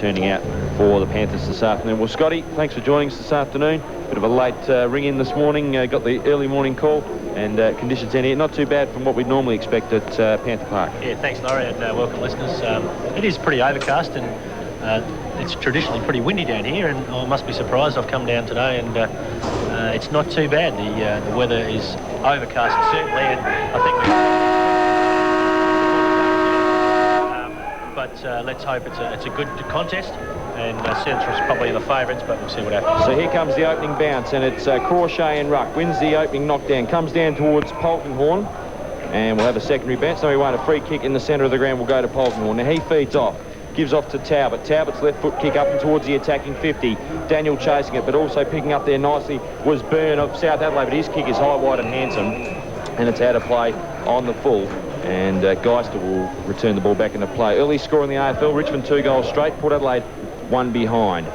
turning out for the Panthers this afternoon. Well, Scotty, thanks for joining us this afternoon. Bit of a late ring in this morning. Got the early morning call, and conditions in here not too bad from what we'd normally expect at Panther Park. Yeah, thanks, Laurie, and welcome, listeners. It is pretty overcast, and it's traditionally pretty windy down here, and I must be surprised I've come down today, and it's not too bad. The weather is overcast, certainly, and I think but let's hope it's a good contest, and Central's probably the favourites, but we'll see what happens. So here comes the opening bounce, and it's Crawshay and Ruck. Wins the opening knockdown, comes down towards Polkinghorn, and we'll have a secondary bounce. So we want a free kick in the centre of the ground. Will go to Polkinghorn. Now he feeds off. Gives off to Talbot. Talbot's left foot kick up and towards the attacking 50. Daniel chasing it, but also picking up there nicely was Byrne of South Adelaide, but his kick is high, wide and handsome, and it's out of play on the full. And Geister will return the ball back into play. Early score in the AFL, Richmond 2 goals straight, Port Adelaide 1 behind.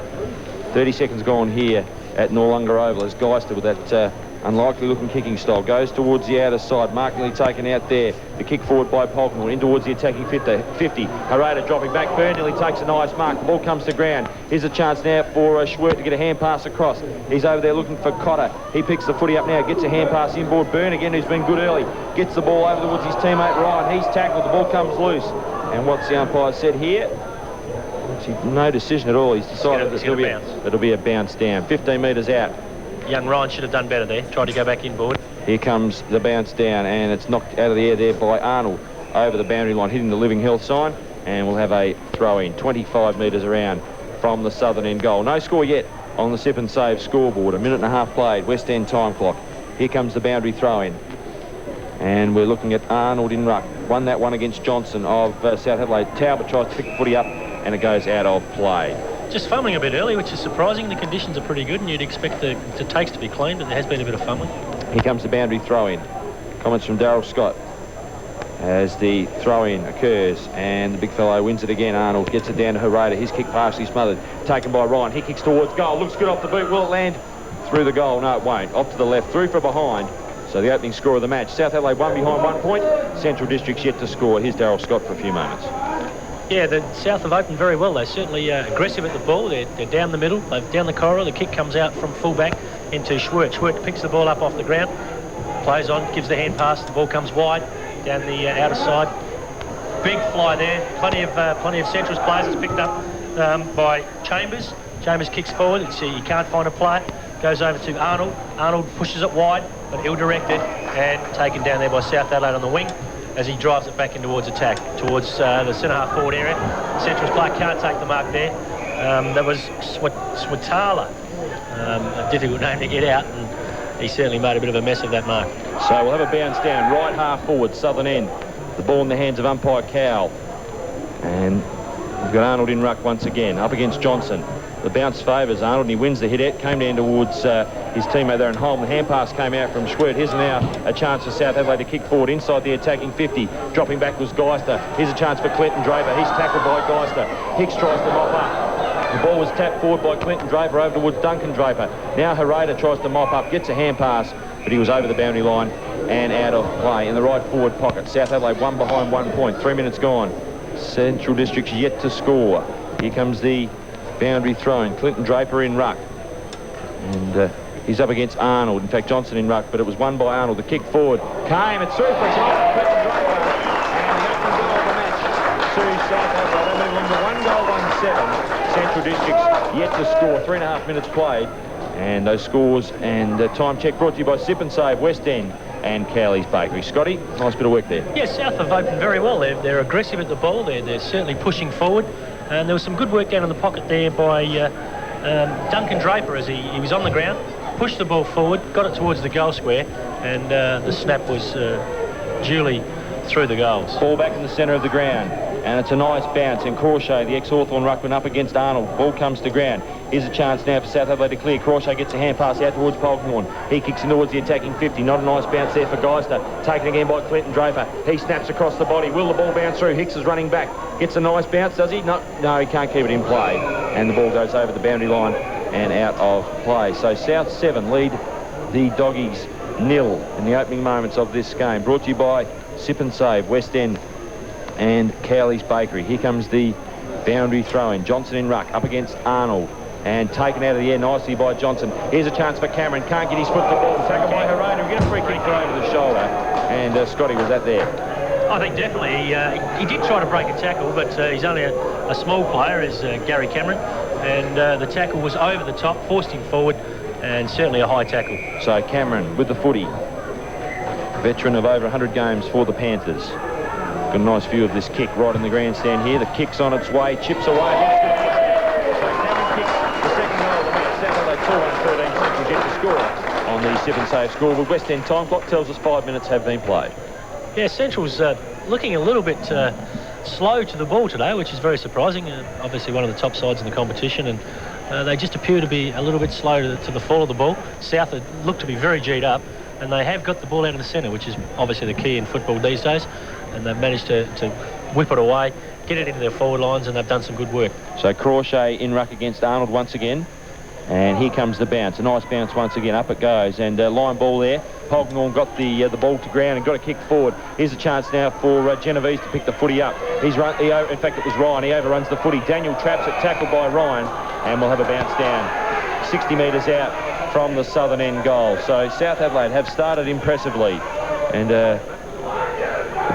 30 seconds gone here at Noarlunga Oval as Geister with that unlikely looking kicking style goes towards the outer side, markedly taken out there. The kick forward by Polkinghorn in towards the attacking 50. Harada dropping back. Byrne nearly takes a nice mark. The ball comes to ground. Here's a chance now for Schwert to get a hand pass across. He's over there looking for Cotter. He picks the footy up now, gets a hand pass inboard. Byrne again, who's been good early, gets the ball over towards his teammate Ryan. He's tackled. The ball comes loose. And what's the umpire said here? No decision at all. He's decided it'll be a bounce down. 15 metres out. Young Ryan should have done better there. Tried to go back inboard. Here comes the bounce down, and it's knocked out of the air there by Arnold over the boundary line, hitting the Living Health sign, and we'll have a throw-in 25 metres around from the southern end goal. No score yet on the Sip and Save scoreboard. A minute and a half played. West End time clock. Here comes the boundary throw-in, and we're looking at Arnold in ruck. Won that one against Johnson of South Adelaide. Talbot tries to pick the footy up, and it goes out of play. Just fumbling a bit early, which is surprising. The conditions are pretty good, and you'd expect the takes to be clean, but there has been a bit of fumbling. Here comes the boundary throw-in. Comments from Darryl Scott as the throw-in occurs, and the big fellow wins it again. Arnold gets it down to Harada. His kick partially smothered. Taken by Ryan. He kicks towards goal. Looks good off the boot. Will it land through the goal? No, it won't. Off to the left. Through for behind. So the opening score of the match. South Adelaide 1 behind 1 point. Central District's yet to score. Here's Darryl Scott for a few moments. Yeah, the South have opened very well. They're certainly aggressive at the ball. They're down the middle. They're down the corridor. The kick comes out from full-back into Schwert. Schwert picks the ball up off the ground, plays on, gives the hand pass. The ball comes wide down the outer side. Big fly there. Plenty of Central's players. It's picked up by Chambers. Chambers kicks forward. He can't find a player. Goes over to Arnold. Arnold pushes it wide, but ill-directed and taken down there by South Adelaide on the wing, as he drives it back in towards attack, towards the centre-half forward area. Central's player can't take the mark there. That was Swatala, a difficult name to get out, and he certainly made a bit of a mess of that mark. So we'll have a bounce down, right half forward, southern end. The ball in the hands of umpire Cowell. And we've got Arnold in ruck once again, up against Johnson. The bounce favours Arnold, and he wins the hit out. Came down towards his teammate there in Holm. The hand pass came out from Schwert. Here's now a chance for South Adelaide to kick forward inside the attacking 50. Dropping back was Geister. Here's a chance for Clinton Draper. He's tackled by Geister. Hicks tries to mop up. The ball was tapped forward by Clinton Draper over towards Duncan Draper. Now Harada tries to mop up, gets a hand pass, but he was over the boundary line and out of play in the right forward pocket. South Adelaide 1 behind 1 point. 3 minutes gone. Central District's yet to score. Here comes the boundary thrown. Clinton Draper in ruck, and he's up against Arnold. In fact, Johnson in ruck, but it was won by Arnold. The kick forward came. It's through for a chance. Clinton Draper, and the opening goal of the match to South Adelaide. They move on to 1 goal, 1-7. Central District's yet to score. 3.5 minutes played, and those scores and time check brought to you by Sip and Save, West End and Cowley's Bakery. Scotty, nice bit of work there. Yes, South have opened very well. They're aggressive at the ball. They're certainly pushing forward. And there was some good work down in the pocket there by Duncan Draper as he was on the ground, pushed the ball forward, got it towards the goal square, and the snap was duly through the goals. Ball back in the centre of the ground, and it's a nice bounce. And Crawshay, the ex-Hawthorn ruckman, up against Arnold. Ball comes to ground. Here's a chance now for South Adelaide to clear. Crawshay gets a hand pass out towards Polkinghorn. He kicks in towards the attacking 50. Not a nice bounce there for Geister. Taken again by Clinton Draper. He snaps across the body. Will the ball bounce through? Hicks is running back. Gets a nice bounce, does he? No, he can't keep it in play. And the ball goes over the boundary line and out of play. So South 7 lead the Doggies 0 in the opening moments of this game. Brought to you by Sip and Save, West End and Cowley's Bakery. Here comes the Boundary throw-in. Johnson in ruck, up against Arnold. And taken out of the air nicely by Johnson. Here's a chance for Cameron. Can't get his foot to the ball. Tackled by Harona. We get a free kick for over the shoulder. And Scotty, was that there? I think definitely. He did try to break a tackle, but he's only a small player, is Gary Cameron. And the tackle was over the top, forced him forward, and certainly a high tackle. So Cameron with the footy. Veteran of over 100 games for the Panthers. Got a nice view of this kick right in the grandstand here. The kick's on its way, chips away. So Cameron kicks the second goal of the match. Saturday 2-1-13 Central yet to score on the 7-save scoreboard. West End time clock tells us 5 minutes have been played. Yeah, Central's looking a little bit slow to the ball today, which is very surprising. Obviously one of the top sides in the competition, and they just appear to be a little bit slow to the fall of the ball. South look to be very G'd up, and they have got the ball out of the centre, which is obviously the key in football these days. And they've managed to whip it away, get it into their forward lines, and they've done some good work. So Crawshay in ruck against Arnold once again. And here comes the bounce. A nice bounce once again. Up it goes. And line ball there. Polkinghorne got the ball to ground and got a kick forward. Here's a chance now for Genovese to pick the footy up. In fact, it was Ryan. He overruns the footy. Daniel traps it, tackled by Ryan. And we'll have a bounce down 60 metres out from the southern end goal. So South Adelaide have started impressively. And the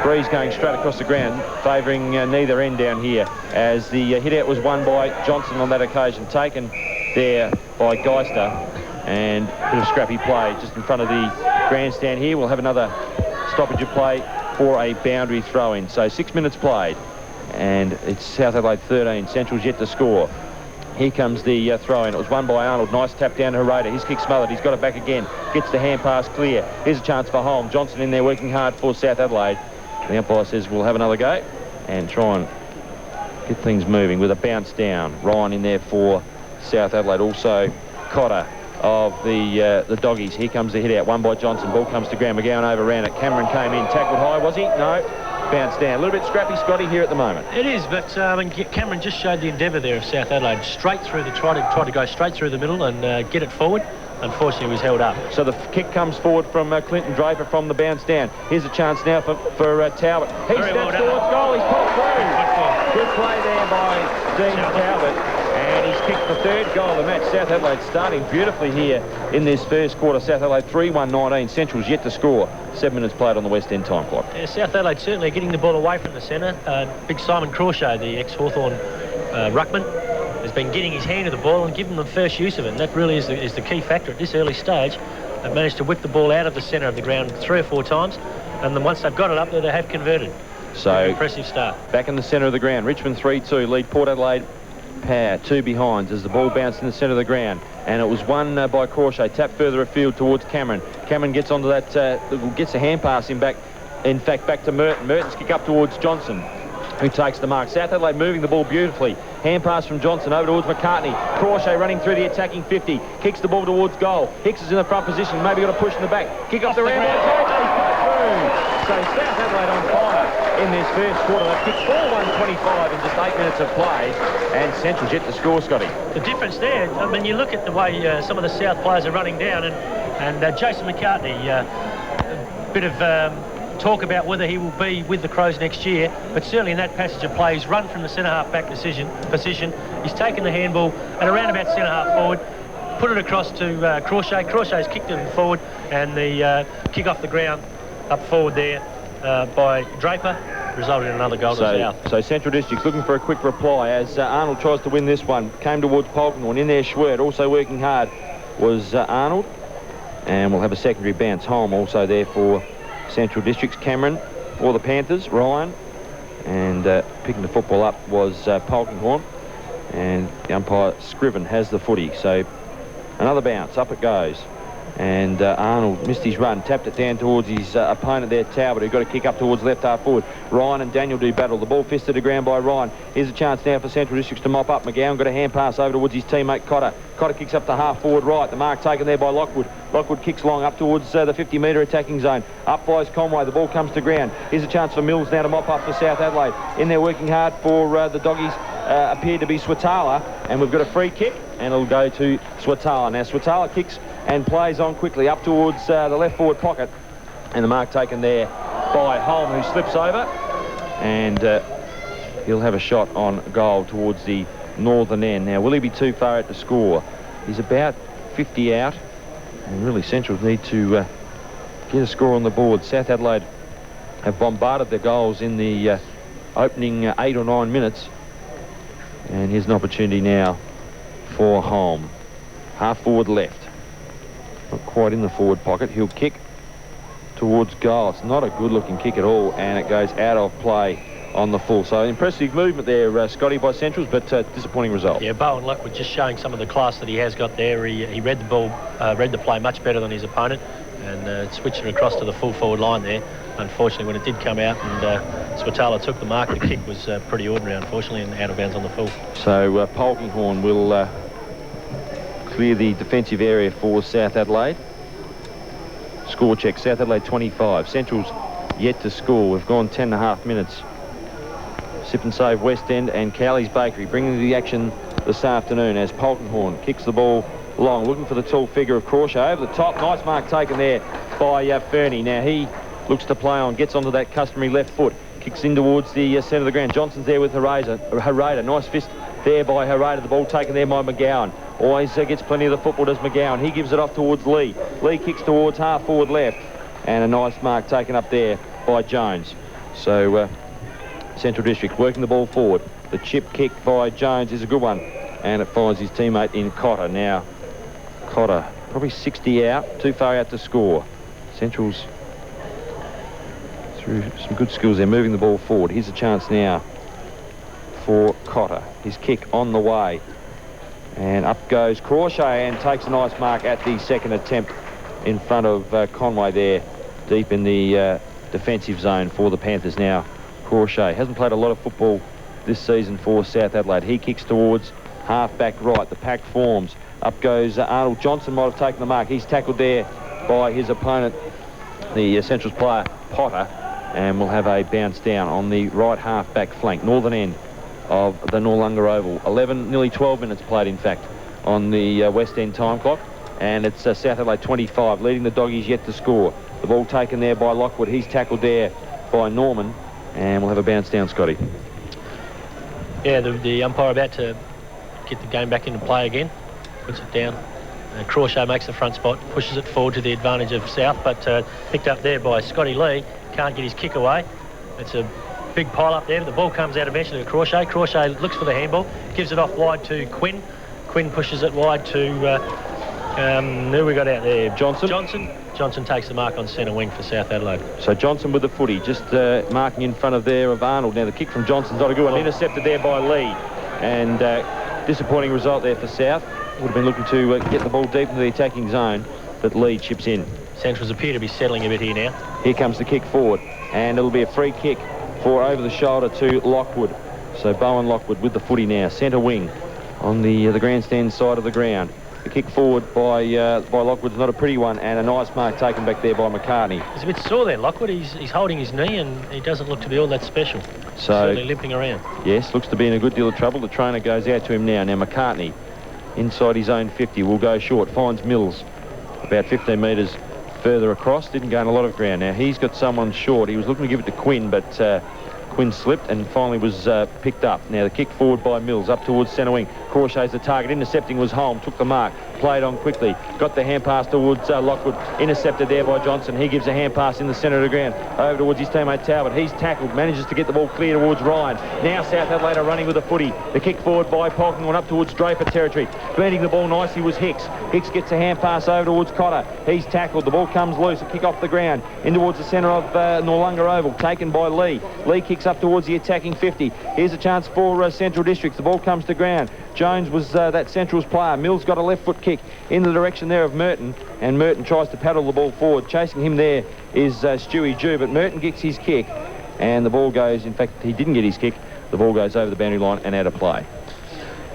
breeze going straight across the ground, favouring neither end down here, as the hit-out was won by Johnson on that occasion, taken there by Geister, and a bit of scrappy play just in front of the grandstand here. We'll have another stoppage of play for a boundary throw-in. So 6 minutes played, and it's South Adelaide 13, Central's yet to score. Here comes the throw-in. It was won by Arnold. Nice tap down to Harada. His kick smothered. He's got it back again. Gets the hand pass clear. Here's a chance for Holm. Johnson in there working hard for South Adelaide. The umpire says we'll have another go and try and get things moving with a bounce down. Ryan in there for South Adelaide. Also Cotter of the Doggies. Here comes the hit out. Won by Johnson. Ball comes to ground. McGowan overran it. Cameron came in. Tackled high, was he? No. Bounce down. A little bit scrappy, Scotty, here at the moment. It is, but Cameron just showed the endeavour there of South Adelaide. Straight through try to go straight through the middle and get it forward. Unfortunately, he was held up. So the kick comes forward from Clinton Draper from the bounce down. Here's a chance now for Talbot. He steps towards goal. He's put it through. Good play there by Dean Talbot. And he's kicked the third goal of the match. South Adelaide starting beautifully here in this first quarter. South Adelaide 3-1-19. Central's yet to score. 7 minutes played on the West End time clock. Yeah, South Adelaide certainly getting the ball away from the centre. Big Simon Crawshay, the ex-Hawthorn ruckman, has been getting his hand to the ball and giving them first use of it. And that really is the key factor at this early stage. They've managed to whip the ball out of the centre of the ground 3 or 4 times. And then once they've got it up there, they have converted. So impressive start. Back in the centre of the ground. Richmond 3-2 lead Port Adelaide Power 2 behinds as the ball bounced in the centre of the ground, and it was won by Crawshay. Tap further afield towards Cameron. Cameron gets onto that, gets a hand pass in back. In fact, back to Merton. Merton's kick up towards Johnson, who takes the mark. South Adelaide moving the ball beautifully. Hand pass from Johnson over towards McCartney. Crawshay running through the attacking 50. Kicks the ball towards goal. Hicks is in the front position. Maybe got a push in the back. Kick off the round. So South Adelaide on fire in this first quarter. They've kicked 4-1-25 in just 8 minutes of play, and Central's yet to score, Scotty. The difference there, I mean, you look at the way some of the South players are running down, and Jason McCartney, a bit of talk about whether he will be with the Crows next year, but certainly in that passage of play, he's run from the centre-half back position. He's taken the handball at around about centre-half forward, put it across to Crawshay. Crawshay's kicked it forward, and the kick off the ground up forward there by Draper resulted in another goal to South. So Central District's looking for a quick reply as Arnold tries to win this one. Came towards Polkinghorne. In there, Schwert also working hard was Arnold. And we'll have a secondary bounce. Holm also there for Central Districts. Cameron for the Panthers. Ryan. And picking the football up was Polkinghorne. And the umpire Scriven has the footy. So another bounce. Up it goes. And Arnold missed his run, tapped it down towards his opponent there, Talbot, who got a kick up towards left half forward. Ryan and Daniel do battle. The ball fisted to ground by Ryan. Here's a chance now for Central Districts to mop up. McGowan got a hand pass over towards his teammate Cotter. Cotter kicks up to half forward right. The mark taken there by Lockwood. Lockwood kicks long up towards the 50-metre attacking zone. Up flies Conway. The ball comes to ground. Here's a chance for Mills now to mop up for South Adelaide. In there working hard for the Doggies appear to be Swatala. And we've got a free kick, and it'll go to Swatala. Now Swatala kicks and plays on quickly up towards the left forward pocket, and the mark taken there by Holm, who slips over, and he'll have a shot on goal towards the northern end. Now, will he be too far out to score? He's about 50 out, and really Central need to get a score on the board. South Adelaide have bombarded their goals in the opening 8 or 9 minutes, and here's an opportunity now for Holm. Half forward left, not quite in the forward pocket. He'll kick towards goal. It's not a good looking kick at all, and it goes out of play on the full. So impressive movement there, Scotty, by Centrals, but disappointing result. Yeah, Bowen Lockwood just showing some of the class that he has got there. He read the ball, read the play much better than his opponent, and switched it across to the full forward line there. Unfortunately, when it did come out and Swatala took the mark, the kick was pretty ordinary, unfortunately, and out of bounds on the full. So Polkinghorne will clear the defensive area for South Adelaide. Score check, South Adelaide 25. Central's yet to score. We've gone 10.5 minutes. Sip and Save West End and Cowley's Bakery bringing the action this afternoon as Polkinghorne kicks the ball long, looking for the tall figure of Crawshay over the top. Nice mark taken there by Fernie. Now he looks to play on, gets onto that customary left foot, kicks in towards the centre of the ground. Johnson's there with Harada. Nice fist there by Harada. The ball taken there by McGowan. Always gets plenty of the football, does McGowan. He gives it off towards Lee. Lee kicks towards half forward left, and a nice mark taken up there by Jones. So Central District working the ball forward. The chip kick by Jones is a good one, and it finds his teammate in Cotter. Now Cotter probably 60 out, too far out to score. Central's through some good skills there, moving the ball forward. Here's a chance now for Cotter. His kick on the way, and up goes Crawshay and takes a nice mark at the second attempt in front of Conway there, deep in the defensive zone for the Panthers. Now Crawshay hasn't played a lot of football this season for South Adelaide. He kicks towards half-back right. The pack forms. Up goes Arnold. Johnson might have taken the mark. He's tackled there by his opponent, the Central's player, Potter, and will have a bounce down on the right half-back flank, northern end of the Noarlunga Oval. 11, nearly 12 minutes played, in fact, on the West End time clock, and it's South Adelaide 25, leading the Doggies yet to score. The ball taken there by Lockwood. He's tackled there by Norman, and we'll have a bounce down, Scotty. Yeah, the umpire about to get the game back into play again, puts it down. Crawshay makes the front spot, pushes it forward to the advantage of South, but picked up there by Scotty Lee. Can't get his kick away. It's a big pile up there, but the ball comes out eventually to Crawshay. Crawshay looks for the handball, gives it off wide to Quinn. Quinn pushes it wide to who we got out there? Johnson takes the mark on centre wing for South Adelaide. So Johnson with the footy, just marking in front of there of Arnold. Now the kick from Johnson's not a good one. Intercepted there by Lee, and disappointing result there for South. Would have been looking to get the ball deep into the attacking zone, but Lee chips in. Centrals appear to be settling a bit here now. Here comes the kick forward, and it'll be a free kick for over the shoulder to Lockwood. So Bowen Lockwood with the footy now, centre wing on the grandstand side of the ground. The kick forward by Lockwood's not a pretty one, and a nice mark taken back there by McCartney. He's a bit sore there, Lockwood. He's holding his knee, and he doesn't look to be all that special. So certainly limping around. Yes, looks to be in a good deal of trouble. The trainer goes out to him now. Now McCartney, inside his own 50, will go short. Finds Mills about 15 metres further across. Didn't gain a lot of ground. Now he's got someone short. He was looking to give it to Quinn, but Quinn slipped and finally was picked up. Now the kick forward by Mills up towards centre wing. Crawshay's the target. Intercepting was Holm. Took the mark. Played on quickly. Got the hand pass towards Lockwood. Intercepted there by Johnson. He gives a hand pass in the centre of the ground over towards his teammate Talbot. He's tackled. Manages to get the ball clear towards Ryan. Now South Adelaide are running with the footy. The kick forward by Polkinghorne up towards Draper territory. Beating the ball nicely was Hicks. Hicks gets a hand pass over towards Cotter. He's tackled. The ball comes loose. A kick off the ground in towards the centre of Noarlunga Oval. Taken by Lee. Lee kicks up towards the attacking 50. Here's a chance for Central Districts. The ball comes to ground. Jones was that Central's player. Mills got a left foot kick in the direction there of Merton, and Merton tries to paddle the ball forward. Chasing him there is Stewie Jew, but Merton gets his kick, and the ball goes, in fact, he didn't get his kick. The ball goes over the boundary line and out of play.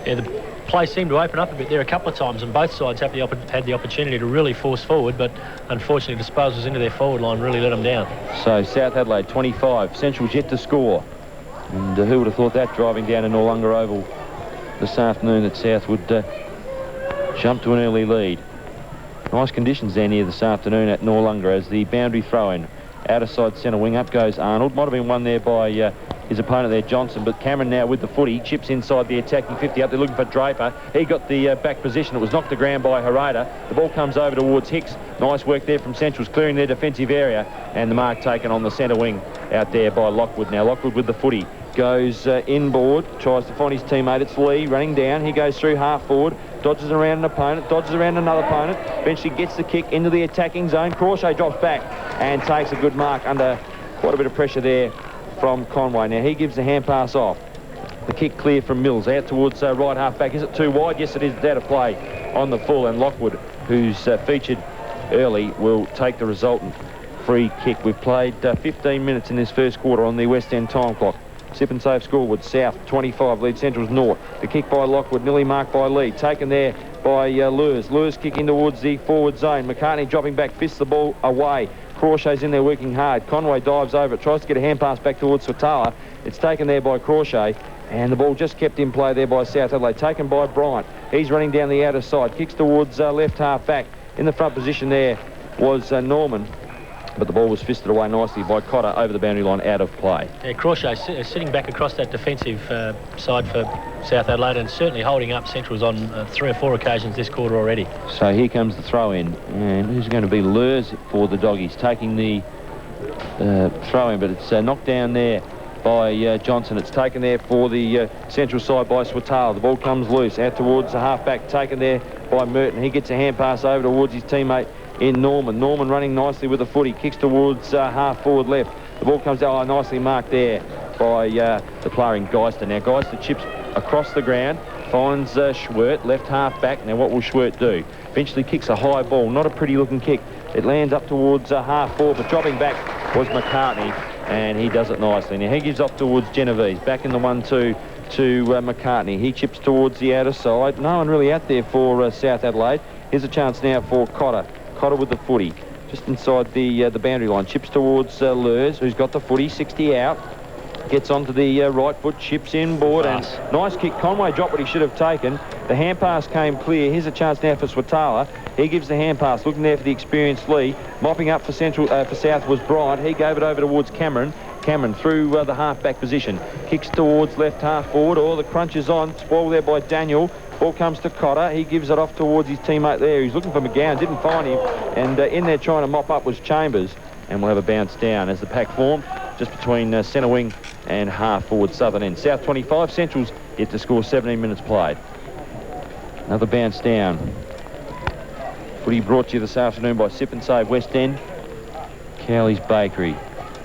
Yeah, the play seemed to open up a bit there a couple of times, and both sides had the opportunity to really force forward, but unfortunately disposals into their forward line really let them down. So South Adelaide 25, Central's yet to score, and who would have thought that, driving down to Noarlunga Oval this afternoon, that South would jump to an early lead. Nice conditions down here this afternoon at Noarlunga as the boundary throw-in. Outer side centre wing, up goes Arnold. Might have been one there by his opponent there, Johnson. But Cameron now with the footy, chips inside the attacking 50 up. They're looking for Draper. He got the back position. It was knocked to ground by Harada. The ball comes over towards Hicks. Nice work there from Centrals, clearing their defensive area. And the mark taken on the centre wing out there by Lockwood. Now Lockwood with the footy. Goes inboard, tries to find his teammate. It's Lee running down. He goes through half forward, dodges around an opponent, dodges around another opponent. Eventually gets the kick into the attacking zone. Crawshay drops back and takes a good mark under quite a bit of pressure there from Conway. Now he gives the hand pass off. The kick clear from Mills out towards right half back. Is it too wide? Yes, it is. It's out of play on the full, and Lockwood, who's featured early, will take the resultant free kick. We've played 15 minutes in this first quarter on the West End time clock. Sip and save scoreboard. South 25 lead Central's North. The kick by Lockwood, nearly marked by Lee. Taken there by Lures. Lures kicking towards the forward zone. McCartney dropping back, fists the ball away. Crawshay's in there working hard. Conway dives over it, tries to get a hand pass back towards Swatala. It's taken there by Crawshay, and the ball just kept in play there by South Adelaide. Taken by Bryant. He's running down the outer side. Kicks towards left half back. In the front position there was Norman. But the ball was fisted away nicely by Cotter over the boundary line, out of play. Yeah, Crawshay sitting back across that defensive side for South Adelaide, and certainly holding up Centrals on 3 or 4 occasions this quarter already. So here comes the throw in, and who's going to be Lures for the Doggies, taking the throw in, but it's knocked down there by Johnson. It's taken there for the Central side by Swatala. The ball comes loose out towards the half-back, taken there by Merton. He gets a hand pass over towards his teammate in Norman. Norman running nicely with the footy, kicks towards half forward left. The ball comes out, nicely marked there by the player in Geister. Now Geister chips across the ground, finds Schwert, left half back. Now what will Schwert do? Eventually kicks a high ball, not a pretty looking kick. It lands up towards half forward, but dropping back was McCartney, and he does it nicely. Now he gives off towards Genovese, back in the 1-2 to McCartney. He chips towards the outer side. No one really out there for South Adelaide. Here's a chance now for Cotter. Cotter with the footy, just inside the boundary line. Chips towards Lures, who's got the footy, 60 out. Gets onto the right foot, chips inboard, and nice kick. Conway dropped what he should have taken. The hand pass came clear. Here's a chance now for Swatala. He gives the hand pass, looking there for the experienced Lee. Mopping up for South was Bryant. He gave it over towards Cameron. Cameron through the half-back position. Kicks towards left half forward. The crunch is on. Spoiled there by Daniel. Ball comes to Cotter. He gives it off towards his teammate there. He's looking for McGowan, didn't find him. And in there trying to mop up was Chambers. And we'll have a bounce down as the pack formed just between centre wing and half forward southern end. South 25, Centrals yet to score 17 minutes played. Another bounce down. Footy brought to you this afternoon by Sip and Save West End. Cowley's Bakery.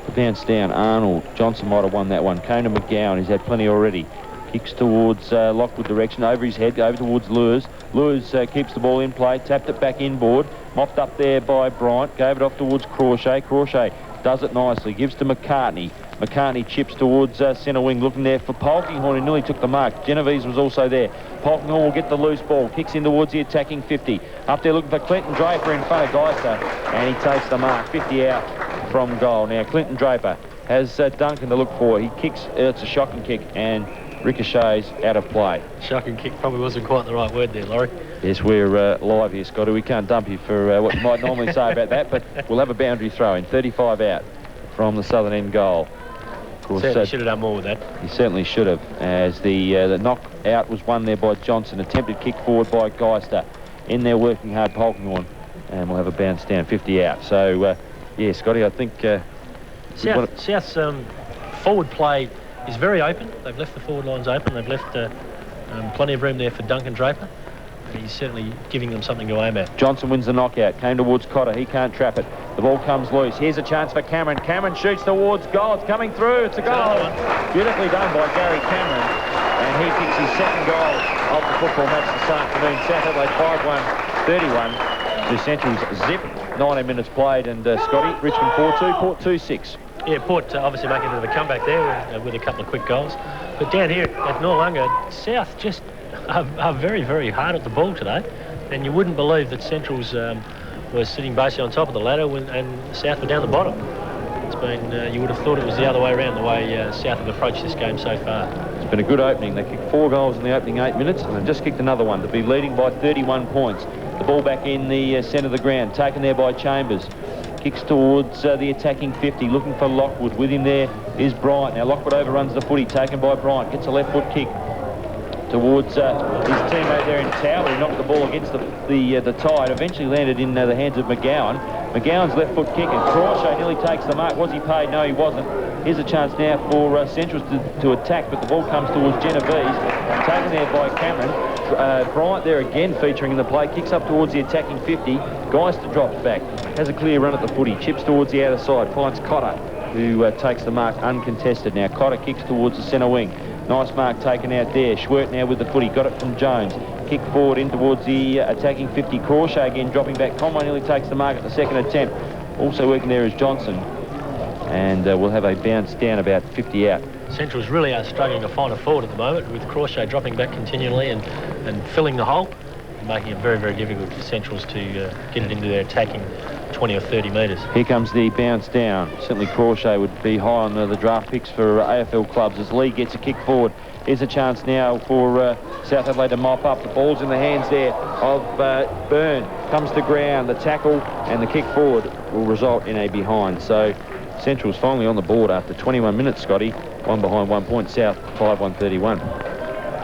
The bounce down, Arnold. Johnson might have won that one. Came to McGowan, he's had plenty already. Kicks towards Lockwood direction, over his head, over towards Lures. Lures keeps the ball in play, tapped it back inboard, mopped up there by Bryant, gave it off towards Crawshay. Crawshay does it nicely, gives to McCartney. McCartney chips towards centre wing, looking there for Polkinghorn, who nearly took the mark. Genovese was also there. Polkinghorn will get the loose ball, kicks in towards the attacking 50. Up there looking for Clinton Draper in front of Geister, and he takes the mark, 50 out from goal. Now Clinton Draper has Duncan to look for. He kicks, it's a shocking kick, and ricochets out of play. Shocking kick probably wasn't quite the right word there, Laurie. Yes, we're live here, Scotty. We can't dump you for what you might normally say about that, but we'll have a boundary throw in. 35 out from the southern end goal. Of course, certainly should have done more with that. He certainly should have, as the knock out was won there by Johnson. Attempted kick forward by Geister. In there working hard, Polkinghorn, and we'll have a bounce down, 50 out. So, yeah, Scotty, I think... South's forward play is very open. They've left the forward lines open. They've left plenty of room there for Duncan Draper. He's certainly giving them something to aim at. Johnson wins the knockout. Came towards Cotter. He can't trap it. The ball comes loose. Here's a chance for Cameron. Cameron shoots towards goal. It's coming through. It's a goal. Beautifully done by Gary Cameron. And he kicks his second goal of the football match this afternoon. South Adelaide 5-1, 31 to Central's zip. 19 minutes played. And Scotty, Richmond 4-2, Port 2-6. Yeah, Port obviously making a bit of a comeback there with a couple of quick goals. But down here at Noarlunga, South just are very, very hard at the ball today. And you wouldn't believe that Centrals were sitting basically on top of the ladder and South were down the bottom. It's been, you would have thought it was the other way around, the way South have approached this game so far. It's been a good opening. They kicked 4 goals in the opening 8 minutes and they've just kicked another one to be leading by 31 points. The ball back in the centre of the ground, taken there by Chambers. Kicks towards the attacking 50, looking for Lockwood. With him there is Bryant. Now Lockwood overruns the footy, taken by Bryant. Gets a left foot kick towards his teammate there in Tower, who knocked the ball against the tide. Eventually landed in the hands of McGowan. McGowan's left foot kick, and Crawshay nearly takes the mark. Was he paid? No, he wasn't. Here's a chance now for Centrals to attack, but the ball comes towards Genovese, taken there by Cameron. Bryant there again featuring in the play, kicks up towards the attacking 50. Geister drops back, has a clear run at the footy, chips towards the outer side, finds Cotter, who takes the mark uncontested. Now Cotter kicks towards the centre wing. Nice mark taken out there. Schwert now with the footy, got it from Jones. Kick forward in towards the attacking 50. Crawshay again dropping back. Conway nearly takes the mark at the second attempt. Also working there is Johnson. And we'll have a bounce down about 50 out. Centrals really are struggling to find a forward at the moment, with Crawshay dropping back continually and filling the hole, making it very, very difficult for Centrals to get it into their attacking 20 or 30 metres. Here comes the bounce down. Certainly Crawshay would be high on the draft picks for AFL clubs as Lee gets a kick forward. Here's a chance now for South Adelaide to mop up. The ball's in the hands there of Byrne. Comes to ground, the tackle and the kick forward will result in a behind. So Central's finally on the board after 21 minutes, Scotty. One behind 1 point, South 5-1-31.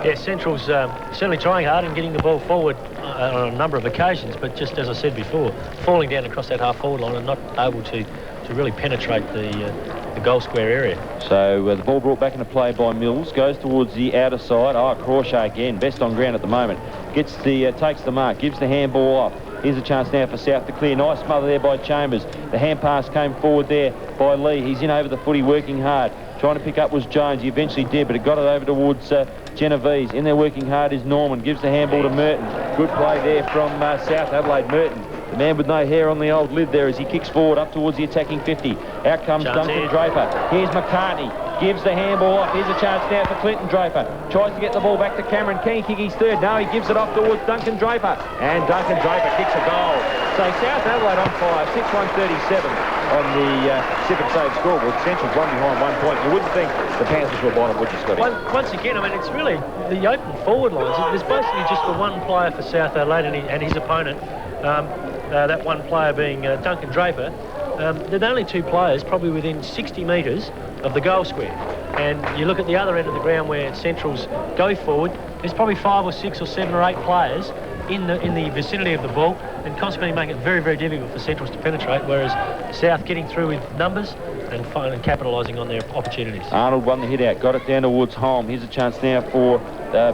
Yeah, Central's certainly trying hard and getting the ball forward on a number of occasions, but just as I said before, falling down across that half-forward line and not able to really penetrate the goal square area. So the ball brought back into play by Mills, goes towards the outer side. Crawshay again, best on ground at the moment. Gets the takes the mark, gives the handball off. Here's a chance now for South to clear. Nice smother there by Chambers. The hand pass came forward there by Lee. He's in over the footy, working hard. Trying to pick up was Jones. He eventually did, but it got it over towards Genovese. In there working hard is Norman. Gives the handball to Merton. Good play there from South Adelaide. Merton, the man with no hair on the old lid there, as he kicks forward up towards the attacking 50. Out comes Duncan Draper. Here's McCartney. Gives the handball off. Here's a chance now for Clinton Draper. Tries to get the ball back to Cameron. Can he kick his third? No, he gives it off towards Duncan Draper. And Duncan Draper kicks a goal. So South Adelaide on fire. 6-1-37 on the Civic Save scoreboard. Central's one behind 1 point. You wouldn't think the Panthers were bottom, would you, Scotty? Once again, I mean, it's really the open forward lines. There's basically just the one player for South Adelaide and his opponent. That one player being Duncan Draper. There are only two players probably within 60 metres of the goal square. And you look at the other end of the ground where Centrals go forward, there's probably 5 or 6 or 7 or 8 players in the vicinity of the ball, and consequently make it very, very difficult for Centrals to penetrate, whereas South getting through with numbers and capitalising on their opportunities. Arnold won the hit out, got it down towards Holm. Here's a chance now for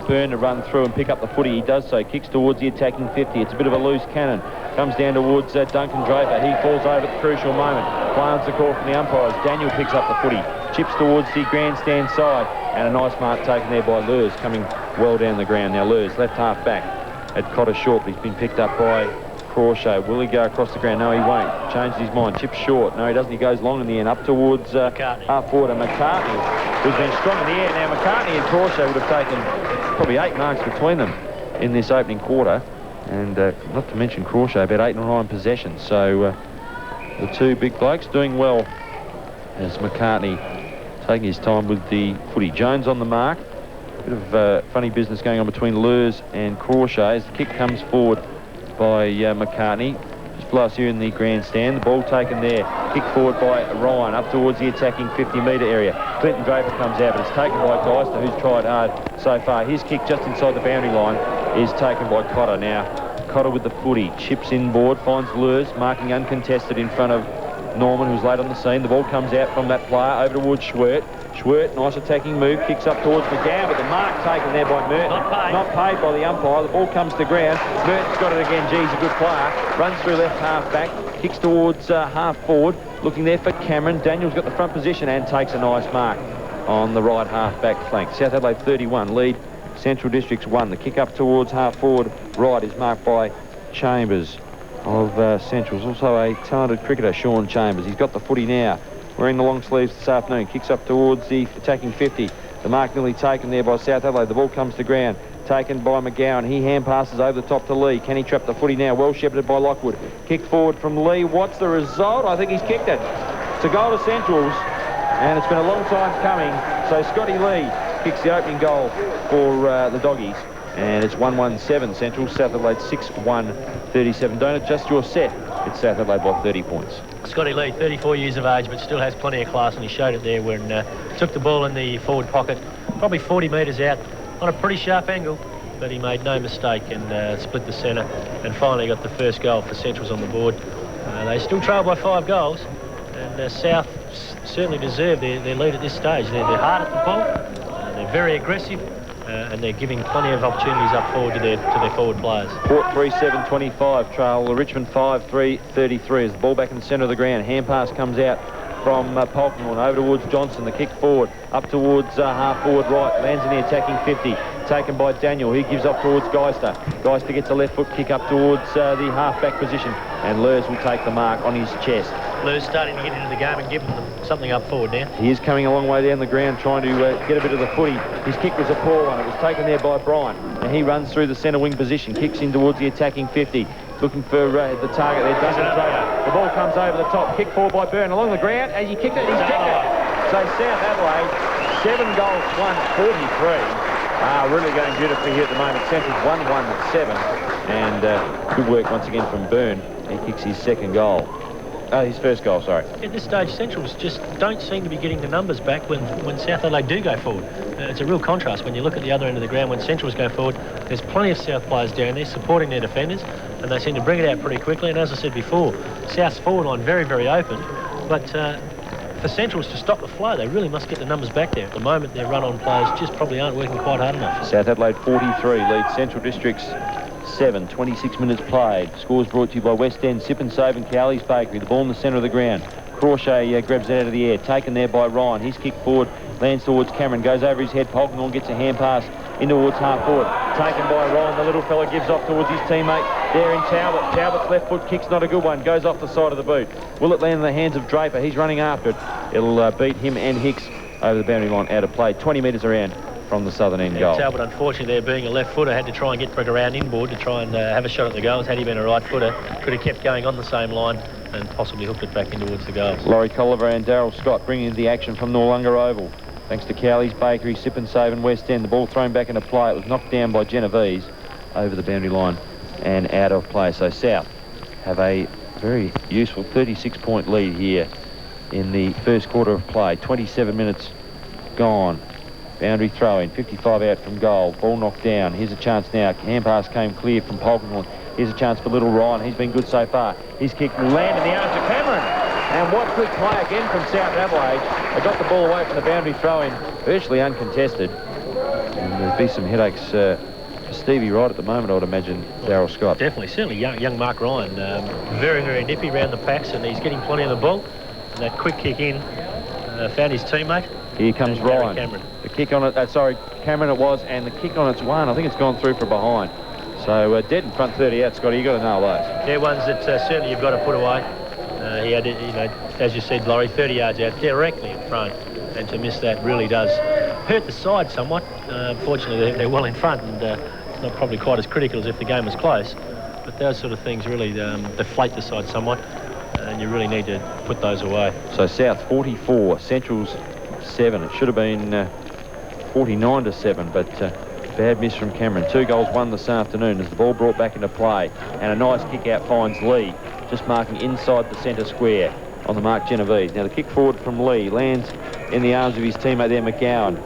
Byrne to run through and pick up the footy. He does so, kicks towards the attacking 50. It's a bit of a loose cannon. Comes down towards Duncan Draper. He falls over at the crucial moment. Plans the call from the umpires. Daniel picks up the footy. Chips towards the grandstand side. And a nice mark taken there by Lurs, coming well down the ground. Now Lurs, left half back, at Cotter short, but he's been picked up by Crawshay. Will he go across the ground? No, he won't. Changes his mind. Chips short. No, he doesn't. He goes long in the end, up towards half forward. And McCartney, who's been strong in the air. Now, McCartney and Crawshay would have taken probably 8 marks between them in this opening quarter. And not to mention Crawshay, about 8 or 9 possessions. So the two big blokes doing well as McCartney taking his time with the footy. Jones on the mark. Bit of funny business going on between Lurs and Crawshay as the kick comes forward by McCartney. Just below us here in the grandstand. The ball taken there. Kick forward by Ryan up towards the attacking 50-metre area. Clinton Draper comes out, but it's taken by Geister, who's tried hard so far. His kick just inside the boundary line is taken by Cotter. Now, Cotter with the footy. Chips inboard, finds Lurs, marking uncontested in front of Norman, who's late on the scene. The ball comes out from that player over towards Schwert. Schwert, nice attacking move, kicks up towards McGowan, but the mark taken there by Merton. Not paid by the umpire. The ball comes to ground. Merton's got it again. Geez, a good player. Runs through left half back, kicks towards half forward. Looking there for Cameron. Daniel's got the front position and takes a nice mark on the right half back flank. South Adelaide 31, lead Central Districts 1. The kick up towards half forward right is marked by Chambers of Centrals. Also a talented cricketer, Sean Chambers. He's got the footy now, wearing the long sleeves this afternoon. Kicks up towards the attacking 50. The mark nearly taken there by South Adelaide. The ball comes to ground. Taken by McGowan. He hand passes over the top to Lee. Can he trap the footy now? Well shepherded by Lockwood. Kick forward from Lee. What's the result? I think he's kicked it. It's a goal to Centrals, and it's been a long time coming. So Scotty Lee kicks the opening goal for the Doggies. And it's 1-1-7 Central. South Adelaide 6-1-37. Don't adjust your set. It's South Adelaide by 30 points. Scotty Lee, 34 years of age, but still has plenty of class, and he showed it there when took the ball in the forward pocket, probably 40 metres out, on a pretty sharp angle, but he made no mistake and split the centre, and finally got the first goal for Centrals on the board. They still trail by 5 goals, and South certainly deserve their lead at this stage. They're hard at the ball, they're very aggressive, and they're giving plenty of opportunities up forward to their forward players. Port 3-7-25, trail Richmond 5-3-33 as the ball back in the centre of the ground. Hand pass comes out from Polkinghorne over towards Johnson, the kick forward, up towards half forward right, lands in the attacking 50, taken by Daniel. He gives up towards Geister. Geister gets a left foot kick up towards the half-back position, and Lurs will take the mark on his chest. Lurs starting to get into the game and giving them something up forward now. He is coming a long way down the ground trying to get a bit of the footy. His kick was a poor one. It was taken there by Brian, and he runs through the centre wing position, kicks in towards the attacking 50, looking for the target there. Doesn't throw. The ball comes over the top, kick forward by Byrne along the ground. As he kicked it, he's kicked it. So South Adelaide, 7 goals, 1-43. Really going beautifully here at the moment. Central's 1-1-7, and good work once again from Byrne. He kicks his second goal. His first goal, sorry. At this stage, Centrals just don't seem to be getting the numbers back when South Adelaide do go forward. It's a real contrast when you look at the other end of the ground. When Centrals go forward, there's plenty of South players down there supporting their defenders, and they seem to bring it out pretty quickly. And as I said before, South's forward line very, very open. But for Centrals to stop the flow, they really must get the numbers back there. At the moment, their run-on players just probably aren't working quite hard enough. South Adelaide 43 leads Central Districts 7, 26 minutes played. Scores brought to you by West End, Sip and Save and Cowley's Bakery. The ball in the centre of the ground. Crawshay grabs it out of the air, taken there by Ryan. His kick forward lands towards Cameron, goes over his head. Polkinghorne gets a hand pass in towards half forward. Taken by Ryan, the little fella gives off towards his teammate there in Talbot. Talbot's left foot kick's not a good one, goes off the side of the boot. Will it land in the hands of Draper? He's running after it. It'll beat him and Hicks over the boundary line out of play. 20 metres around from the southern end goal. Talbot, unfortunately, there being a left footer, had to try and get around inboard to try and have a shot at the goals. Had he been a right footer, could have kept going on the same line and possibly hooked it back in towards the goals. Laurie Colliver and Darryl Scott bringing the action from Noarlunga Oval. Thanks to Cowley's Bakery, Sip and Save and West End. The ball thrown back into play. It was knocked down by Genovese over the boundary line and out of play. So South have a very useful 36-point lead here in the first quarter of play. 27 minutes gone. Boundary throw-in, 55 out from goal. Ball knocked down. Here's a chance now. Hand pass came clear from Polkinghorne. Here's a chance for little Ryan. He's been good so far. His kick will land in the arms of Cameron. And what good play again from South Adelaide. They got the ball away from the boundary throw-in, virtually uncontested. And there'll be some headaches for Stevie Wright at the moment, I would imagine, Darryl Scott. Definitely, certainly young Mark Ryan. Very, very nippy round the packs, and he's getting plenty of the ball. And that quick kick in found his teammate. Here comes Ryan. Cameron. The kick on it, sorry, Cameron it was, and the kick on it's one. I think it's gone through for behind. So dead in front, 30 out, Scotty. You've got to nail those. They're ones that certainly you've got to put away. He had, as you said, Laurie, 30 yards out, directly in front, and to miss that really does hurt the side somewhat. Unfortunately, they're well in front, and it's not probably quite as critical as if the game was close. But those sort of things really deflate the side somewhat, and you really need to put those away. So South 44, Central's 7. It should have been 49-7, but bad miss from Cameron. 2 goals won this afternoon as the ball brought back into play, and a nice kick out finds Lee, just marking inside the centre square on the mark Genovese. Now the kick forward from Lee lands in the arms of his teammate there, McGowan,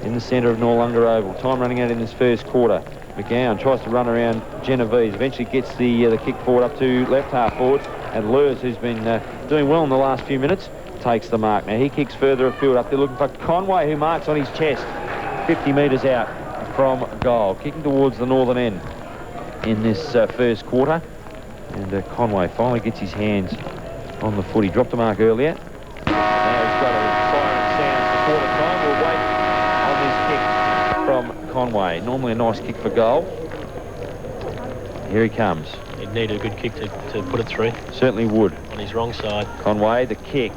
in the centre of Noarlunga Oval. Time running out in this first quarter. McGowan tries to run around Genovese, eventually gets the kick forward up to left half forward, and Lurs, who's been doing well in the last few minutes, takes the mark. Now he kicks further afield up there looking for Conway, who marks on his chest 50 metres out from goal, kicking towards the northern end in this first quarter. And Conway finally gets his hands on the foot. He dropped the mark earlier. Now he's got a siren sound for quarter time. We'll wait on this kick from Conway. Normally a nice kick for goal. Here he comes. He'd need a good kick to put it through. Certainly would. On his wrong side. Conway, the kick.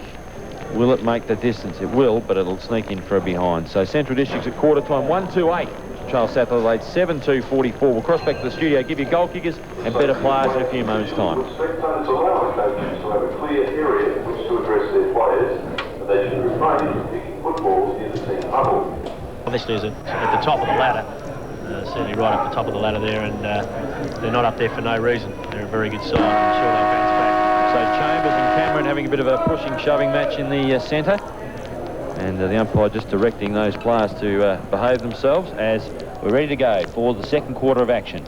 Will it make the distance? It will, but it'll sneak in for a behind. So Central Districts at quarter time, 1-2-8. Charles South Adelaide 7-2-44. We'll cross back to the studio, give you goal kickers and better players in a few moments' time. Spectators allow coaches to have a clear area in which to address their players, and they should refrain from kicking footballs near the team huddle. Obviously, at the top of the ladder, certainly right up the top of the ladder there, and they're not up there for no reason. They're a very good side. I'm sure they'll bounce back. Chambers and Cameron having a bit of a pushing, shoving match in the centre. And the umpire just directing those players to behave themselves as we're ready to go for the second quarter of action.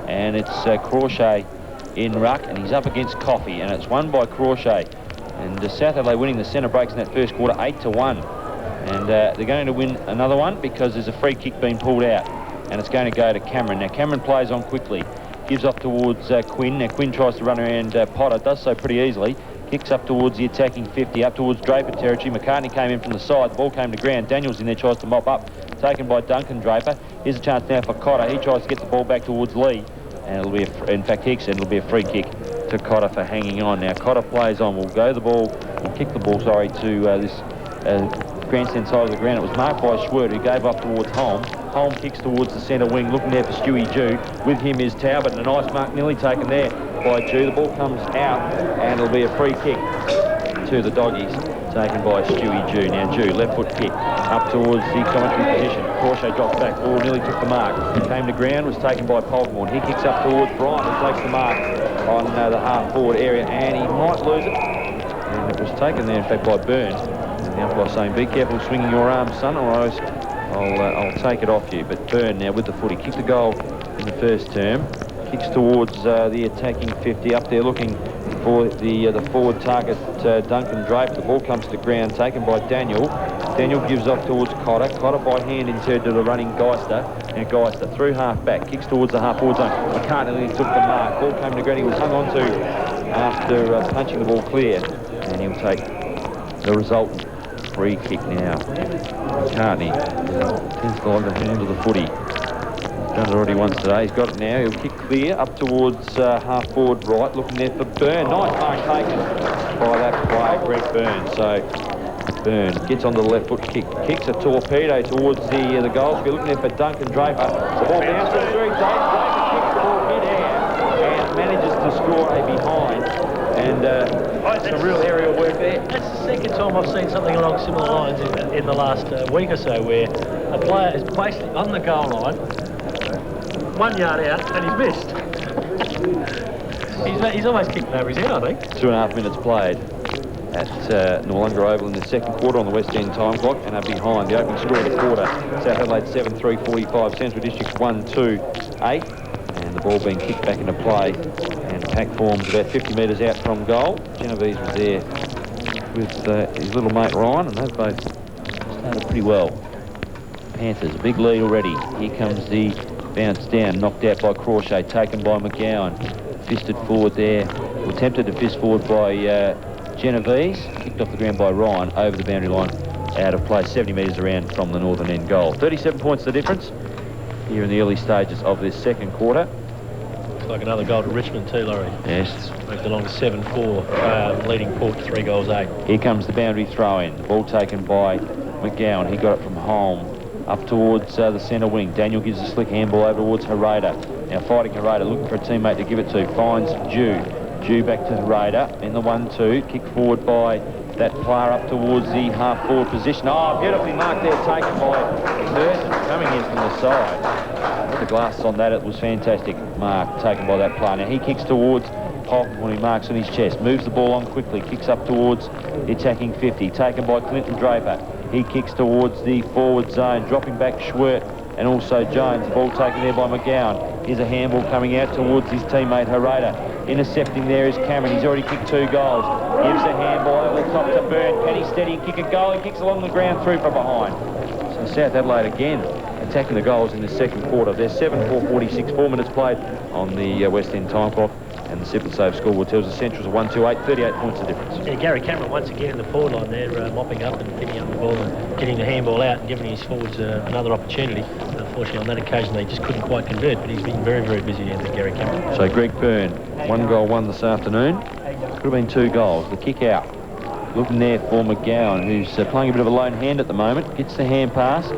And it's Crawshay in ruck, and he's up against Coffey, and it's won by Crawshay. And South Adelaide winning the centre breaks in that first quarter 8-1. And they're going to win another one because there's a free kick being pulled out, and it's going to go to Cameron. Now Cameron plays on quickly, gives off towards Quinn. Now Quinn tries to run around Potter, does so pretty easily. Kicks up towards the attacking 50, up towards Draper territory. McCartney came in from the side. The ball came to ground. Daniels in there, tries to mop up. Taken by Duncan Draper. Here's a chance now for Cotter. He tries to get the ball back towards Lee. And it'll be, in fact, Hicks, and it'll be a free kick to Cotter for hanging on. Now Cotter plays on. We'll go the ball, we'll kick the ball, sorry, to this grandstand side of the ground. It was marked by Schwert, who gave up towards Holm. Holm kicks towards the centre wing, looking there for Stewie Jew. With him is Talbot, and a nice mark nearly taken there by Jew. The ball comes out, and it'll be a free kick to the Doggies, taken by Stewie Jew. Now Jew, left foot kick, up towards the commentary position. Crawshay drops back, ball nearly took the mark. Came to ground, was taken by Polkmore. He kicks up towards Bryant, who takes the mark on the half-forward area, and he might lose it. And it was taken there, in fact, by Burns. And the umpire saying, be careful swinging your arm, son, or else I'll take it off you. But Byrne now with the footy. Kicked the goal in the first term. Kicks towards the attacking 50. Up there looking for the forward target, Duncan Draper. The ball comes to ground, taken by Daniel. Daniel gives off towards Cotter. Cotter by hand inserted to the running Geister. Now Geister through half back. Kicks towards the half-forward zone. McCartney took the mark. Ball came to ground. He was hung on to after punching the ball clear. And he'll take the resultant free kick now. McCartney tends to like the hand of the footy. He's done it already once today. He's got it now. He'll kick clear up towards half-forward right. Looking there for Byrne. Nice mark taken by that player, Greg Byrne. So Byrne gets on the left foot kick. Kicks a torpedo towards the goal square. Looking there for Duncan Draper. The ball bounces through. Draper kicks the ball mid-air and manages to score a behind. And some real aerial work there. That's the second time I've seen something along similar lines in the last week or so, where a player is basically on the goal line, 1 yard out, and he's missed. He's almost kicked over his head, I think. 2.5 minutes played at Noarlunga Oval in the second quarter on the West End time clock, and are behind the opening score of the quarter. South Adelaide 7-3-45, Central Districts 1-2-8. And the ball being kicked back into play, and pack forms about 50 metres out from goal. Genovese was there with his little mate Ryan, and they've both started pretty well. Panthers, a big lead already. Here comes the bounce down, knocked out by Crawshay, taken by McGowan. Fisted forward there, or attempted to fist forward by Genovese. Kicked off the ground by Ryan, over the boundary line, out of play, 70 metres around from the northern end goal. 37 points the difference here in the early stages of this second quarter. Looks like another goal to Richmond too, Laurie. Yes. Moved along to 7-4, leading Port 3 goals 8. Here comes the boundary throw in. The ball taken by McGowan. He got it from Holm up towards the centre wing. Daniel gives a slick handball over towards Harada. Now fighting Harada, looking for a teammate to give it to. Finds Jew. Jew back to Harada in the 1-2. Kick forward by that player up towards the half-forward position. Oh, beautifully marked there, taken by Merton, coming in from the side. With the glasses on that, it was fantastic mark taken by that player. Now he kicks towards Polk when he marks on his chest. Moves the ball on quickly, kicks up towards the attacking 50. Taken by Clinton Draper. He kicks towards the forward zone, dropping back Schwert and also Jones. The ball taken there by McGowan. Here's a handball coming out towards his teammate Harada. Intercepting there is Cameron. He's already kicked 2 goals. Gives a handball over the top to Byrne. Can he steady and kick a goal? He kicks along the ground through from behind. So South Adelaide again attacking the goals in the second quarter. They're 7-4-46, 4 minutes played on the West End time clock. And the Simple Save scoreboard tells the Centrals are 1-2-8, 38 points the difference. Yeah, Gary Cameron once again in the forward line there, mopping up and picking up the ball and getting the handball out and giving his forwards another opportunity. Unfortunately, on that occasion, they just couldn't quite convert, but he's been very, very busy there, Gary Cameron. So Greg Byrne, 1 goal, 1 this afternoon. Could have been 2 goals. The kick out. Looking there for McGowan, who's playing a bit of a lone hand at the moment. Gets the hand pass.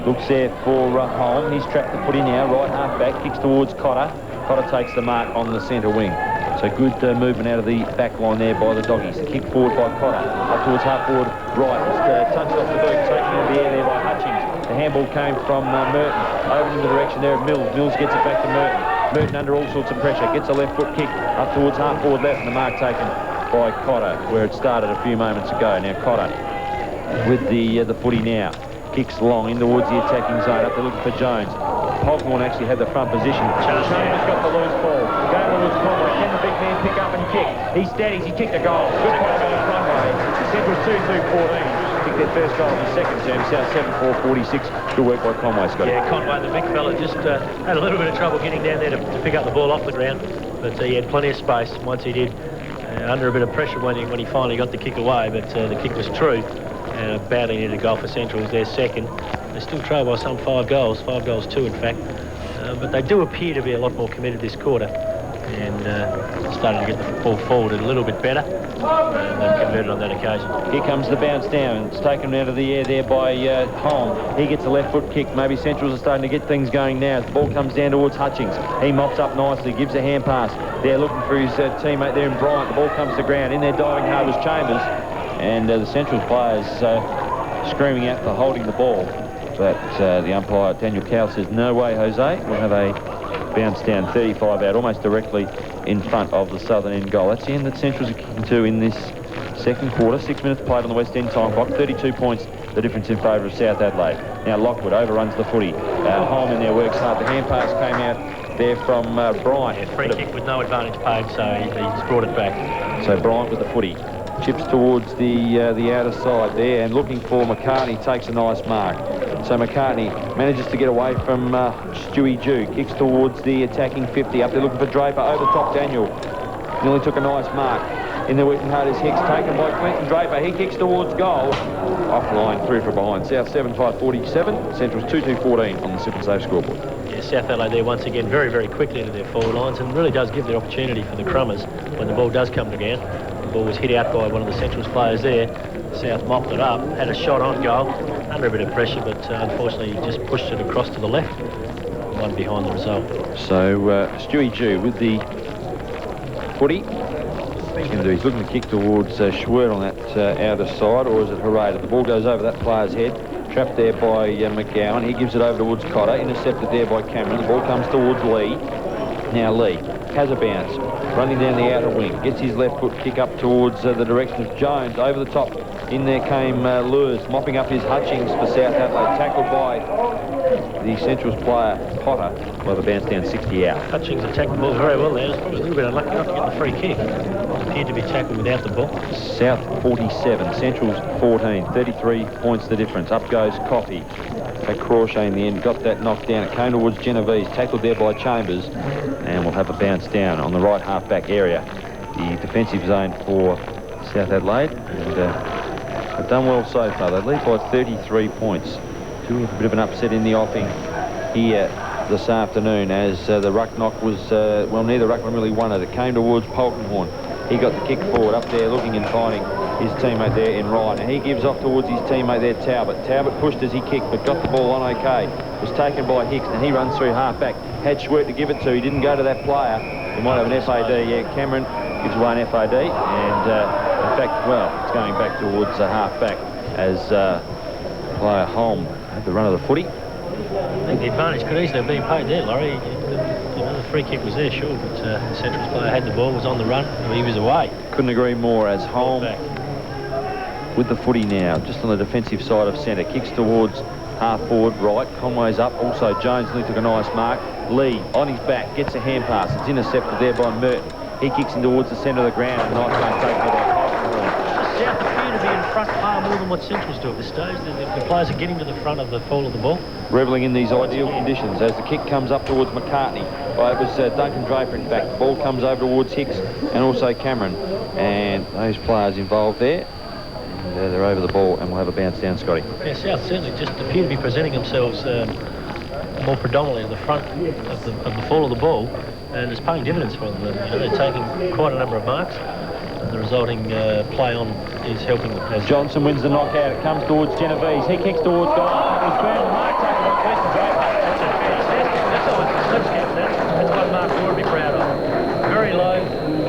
Looks there for Holm. He's trapped the footy now, right half back. Kicks towards Cotter. Cotter takes the mark on the centre wing. So good movement out of the back line there by the Doggies. Kick forward by Cotter. Up towards half forward right. Just touched off the boot. Taken into the air there by Hutchings. The handball came from Merton. Over in the direction there of Mills. Mills gets it back to Merton. Merton under all sorts of pressure. Gets a left foot kick up towards half forward left, and the mark taken by Cotter, where it started a few moments ago. Now Cotter with the footy now. Kicks long in towards the attacking zone. Up there looking for Jones. Polkmore actually had the front position. Chambers got the loose ball. Going towards Conway. Can the big man pick up and kick? He steadies. He kicked a goal. Good play by Conway. Central 2-2-14. Kicked their first goal in the second term. South 7-4-46. Good work by Conway, Scotty. Yeah, Conway, the big fella, just had a little bit of trouble getting down there to pick up the ball off the ground. But he had plenty of space once he did. Under a bit of pressure when he finally got the kick away. But the kick was true. Badly needed a goal for Central was their second. They still trail by some 5 goals 2 in fact. But they do appear to be a lot more committed this quarter and starting to get the ball forward a little bit better. And they've converted on that occasion. Here comes the bounce down. It's taken out of the air there by Holm. He gets a left foot kick. Maybe Centrals are starting to get things going now. The ball comes down towards Hutchings. He mops up nicely, gives a hand pass. They're looking for his teammate there in Bryant. The ball comes to ground. In there diving hard was Chambers. And the Centrals players screaming out for holding the ball. But the umpire, Daniel Cowell, says, no way, Jose. We'll have a bounce down 35 out, almost directly in front of the southern end goal. That's the end that Centrals are kicking to in this second quarter. 6 minutes played on the West End time clock. 32 points, the difference in favour of South Adelaide. Now Lockwood overruns the footy. Holm in there works hard. The hand pass came out there from Bryant. Yeah, free kick with no advantage paid, so he's brought it back. So Bryant with the footy. Chips towards the outer side there and looking for McCartney, takes a nice mark. So McCartney manages to get away from Stewie Jew, kicks towards the attacking 50, up there looking for Draper, over the top Daniel. Nearly took a nice mark. In there working hard is Hicks, taken by Clinton Draper. He kicks towards goal. Offline, through from behind. South 7-5-47, Central's 2-2-14 on the Sip and Safe scoreboard. Yeah, South Adelaide there once again very, very quickly into their forward lines and really does give the opportunity for the Crummers when the ball does come to ground. The ball was hit out by one of the Central's players there. South mopped it up, had a shot on goal, under a bit of pressure, but unfortunately he just pushed it across to the left. One behind the result. So Stewie Jew with the footy. He's looking to kick towards Schwert on that outer side, or is it Herrera? The ball goes over that player's head, trapped there by McGowan. He gives it over towards Cotter, intercepted there by Cameron. The ball comes towards Lee. Now Lee has a bounce, running down the outer wing, gets his left foot kick up towards the direction of Jones. Over the top, in there came Lewis, mopping up his Hutchings for South Adelaide, tackled by the Central's player, Potter. We'll have a bounce down 60 out. Hutchings attacked the ball very well there. It was probably a little bit unlucky not to get the free kick. It appeared to be tackled without the ball. South 47, Central's 14, 33 points the difference. Up goes Coffey. At Crawshay in the end, got that knocked down. It came towards Genovese, tackled there by Chambers, and we'll have a bounce down on the right half-back area. The defensive zone for South Adelaide, and they've done well so far. They lead by 33 points. A bit of an upset in the offing here this afternoon as the ruck knock was, well, neither ruckman really won it. It came towards Polkenhorn. He got the kick forward up there looking and finding his teammate there in Ryan. And he gives off towards his teammate there, Talbot. Talbot pushed as he kicked, but got the ball on okay. Was taken by Hicks, and he runs through half-back. Had Schwert to give it to. He didn't go to that player. He might have an FAD. Yeah, Cameron gives away an FAD. And, in fact, well, it's going back towards half-back as player Holm had the run of the footy. I think the advantage could easily have been paid there, Laurie. The free kick was there, sure, but Central's player had the ball, was on the run, and he was away. Couldn't agree more as Holm with the footy now, just on the defensive side of centre. Kicks towards half-forward right. Conway's up. Also, Jones Lee took a nice mark. Lee on his back, gets a hand pass. It's intercepted there by Merton. He kicks in towards the centre of the ground. Nice one taken by Polkenhorn. South appear to be in front far more than what Central's do at this stage. The players are getting to the front of the fall of the ball. Revelling in these ideal conditions as the kick comes up towards McCartney. Well, it was Duncan Draper, in fact. The ball comes over towards Hicks and also Cameron. And those players involved there. And they're over the ball and we'll have a bounce down, Scotty. Yeah, South certainly just appear to be presenting themselves more predominantly at the front of the fall of the ball. And it's paying dividends for them. They're taking quite a number of marks. And the resulting play on is helping them. Johnson wins the knockout. It comes towards Genovese. He kicks towards goal. It's found the mark taken by Clinton Draper. That's what Mark ought to be proud of. Very low,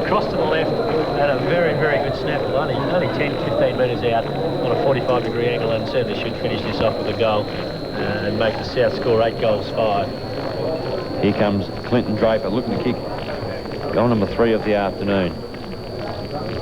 across to the left, and a very, very good snap. Only 10-15 metres out on a 45-degree angle, and certainly should finish this off with a goal and make the South score 8 goals 5. Here comes Clinton Draper looking to kick goal number 3 of the afternoon.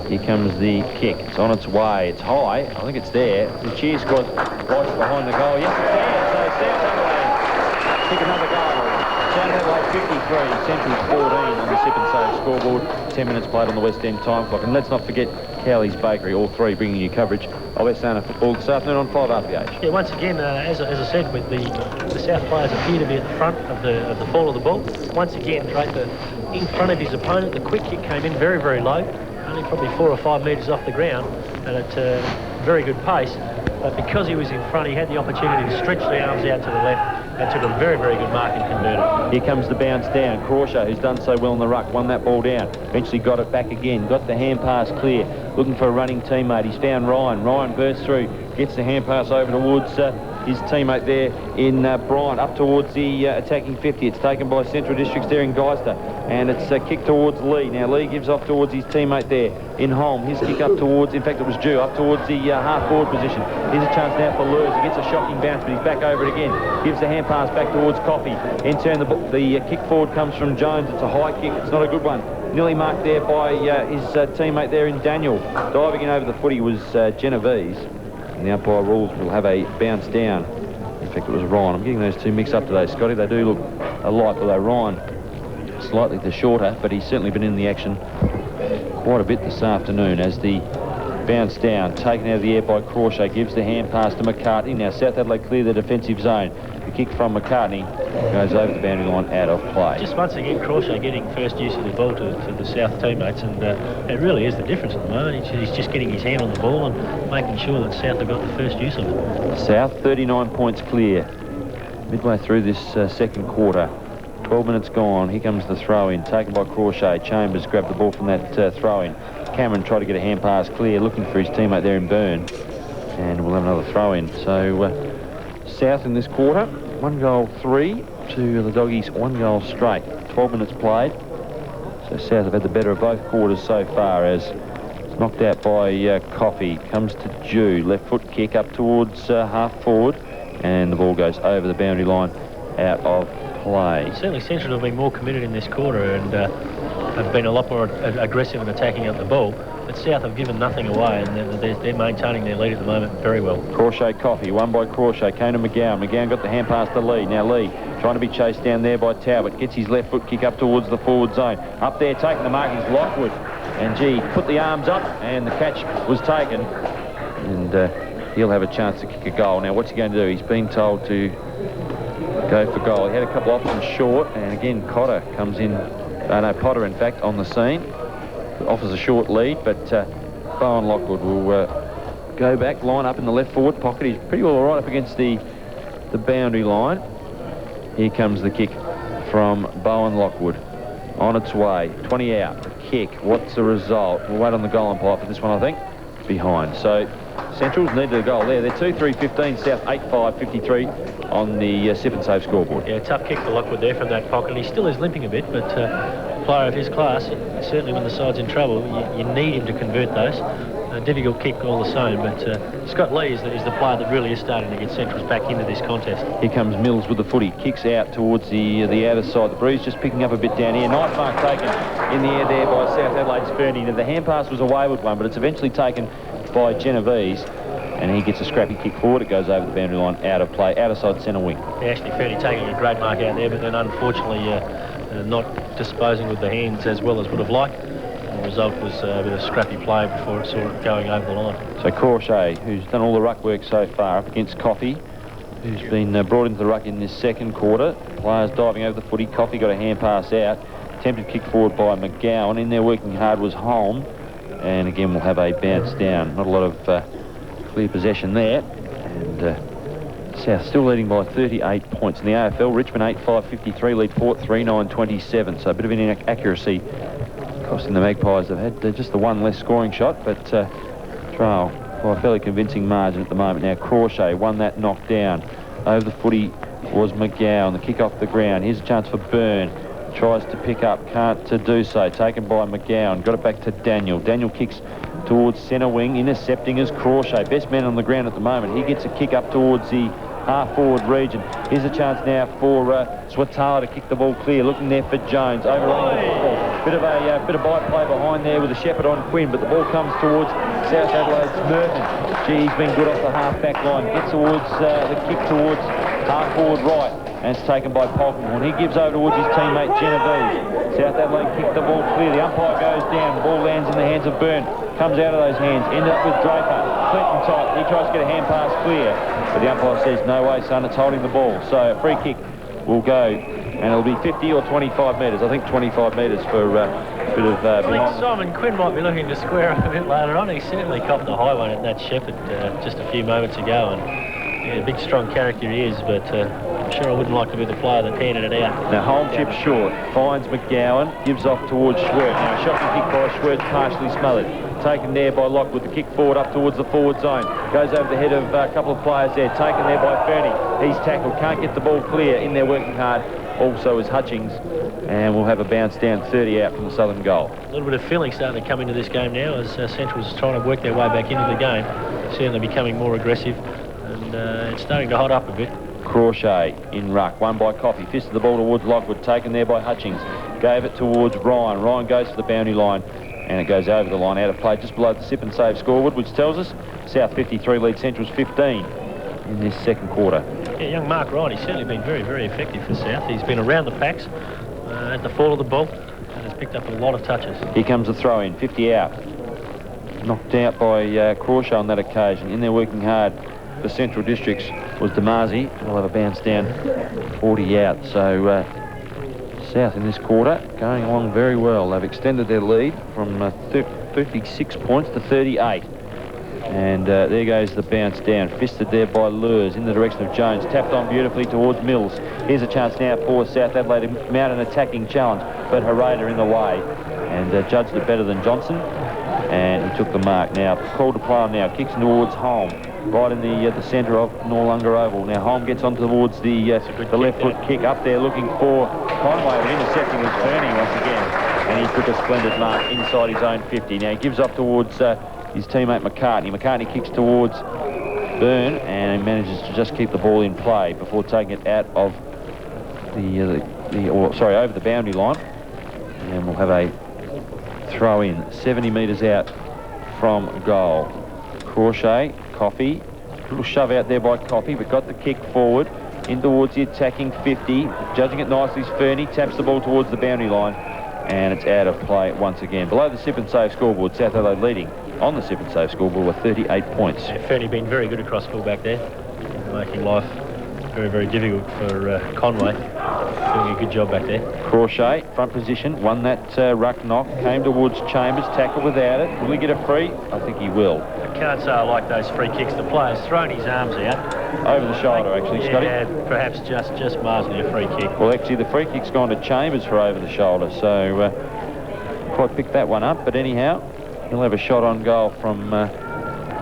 Here comes the kick. It's on its way. It's high. I think it's there. The cheer squad right behind the goal. Yes, it's there. So South Adelaide kick another goal. South Adelaide 53, Central's 14 on the Sip and Save scoreboard. 10 minutes played on the West End time clock. And let's not forget Cowley's Bakery, all three bringing you coverage of West End football this afternoon on 5 RPH. Yeah, once again, as I said, with the South players appear to be at the front of the fall of the ball. Once again, Draper in front of his opponent. The quick kick came in very, very low, only probably 4 or 5 metres off the ground, and at very good pace. But because he was in front, he had the opportunity to stretch the arms out to the left and took a very, very good mark and converted. Here comes the bounce down. Crawshay, who's done so well in the ruck, won that ball down. Eventually got it back again. Got the hand pass clear. Looking for a running teammate. He's found Ryan. Ryan bursts through. Gets the hand pass over towards his teammate there in Bryant. Up towards the attacking 50. It's taken by Central Districts there in Geister. And it's kicked towards Lee. Now Lee gives off towards his teammate there in Holm. His kick up towards, in fact it was due, up towards the half-forward position. Here's a chance now for Lewis. He gets a shocking bounce, but he's back over it again. Gives the hand pass back towards Coffey. In turn, the kick forward comes from Jones. It's a high kick. It's not a good one. Nearly marked there by his teammate there in Daniel. Diving in over the footy was Genovese. And the umpire rules will have a bounce down. In fact, it was Ryan. I'm getting those two mixed up today, Scotty. They do look alike, although Ryan slightly the shorter, but he's certainly been in the action quite a bit this afternoon. As the bounce down, taken out of the air by Crawshay, gives the hand pass to McCartney. Now South Adelaide clear the defensive zone. The kick from McCartney goes over the boundary line, out of play. Just once again, Crawshay getting first use of the ball to the South teammates, and it really is the difference at the moment. He's just getting his hand on the ball and making sure that South have got the first use of it. South 39 points clear. Midway through this second quarter. 12 minutes gone. Here comes the throw-in, taken by Crawshay. Chambers grabbed the ball from that throw-in. Cameron tried to get a hand pass clear, looking for his teammate there in Byrne. And we'll have another throw-in. So South in this quarter, 1 goal 3 to the Doggies, 1 goal straight. 12 minutes played. So South have had the better of both quarters so far, as it's knocked out by Coffey. Comes to Jude, left foot kick up towards half forward, and the ball goes over the boundary line, out of play. Certainly Central have been more committed in this quarter and have been a lot more aggressive in attacking up the ball, but South have given nothing away, and they're maintaining their lead at the moment very well. Crawshay Coffey, won by Crawshay, came to McGowan. McGowan got the hand pass to Lee. Now Lee trying to be chased down there by Talbot, gets his left foot kick up towards the forward zone. Up there taking the mark is Lockwood, and gee, put the arms up and the catch was taken, and he'll have a chance to kick a goal. Now what's he going to do? He's been told to go for goal. He had a couple options short, and again Potter comes in, Potter in fact on the scene, offers a short lead, but Bowen Lockwood will go back, line up in the left forward pocket. He's pretty well right up against the boundary line. Here comes the kick from Bowen Lockwood, on its way, 20 out, the kick. What's the result? We'll wait on the goal umpire for this one, I think. Behind. So Central's needed a goal there. They're 2-3-15, South 8-5-53 on the Sip and Save scoreboard. Yeah, tough kick for Lockwood there from that pocket. He still is limping a bit, but player of his class, certainly when the side's in trouble, you need him to convert those. A difficult kick all the same, but Scott Lee is the player that really is starting to get Centrals back into this contest. Here comes Mills with the footy, kicks out towards the outer side. The breeze just picking up a bit down here. Nice mark taken in the air there by South Adelaide's Fernie. Now the hand pass was a wayward one, but it's eventually taken by Genovese, and he gets a scrappy kick forward. It goes over the boundary line, out of play, outer side centre wing. Yeah, Ashley Fernie taking a great mark out there, but then unfortunately not disposing with the hands as well as would have liked. The result was a bit of scrappy play before it saw it going over the line. So Crawshay, who's done all the ruck work so far, up against Coffey, who's been brought into the ruck in this second quarter. Players diving over the footy. Coffey got a hand pass out. Attempted kick forward by McGowan. In there working hard was Holm. And again, we'll have a bounce down. Not a lot of clear possession there. And South still leading by 38 points. In the AFL, Richmond 8-5-53, lead Port 3-9-27. So a bit of inaccuracy costing the Magpies. They've had just the one less scoring shot, but trail by a fairly convincing margin at the moment. Now Crawshay won that knock down. Over the footy was McGowan. The kick off the ground. Here's a chance for Byrne. Tries to pick up, can't do so. Taken by McGowan. Got it back to Daniel. Daniel kicks towards centre wing. Intercepting is Crawshay. Best man on the ground at the moment. He gets a kick up towards the half-forward region. Here's a chance now for Swatala to kick the ball clear. Looking there for Jones. Overrunning the football. Bit of bite play behind there with the Shepherd on Quinn, but the ball comes towards South Adelaide's Merton. Gee, he's been good off the half-back line. Gets towards the kick towards half-forward right, and it's taken by Polkinghorn. He gives over towards his teammate Genevieve. South Adelaide kick the ball clear. The umpire goes down. The ball lands in the hands of Byrne. Comes out of those hands. Ended up with Draper. Clinton tight. He tries to get a hand pass clear, but the umpire says, no way, son, it's holding the ball. So a free kick will go, and it'll be 50 or 25 metres. I think 25 metres for a bit of I think Simon Quinn might be looking to square up a bit later on. He certainly copped the high one at that Shepherd just a few moments ago, and yeah, big strong character he is, but I'm sure I wouldn't like to be the player that handed it out. Now home chip short, finds McGowan, gives off towards Schwert. Now a shocking kick by Schwert, partially smothered. Taken there by Lockwood, the kick forward up towards the forward zone. Goes over the head of a couple of players there, taken there by Fernie. He's tackled, can't get the ball clear, in there working hard. Also is Hutchings, and we'll have a bounce down 30 out from the southern goal. A little bit of feeling starting to come into this game now as Central's trying to work their way back into the game. Certainly becoming more aggressive, and it's starting to hot up a bit. Crawshay in ruck, won by Coffey, fisted the ball towards Lockwood, taken there by Hutchings, gave it towards Ryan. Ryan goes to the boundary line, and it goes over the line, out of play, just below the sip and save scoreboard, which tells us South 53 lead Central's 15 in this second quarter. Yeah, young Mark Ryan, he's certainly been very, very effective for South. He's been around the packs at the fall of the ball and has picked up a lot of touches. Here comes the throw in, 50 out. Knocked out by Crawshay on that occasion. In there working hard for Central Districts was Damazi. We'll have a bounce down, 40 out. So South in this quarter going along very well. They've extended their lead from 36 points to 38. And there goes the bounce down. Fisted there by Lures in the direction of Jones. Tapped on beautifully towards Mills. Here's a chance now for South Adelaide to mount an attacking challenge, but Herrera in the way and judged it better than Johnson. And he took the mark. Now called to play on now. Kicks towards Holm, right in the centre of Noarlunga Oval. Now Holm gets on towards the left foot kick up there, looking for Conway, but intercepting was Fernie once again, and he took a splendid mark inside his own 50. Now he gives off towards his teammate McCartney. McCartney kicks towards Byrne, and he manages to just keep the ball in play before taking it out of over the boundary line, and we'll have a throw in 70 metres out from goal. Crawshay, Coffey, a little shove out there by Coffey, but got the kick forward in towards the attacking 50. Judging it nicely is Fernie, taps the ball towards the boundary line, and it's out of play once again. Below the sip and save scoreboard, South Adelaide leading on the sip and save scoreboard with 38 points. Yeah, Fernie been very good across fullback there, making life very, very difficult for Conway. Doing a good job back there. Crawshay, front position, won that ruck knock, came towards Chambers, tackled without it. Will he get a free? I think he will. I can't say I like those free kicks. The player's thrown his arms out. Over the shoulder, actually, Scotty. Yeah, perhaps just marginally a free kick. Well, actually, the free kick's gone to Chambers for over the shoulder, so quite picked that one up. But anyhow, he'll have a shot on goal from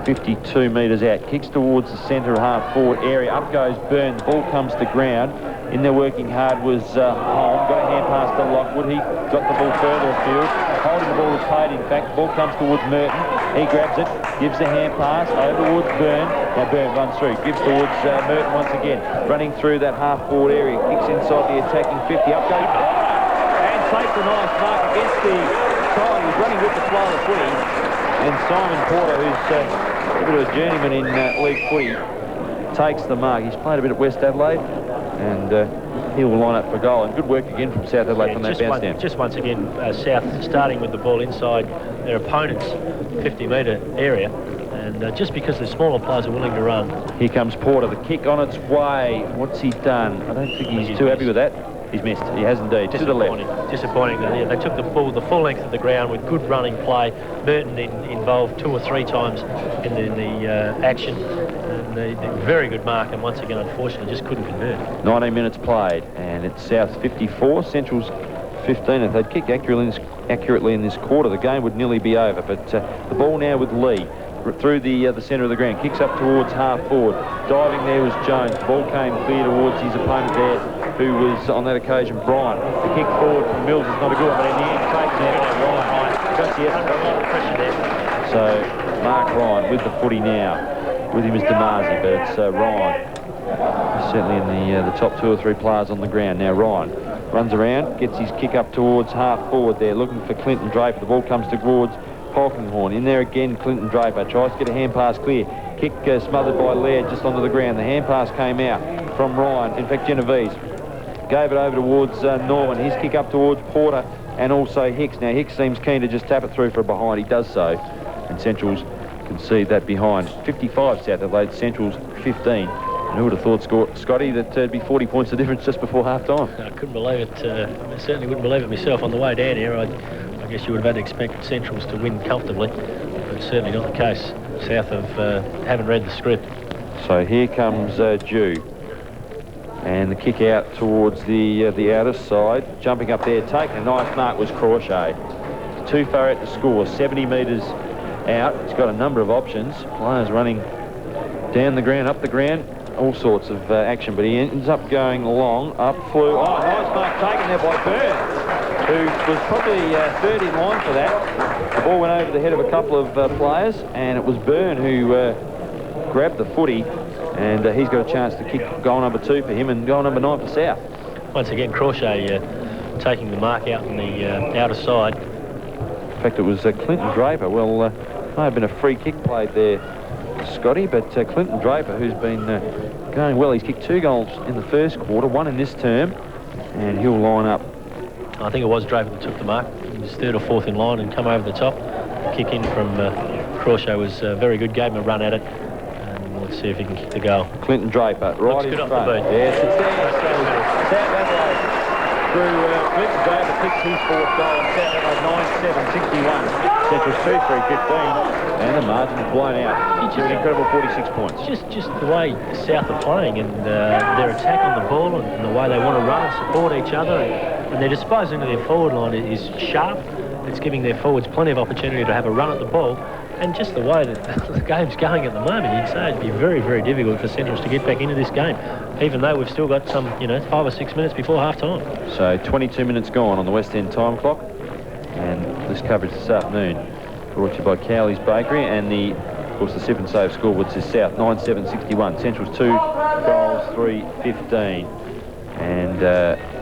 52 metres out. Kicks towards the centre half forward area. Up goes Byrne. The ball comes to ground. In there working hard was Holm. Got a hand pass to Lockwood. He got the ball further afield. Holding the ball was paid, in fact. The ball comes towards Merton. He grabs it, gives the hand pass over towards Byrne. Now Byrne runs through, gives towards Merton once again. Running through that half forward area. Kicks inside the attacking 50. Up goes and takes a nice mark against the side. He was running with the flow of footy. And Simon Porter, who's a bit of a journeyman in league footy, takes the mark. He's played a bit at West Adelaide, and he will line up for goal. And good work again from South Adelaide from that bounce down. Just once again, South starting with the ball inside their opponent's 50-metre area. And just because the smaller players are willing to run. Here comes Porter, the kick on its way. What's he done? I don't think he's too happy with that. He's missed. He has indeed. To the left. Disappointing. Yeah, they took the full length of the ground with good running play. Merton involved 2 or 3 times in the action. And very good mark. And once again, unfortunately, just couldn't convert. 19 minutes played, and it's South 54, Central's 15. If they'd kick accurately in this quarter, the game would nearly be over. But the ball now with Lee. Through the centre of the ground, kicks up towards half forward. Diving there was Jones. The ball came clear towards his opponent there, who was on that occasion Bryan. The kick forward from Mills is not a good one, but in the end takes it out. So Mark Ryan with the footy now. With him is Damazi, but it's Ryan. He's certainly in the top 2 or 3 players on the ground. Now Ryan runs around, gets his kick up towards half forward there, looking for Clinton Draper. The ball comes towards Polkinghorne. In there again, Clinton Draper tries to get a hand pass clear. Kick smothered by Laird just onto the ground. The hand pass came out from Ryan. In fact, Genovese gave it over towards Norman. His kick up towards Porter and also Hicks. Now, Hicks seems keen to just tap it through for a behind. He does so. And Central's concede that behind. 55 South Adelaide, Central's 15. And who would have thought, Scotty, that it'd be 40 points of difference just before half-time? I couldn't believe it. I certainly wouldn't believe it myself on the way down here. I guess you would have had to expect Centrals to win comfortably, but it's certainly not the case. South haven't read the script. So here comes Dew. And the kick out towards the outer side. Jumping up there, taking a nice mark was Crawshay. Too far out to score, 70 metres out. He's got a number of options. Players running down the ground, up the ground, all sorts of action. But he ends up going long, up, flew. Oh, nice mark taken there by Byrne, who was probably third in line for that. The ball went over the head of a couple of players, and it was Byrne who grabbed the footy. And he's got a chance to kick goal number 2 for him and goal number 9 for South. Once again, Crawshay taking the mark out on the outer side. In fact, it was Clinton Draper. Well, may have been a free kick played there, Scotty, but Clinton Draper, who's been going well, he's kicked 2 goals in the first quarter, 1 in this term, and he'll line up. I think it was Draper that took the mark. He was 3rd or 4th in line and come over the top. Kick in from Crawshay was very good, gave him a run at it. Let's see if he can kick the goal. Clinton Draper, right in front. Yes, it's there. So South Adelaide through Clinton Draper kicks his 4th goal. And South Adelaide 9-7, 61. Central's 2-3, 15. And the margin is blown out. It's an incredible 46 points. Just the way South are playing and their attack on the ball and the way they want to run and support each other. And their disposing of their forward line is sharp. It's giving their forwards plenty of opportunity to have a run at the ball. And just the way that the game's going at the moment, you'd say it'd be very, very difficult for Centrals to get back into this game, even though we've still got some, 5 or 6 minutes before half-time. So 22 minutes gone on the West End time clock. And this coverage this afternoon brought to you by Cowley's Bakery. And of course, the Sip and Save scoreboard says South 9-7, 61. Central's 2 goals, 3, 15. And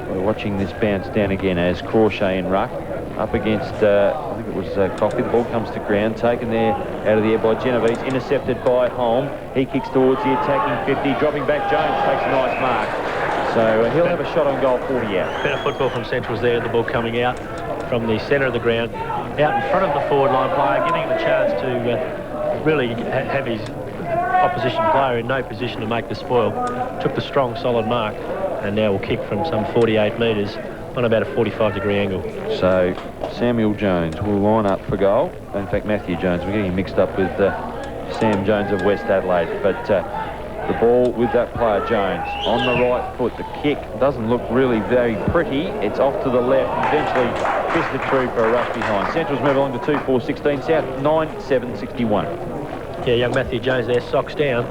we're watching this bounce down again as Crawshay in ruck. Up against, I think it was Coffey. The ball comes to ground, taken there out of the air by Genovese, intercepted by Holm. He kicks towards the attacking 50, dropping back. Jones takes a nice mark. So he'll have a shot on goal, 40 out. Better football from Centrals there, the ball coming out from the centre of the ground, out in front of the forward line player, giving him a chance to really have his opposition player in no position to make the spoil. Took the strong, solid mark, and now will kick from some 48 metres on about a 45-degree angle. So Samuel Jones will line up for goal. In fact, Matthew Jones. We're getting mixed up with Sam Jones of West Adelaide. But the ball with that player, Jones, on the right foot. The kick doesn't look really very pretty. It's off to the left. Eventually fisted through for a rush behind. Centrals move along to 2-4-16. South 9-7, 61. Yeah, young Matthew Jones there, socks down.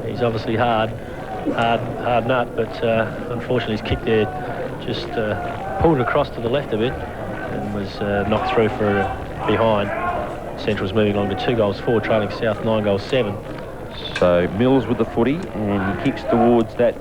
He's obviously hard nut, but unfortunately his kick there just pulled across to the left a bit and was knocked through for behind. Central's moving along to 2 goals 4, trailing South 9 goals 7. So Mills with the footy, and he kicks towards that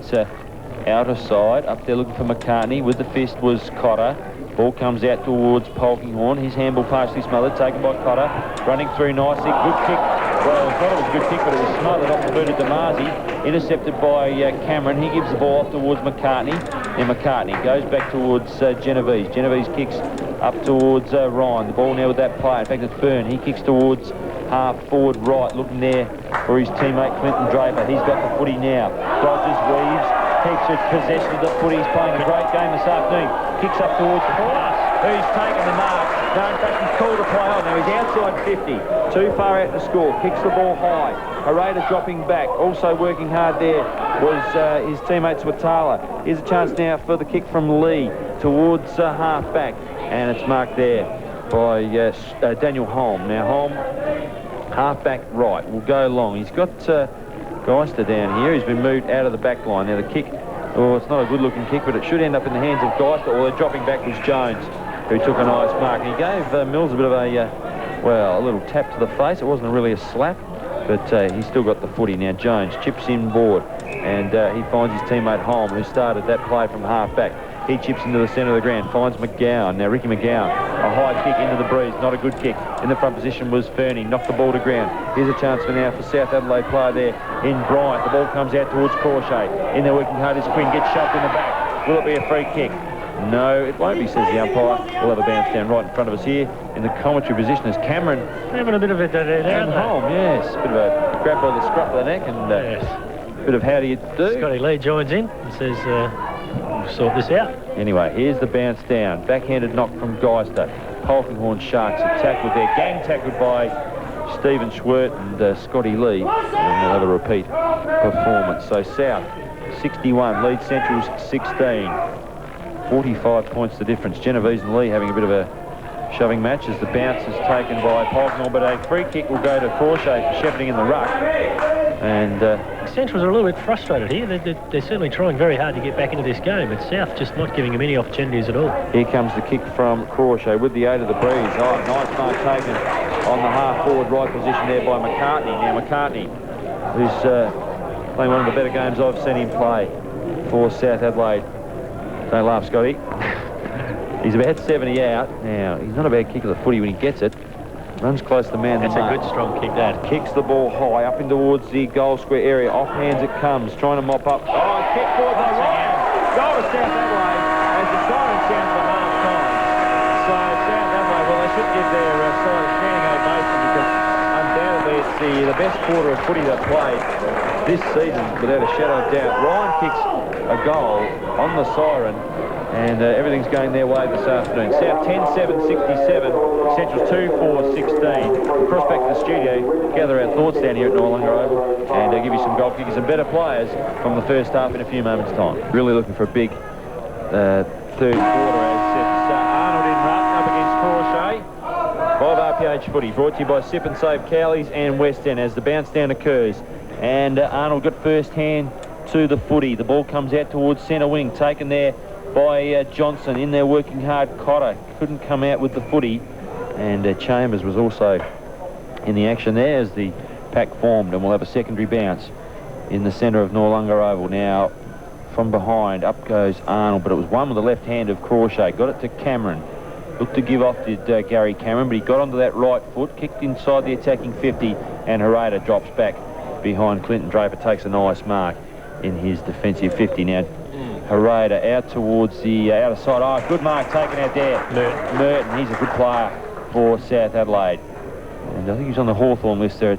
outer side. Up there looking for McCartney. With the fist was Cotter. Ball comes out towards Polkinghorne. His handball partially smothered, taken by Cotter. Running through nicely. Good kick. Well, I thought it was a good kick, but it was smothered off the boot of Damasi. Intercepted by Cameron. He gives the ball off towards McCartney. And McCartney goes back towards Genovese. Genovese kicks up towards Ryan. The ball now with that player. In fact, it's Byrne. He kicks towards half forward right, looking there for his teammate Clinton Draper. He's got the footy now. Dodges, weaves, keeps it possession of the footy. He's playing a great game this afternoon. Kicks up towards Porter, who's taken the mark. No, in fact, he's called a play on. Now he's outside 50. Too far out to score. Kicks the ball high. Herrera dropping back. Also working hard there was his teammate Swatala. Here's a chance now for the kick from Lee towards half back. And it's marked there by Daniel Holm. Now Holm, half back right, will go long. He's got Geister down here. He's been moved out of the back line. Now the kick, oh, it's not a good looking kick, but it should end up in the hands of Geister, although dropping back was Jones, who took a nice mark. And he gave Mills a bit of a little tap to the face. It wasn't really a slap, but he's still got the footy. Now Jones chips in board, and he finds his teammate Holm, who started that play from half back. He chips into the centre of the ground, finds McGowan. Now Ricky McGowan, a high kick into the breeze, not a good kick. In the front position was Fernie, knocked the ball to ground. Here's a chance for now for South Adelaide player there in Bryant. The ball comes out towards Crawshay. In there working hard is Quinn, gets shoved in the back. Will it be a free kick? No, it won't be, says the umpire. We'll have a bounce down right in front of us here. In the commentary position is Cameron. Having a bit of a And home, yes. A bit of a grab by the scruff of the neck and a bit of how do you do. Scotty Lee joins in and says, we'll sort this out. Anyway, here's the bounce down. Backhanded knock from Geister. Polkinghorn Sharks are tackled there. Gang tackled by Stephen Schwert and Scotty Lee. And they'll have a repeat performance. So South 61, lead Central's 16. 45 points the difference. Genovese and Lee having a bit of a shoving match as the bounce is taken by Polkinghorn, but a free kick will go to Crawshay for shepherding in the ruck. And Centrals are a little bit frustrated here. They're certainly trying very hard to get back into this game, but South just not giving them any opportunities at all. Here comes the kick from Crawshay with the aid of the breeze. Oh, nice mark taken on the half-forward right position there by McCartney. Now McCartney, who's playing one of the better games I've seen him play for South Adelaide. Don't laugh, Scotty. He's about 70 out. Now, he's not a bad kick of the footy when he gets it. Runs close to the man. That's a good strong kick, that. Kicks the ball high up in towards the goal square area. Off hands it comes, trying to mop up. Oh, kick forward by Ryan. Goal to South Adelaide as the siren sounds for half time. So South Adelaide, well, they should give their side a standing ovation because undoubtedly it's the best quarter of footy they've played this season, without a shadow of doubt. Ryan kicks a goal on the siren, and everything's going their way this afternoon. South 10-7-67, Central's 2-4-16. Across back to the studio, gather our thoughts down here at Noarlunga Oval, and give you some goal kickers and better players from the first half in a few moments' time. Really looking for a big third quarter as it's Arnold in ruck up against Crawshay. 5 RPH footy brought to you by Sip and Save Cowleys and West End as the bounce down occurs. And Arnold got first hand to the footy. The ball comes out towards centre wing, taken there by Johnson. In there working hard, Cotter couldn't come out with the footy, and Chambers was also in the action there as the pack formed, and we'll have a secondary bounce in the centre of Noarlunga Oval. Now from behind up goes Arnold, but it was one with the left hand of Crawshay. Got it to Cameron. Looked to give off did Gary Cameron, but he got onto that right foot, kicked inside the attacking 50, and Herrera drops back behind Clinton. Draper takes a nice mark in his defensive 50. Now Herrera out towards the outer side. Oh, good mark taken out there. Merton, he's a good player for South Adelaide. And I think he's on the Hawthorn list there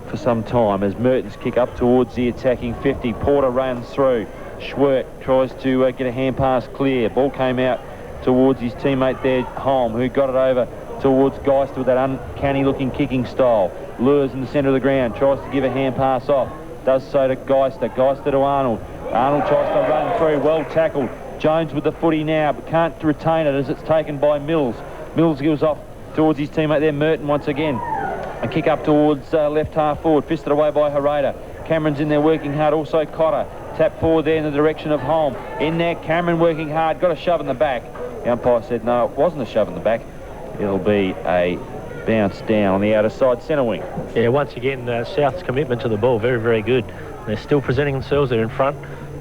for some time as Merton's kick up towards the attacking 50. Porter runs through. Schwert tries to get a hand pass clear. Ball came out towards his teammate there, Holm, who got it over towards Geister with that uncanny-looking kicking style. Lures in the centre of the ground, tries to give a hand pass off. Does so to Geister. Geister to Arnold. Arnold tries to run through. Well tackled. Jones with the footy now, but can't retain it as it's taken by Mills. Mills gives off towards his teammate there, Merton, once again. A kick up towards left half forward, fisted away by Herrera. Cameron's in there working hard, also Cotter. Tap forward there in the direction of Holm. In there, Cameron working hard, got a shove in the back. The umpire said no, it wasn't a shove in the back. It'll be a bounce down on the outer side centre wing. Yeah, once again, South's commitment to the ball, very, very good. They're still presenting themselves, they're in front,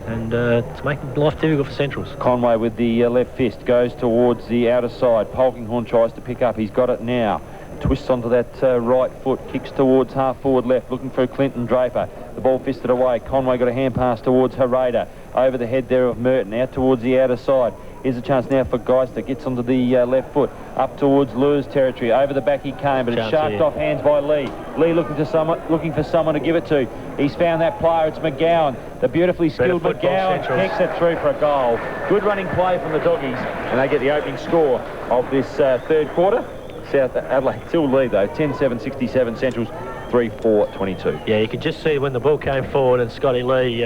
and it's making life difficult for Centrals. Conway with the left fist goes towards the outer side. Polkinghorn tries to pick up, he's got it now. Twists onto that right foot, kicks towards half forward left, looking for Clinton Draper. The ball fisted away. Conway got a hand pass towards Herrera. Over the head there of Merton, out towards the outer side. Here's a chance now for Geister. Gets onto the left foot, up towards Lures territory. Over the back he came, but it's sharked off hands by Lee. Lee looking for someone to give it to. He's found that player. It's McGowan. The beautifully skilled McGowan kicks it through for a goal. Good running play from the Doggies, and they get the opening score of this third quarter. South Adelaide still lead though, 10-7-67, Central's 3-4-22. Yeah, you could just see when the ball came forward and Scotty Lee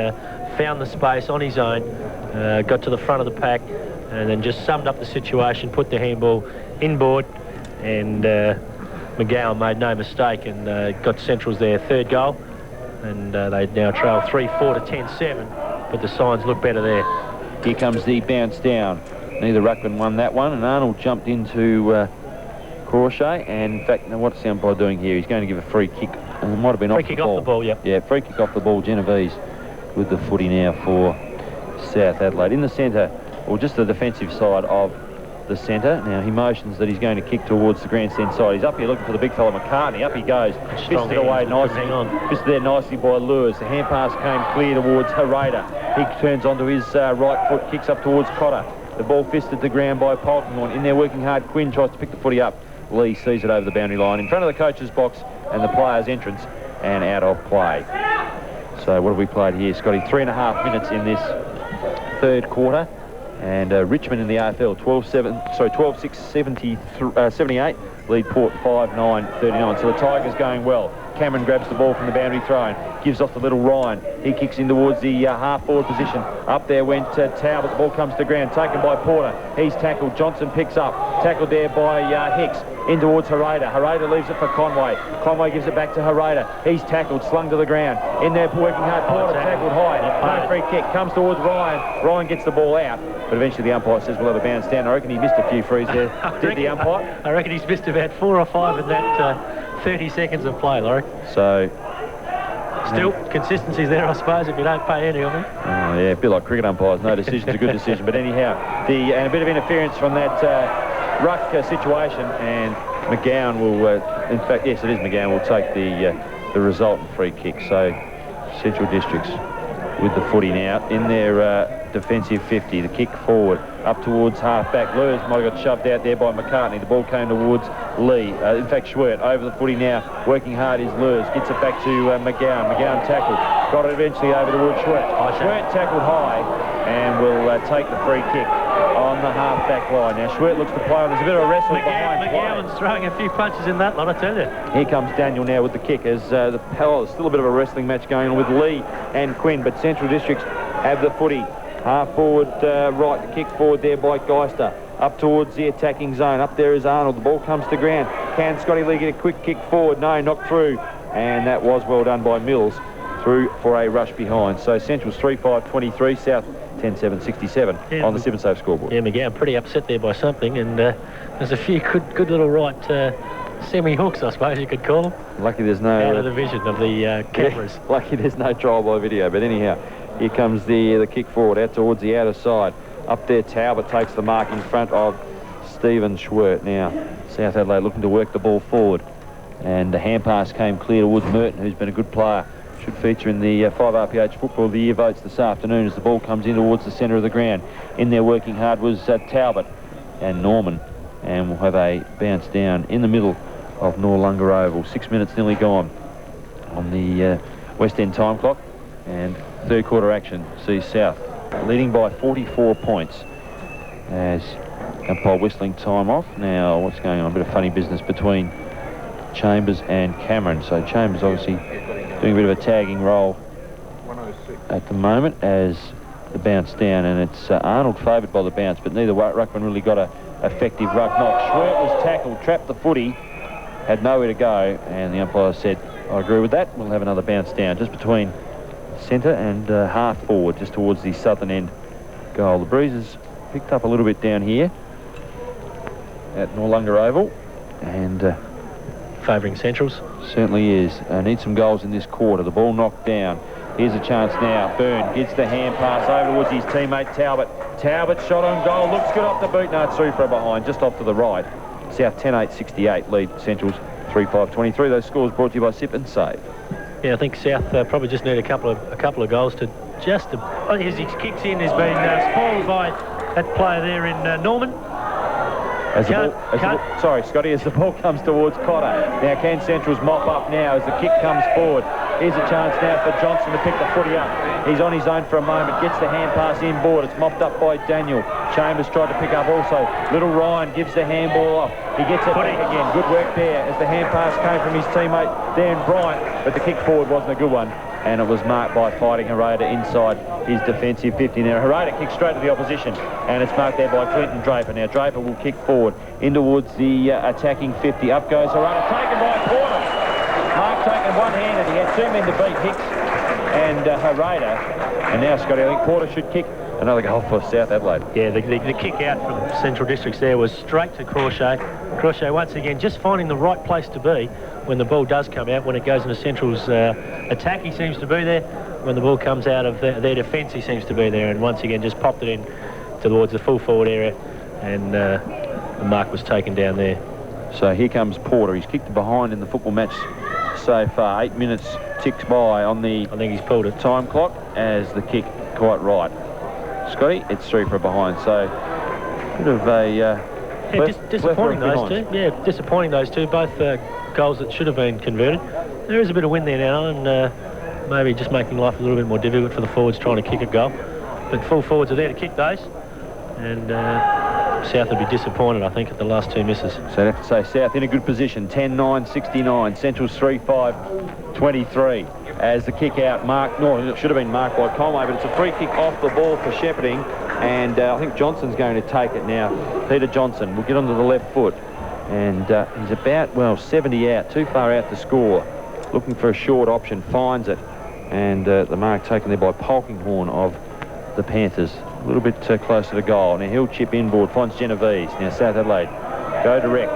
found the space on his own, got to the front of the pack, and then just summed up the situation, put the handball inboard, and McGowan made no mistake and got Central's their third goal, and they now trail 3-4 to 10-7, but the signs look better there. Here comes the bounce down. Neither ruckman won that one, and Arnold jumped into Crawshay, and in fact, now what's the umpire doing here? He's going to give a free kick, and it might have been off the ball. Free kick off the ball, yep. Yeah, free kick off the ball. Genovese with the footy now for South Adelaide. In the centre, or just the defensive side of the centre. Now he motions that he's going to kick towards the grandstand side. He's up here looking for the big fella McCartney. Up he goes. Fisted away nicely. Fisted there nicely by Lewis. The hand pass came clear towards Herrera. He turns onto his right foot, kicks up towards Cotter. The ball fisted to ground by Polkinghorne. In there working hard, Quinn tries to pick the footy up. Lee sees it over the boundary line in front of the coach's box and the player's entrance, and out of play. So what have we played here, Scotty? 3.5 minutes in this third quarter. And Richmond in the AFL 12-6-78, lead Port 5-9-39. So the Tigers going well. Cameron grabs the ball from the boundary throw, gives off to little Ryan. He kicks in towards the half-forward position. Up there went Talbot. The ball comes to ground, taken by Porter. He's tackled. Johnson picks up. Tackled there by Hicks. In towards Herrera. Herrera leaves it for Conway. Conway gives it back to Herrera. He's tackled, slung to the ground. In there working hard. Porter tackled high. No free kick. Comes towards Ryan. Ryan gets the ball out. But eventually the umpire says we'll have a bounce down. I reckon he missed a few frees there. Did the umpire? I reckon he's missed about 4 or 5 in that 30 seconds of play, Laurie. So... Still, consistency's there, I suppose, if you don't pay any of them. Oh, yeah, a bit like cricket umpires. No decision's a good decision. But anyhow, and a bit of interference from that ruck situation, and McGowan will, in fact, yes, it is McGowan, will take the resultant free kick. So Central Districts with the footy now in their defensive 50. The kick forward up towards half-back. Lewis might have got shoved out there by McCartney. The ball came towards Lee. In fact, Schwert over the footy now. Working hard is Lewis. Gets it back to McGowan. McGowan tackled. Got it eventually over towards Schwert. Schwert tackled high and will take the free kick on the half-back line. Now, Schwert looks to play on. There's a bit of a wrestle behind. McGowan's throwing a few punches in that lot, I tell you. Here comes Daniel now with the kick as there's still a bit of a wrestling match going on with Lee and Quinn, but Central Districts have the footy. Half forward right, the kick forward there by Geister. Up towards the attacking zone. Up there is Arnold. The ball comes to ground. Can Scotty Lee get a quick kick forward? No, knocked through. And that was well done by Mills. Through for a rush behind. So Central's 3-5-23, South 10-7-67 on the 7-save scoreboard. Yeah, McGowan pretty upset there by something, and there's a few good little right semi-hooks, I suppose you could call them. Lucky there's no... out of the vision of the cameras. Yeah, lucky there's no trial by video, but anyhow, here comes the kick forward out towards the outer side. Up there, Talbot takes the mark in front of Stephen Schwert. Now, South Adelaide looking to work the ball forward, and the hand pass came clear towards Merton, who's been a good player. Should feature in the 5RPH Football of the Year votes this afternoon as the ball comes in towards the centre of the ground. In there working hard was Talbot and Norman, and we'll have a bounce down in the middle of Noarlunga Oval. 6 minutes nearly gone on the West End time clock, and third quarter action sees South leading by 44 points as umpire whistling time off. Now what's going on? A bit of funny business between Chambers and Cameron. So Chambers obviously doing a bit of a tagging role at the moment as the bounce down, and it's Arnold favoured by the bounce, but neither ruckman really got a effective ruck knock. Schwert was tackled, trapped the footy, had nowhere to go, and the umpire said, I agree with that, we'll have another bounce down just between centre and half forward, just towards the southern end goal. The breeze has picked up a little bit down here at Noarlunga Oval, and favouring Centrals. Certainly is. Need some goals in this quarter. The ball knocked down. Here's a chance now. Byrne gets the hand pass over towards his teammate Talbot. Talbot shot on goal. Looks good off the boot. No, it's through from behind, just off to the right. South 10-8-68 lead Centrals 3-5-23. Those scores brought to you by Sip and Save. Yeah, I think South probably just need a couple of goals to just... as he kicks in, has been spoiled by that player there in Norman. Sorry, Scotty, as the ball comes towards Cotter. Now, can Centrals mop up now as the kick comes forward? Here's a chance now for Johnson to pick the footy up. He's on his own for a moment, gets the hand pass inboard. It's mopped up by Daniel. Chambers tried to pick up also. Little Ryan gives the handball off. He gets it back again. Good work there as the hand pass came from his teammate Dan Bryant, but the kick forward wasn't a good one, and it was marked by Fighting Herrera inside his defensive 50. Now Herrera kicks straight to the opposition, and it's marked there by Clinton Draper. Now Draper will kick forward in towards the attacking 50. Up goes Herrera, taken by Porter. Mark taken one-handed. He had 2 men to beat, Hicks and Herrera. And now, Scotty, I think Porter should kick another goal for South Adelaide. Yeah, the kick out from Central Districts there was straight to Crawshay. Crawshay, once again, just finding the right place to be when the ball does come out. When it goes into Central's attack, he seems to be there. When the ball comes out of their defence, he seems to be there. And once again, just popped it in towards the full forward area, and the mark was taken down there. So here comes Porter. He's kicked behind in the football match so far. 8 minutes ticks by on the I think he's pulled it. Time clock as the kick quite right. Scotty, it's 3 for behind. So bit of a disappointing those two. Yeah, disappointing those two. Both goals that should have been converted. There is a bit of wind there now, and maybe just making life a little bit more difficult for the forwards trying to kick a goal. But full forwards are there to kick those, and South would be disappointed, I think, at the last two misses. So I'd have to say South in a good position. 10-9-69. Central's 3-5-23. As the kick out marked, no, it should have been marked by Conway, but it's a free kick off the ball for shepherding, and I think Johnson's going to take it now. Peter Johnson will get onto the left foot, and he's about, well, 70 out, too far out to score. Looking for a short option, finds it, and the mark taken there by Polkinghorne of the Panthers. A little bit closer to goal. Now he'll chip inboard, finds Genovese. Now South Adelaide go direct.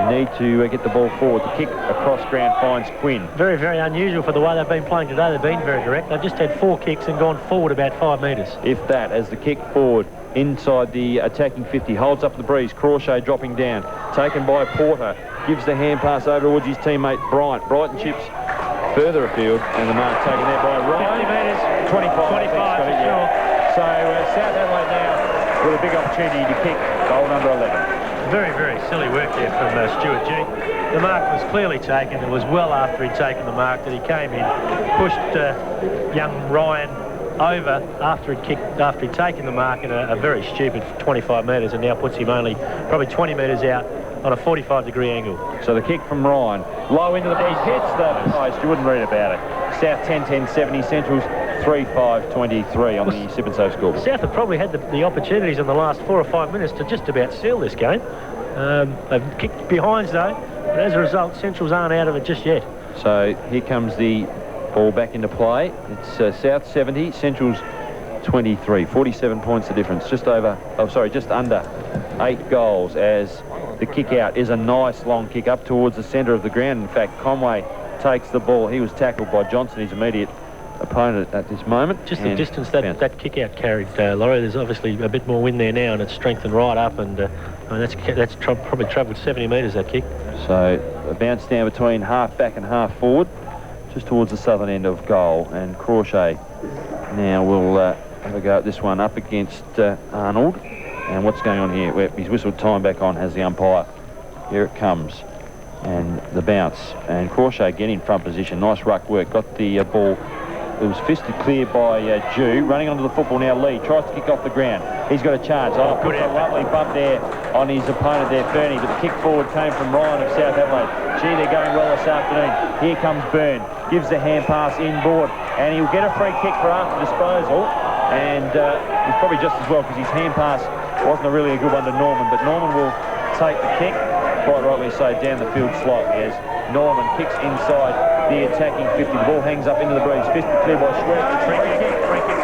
You need to get the ball forward. The kick across ground finds Quinn. Very, very unusual for the way they've been playing today. They've been very direct. They've just had 4 kicks and gone forward about 5 metres. If that, as the kick forward inside the attacking 50, holds up the breeze. Crawshay dropping down, taken by Porter, gives the hand pass over towards his teammate Bryant. Brighton chips further afield, and the mark taken there by Ryan. 50 metres. 25. 25 for sure. So South Adelaide now with a big opportunity to kick goal number 11. Very, very silly work there from Stuart G. The mark was clearly taken. It was well after he'd taken the mark that he came in, pushed young Ryan over after he'd taken the mark in a very stupid 25 metres, and now puts him only probably 20 metres out on a 45-degree angle. So the kick from Ryan, low into the breeze, hits the post. You wouldn't read about it. South 10-10-70, Central's 3-5-23 on the Sip and Save scoreboard. South have probably had the opportunities in the last 4 or 5 minutes to just about seal this game. They've kicked behinds though, but as a result, Centrals aren't out of it just yet. So here comes the ball back into play. It's South 70, Central's 23. 47 points the difference. Just under 8 goals, as the kick out is a nice long kick up towards the centre of the ground. In fact, Conway takes the ball. He was tackled by Johnson, his immediate opponent at this moment. Just the distance that kick out carried, Laurie. There's obviously a bit more wind there now, and it's strengthened right up, and that's probably travelled 70 metres, that kick. So a bounce down between half back and half forward, just towards the southern end of goal, and Crawshay now will have a go at this one up against Arnold. And what's going on here? He's whistled time back on, has the umpire. Here it comes. And the bounce. And Crawshay again in front position. Nice ruck work. Got the ball. It was fisted clear by Jew. Running onto the football now, Lee. Tries to kick off the ground. He's got a chance. Good a lovely bump there on his opponent there, Fernie. But the kick forward came from Ryan of South Adelaide. Gee, they're going well this afternoon. Here comes Byrne. Gives the hand pass inboard. And he'll get a free kick for after disposal. And he's probably just as well, because his hand pass wasn't really a good one to Norman, but Norman will take the kick, quite rightly so, down the field slightly, as Norman kicks inside the attacking 50. The ball hangs up into the breeze, fisted clear by Schwert. Free kick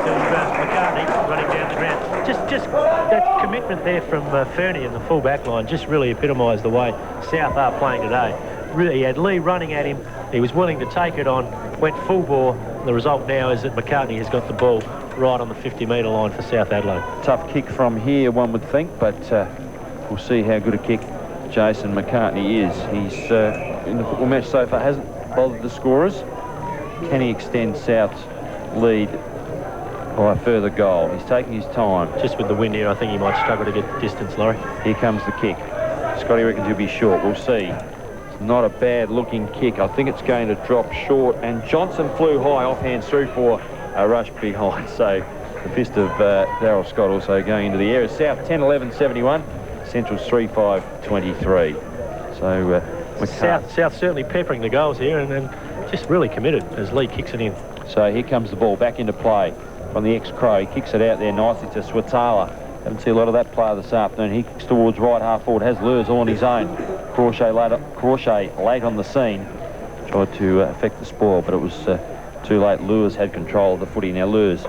to McCartney running down the ground. Just that commitment there from Fernie in the full back line just really epitomised the way South are playing today. Really, he had Lee running at him. He was willing to take it on, went full bore. The result now is that McCartney has got the ball right on the 50-metre line for South Adelaide. Tough kick from here, one would think, but we'll see how good a kick Jason McCartney is. He's in the football match so far hasn't bothered the scorers. Can he extend South's lead by a further goal? He's taking his time. Just with the wind here, I think he might struggle to get distance, Laurie. Here comes the kick. Scotty reckons he'll be short. We'll see. It's not a bad-looking kick. I think it's going to drop short, and Johnson flew high off hands through for a rush behind. So the fist of Darryl Scott also going into the area. South 10-11-71. Central's 3-5-23. So South certainly peppering the goals here, and just really committed as Lee kicks it in. So here comes the ball back into play from the ex-Crow. He kicks it out there nicely to Swatala. Haven't seen a lot of that player this afternoon. He kicks towards right half forward, has Lures all on his own. Crawshay late on the scene. Tried to affect the spoil, but it was too late. Lures had control of the footy. Now Lures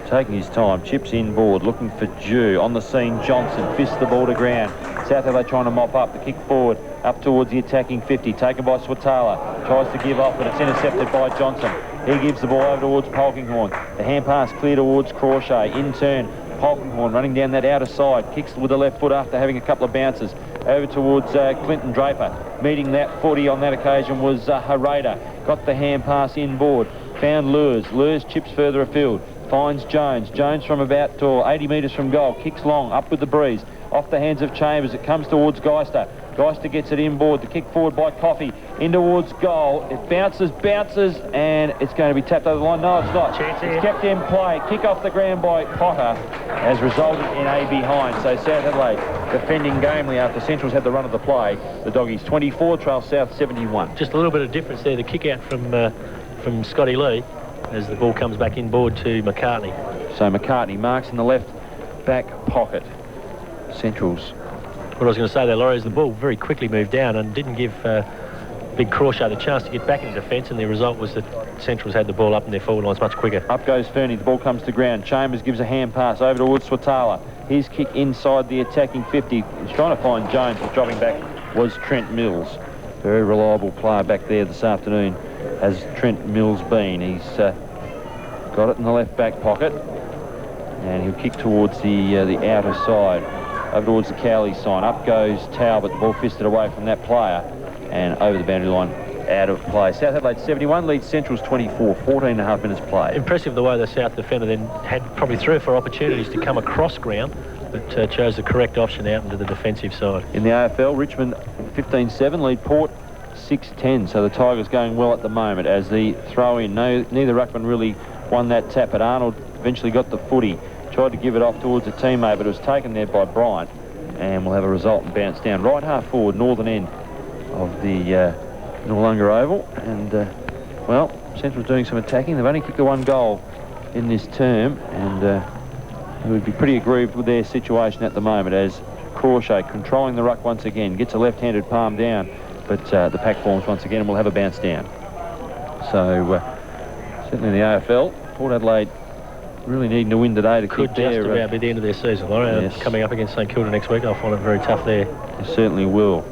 taking his time, chips inboard, looking for Jew. On the scene, Johnson fists the ball to ground. South Adelaide trying to mop up. The kick forward, up towards the attacking 50, taken by Swatala. Tries to give off, but it's intercepted by Johnson. He gives the ball over towards Polkinghorne. The hand pass clear towards Crawshay. In turn, Polkinghorne running down that outer side, kicks with the left foot after having a couple of bounces over towards Clinton Draper. Meeting that footy on that occasion was Harada. Got the hand pass inboard, found Lures chips further afield, finds Jones from about 80 metres from goal, kicks long, up with the breeze, off the hands of Chambers. It comes towards Geister gets it inboard, the kick forward by Coffey, in towards goal. It bounces, and it's going to be tapped over the line. No, it's not. It's kept in play. Kick off the ground by Potter has resulted in a behind. So South Adelaide defending gamely after Central's had the run of the play. The Doggies 24, trail South 71. Just a little bit of difference there. The kick out from Scotty Lee as the ball comes back inboard to McCartney. So McCartney marks in the left back pocket. Central's. What I was going to say there, Laurie, is the ball very quickly moved down and didn't give Big Crawshay the chance to get back into defence, and the result was that Central's had the ball up in their forward lines much quicker. Up goes Fernie, the ball comes to ground. Chambers gives a hand pass over towards Swatala. His kick inside the attacking 50. He's trying to find Jones, but dropping back was Trent Mills. Very reliable player back there this afternoon, has Trent Mills been. He's got it in the left back pocket, and he'll kick towards the outer side. Over towards the Cowley sign. Up goes Talbot. The ball fisted away from that player and over the boundary line, out of play. South Adelaide 71, leads Central's 24, 14 and a half minutes played. Impressive the way the South defender then had probably 3 or 4 opportunities to come across ground, but chose the correct option out into the defensive side. In the AFL, Richmond 15-7, lead Port 6-10. So the Tigers going well at the moment as the throw in. Neither ruckman really won that tap, but Arnold eventually got the footy. Tried to give it off towards a teammate, but it was taken there by Bryant, and we'll have a result and bounce down. Right half forward, northern end of the Noarlunga Oval, and well, Central's doing some attacking. They've only kicked the 1 goal in this term, and they would be pretty aggrieved with their situation at the moment as Crawshay controlling the ruck once again, gets a left-handed palm down, but the pack forms once again, and we'll have a bounce down. So certainly in the AFL, Port Adelaide really needing to win today to could keep their... just about be the end of their season, Laurie. Yes. Coming up against St Kilda next week, I'll find it very tough there. They certainly will.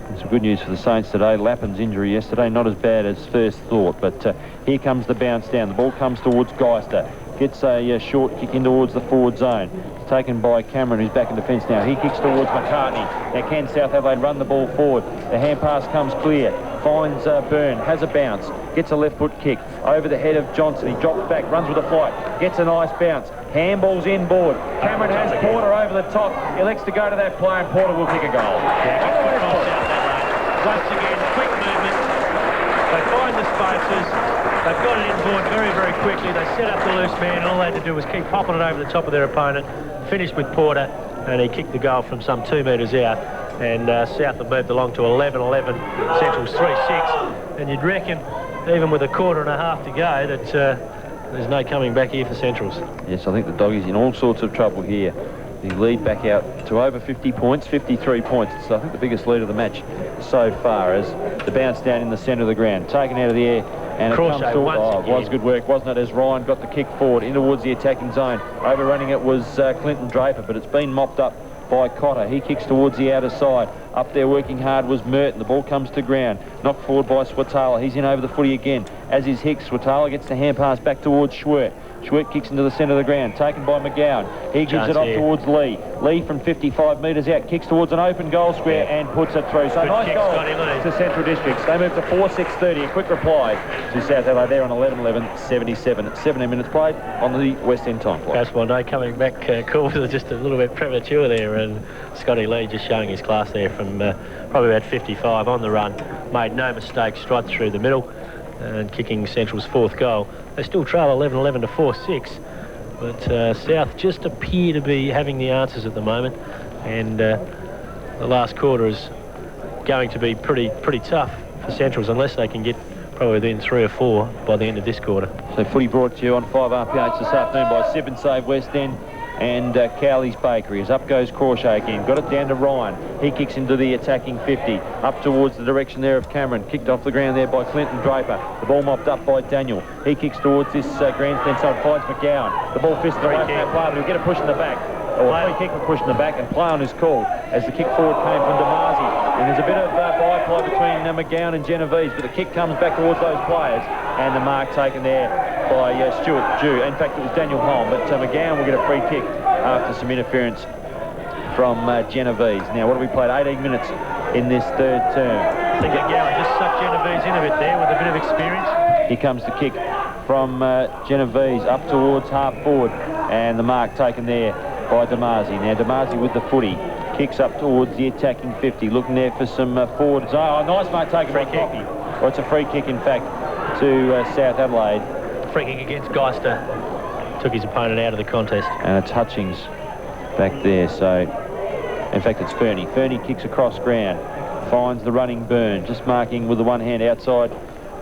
And some good news for the Saints today. Lappin's injury yesterday, not as bad as first thought, but here comes the bounce down. The ball comes towards Geister. Gets a short kick in towards the forward zone. It's taken by Cameron, who's back in defence now. He kicks towards McCartney. Now can South Adelaide run the ball forward? The hand pass comes clear. Finds Byrne, has a bounce, gets a left foot kick over the head of Johnson. He drops back, runs with a flight, gets a nice bounce. Handball's inboard. Cameron has Porter over the top. Elects to go to that play, and Porter will kick a goal. Once again, quick movement. They find the spaces. They've got it inboard very, very quickly. They set up the loose man. All they had to do was keep popping it over the top of their opponent. Finished with Porter, and he kicked the goal from some 2 metres out. And South have moved along to 11-11. Central's 3-6. And you'd reckon, even with a quarter and a half to go, that there's no coming back here for Centrals. Yes, I think the Doggies in all sorts of trouble here. The lead back out to over 50 points, 53 points. It's, I think, the biggest lead of the match so far as the bounce down in the centre of the ground. Taken out of the air, and it comes to... Oh, it was good work, wasn't it, as Ryan got the kick forward in towards the attacking zone. Overrunning it was Clinton Draper, but it's been mopped up by Cotter. He kicks towards the outer side. Up there working hard was Merton. The ball comes to ground. Knocked forward by Swatala. He's in over the footy again, as is Hicks. Swatala gets the hand pass back towards Schwert. Schwert kicks into the centre of the ground, taken by McGowan. He gives it off towards Lee. Lee from 55 metres out, kicks towards an open goal square and puts it through. So nice goal to Central Districts. They move to 4-6-30. A quick reply to South Adelaide there on 11-11-77. 17 minutes played on the West End time clock. That's no coming back calls are just a little bit premature there, and Scotty Lee just showing his class there from probably about 55 on the run. Made no mistakes, straight through the middle and kicking Central's 4th goal. They still trail 11-11 to 4-6, but South just appear to be having the answers at the moment, and the last quarter is going to be pretty tough for Centrals unless they can get probably within 3 or 4 by the end of this quarter. So footy brought to you on 5RPH this afternoon by Sip and Save West End and Cowley's Bakery. As up goes Crawshay again. Got it down to Ryan. He kicks into the attacking 50. Up towards the direction there of Cameron. Kicked off the ground there by Clinton Draper. The ball mopped up by Daniel. He kicks towards this grandstand side. Finds McGowan. The ball fisted away from that player, but he'll get a push in the back. Or a free kick for push in the back, and play on is called as the kick forward came from Damasi. And there's a bit of by-play between McGowan and Genovese, but the kick comes back towards those players, and the mark taken there by Stuart Dew. In fact, it was Daniel Holm, but McGowan will get a free kick after some interference from Genovese. Now, what have we played? 18 minutes in this third term. I think McGowan just sucked Genovese in a bit there with a bit of experience. Here comes the kick from Genovese up towards half forward, and the mark taken there by Damasi. Now, Damasi with the footy. Kicks up towards the attacking 50, looking there for some forward. Oh, nice mark taken by Coffey. Or it's a free kick, in fact, to South Adelaide. Free kick against Geister. Took his opponent out of the contest. And it's Hutchings back there, so in fact it's Fernie. Fernie kicks across ground, finds the running Byrne, just marking with the one hand outside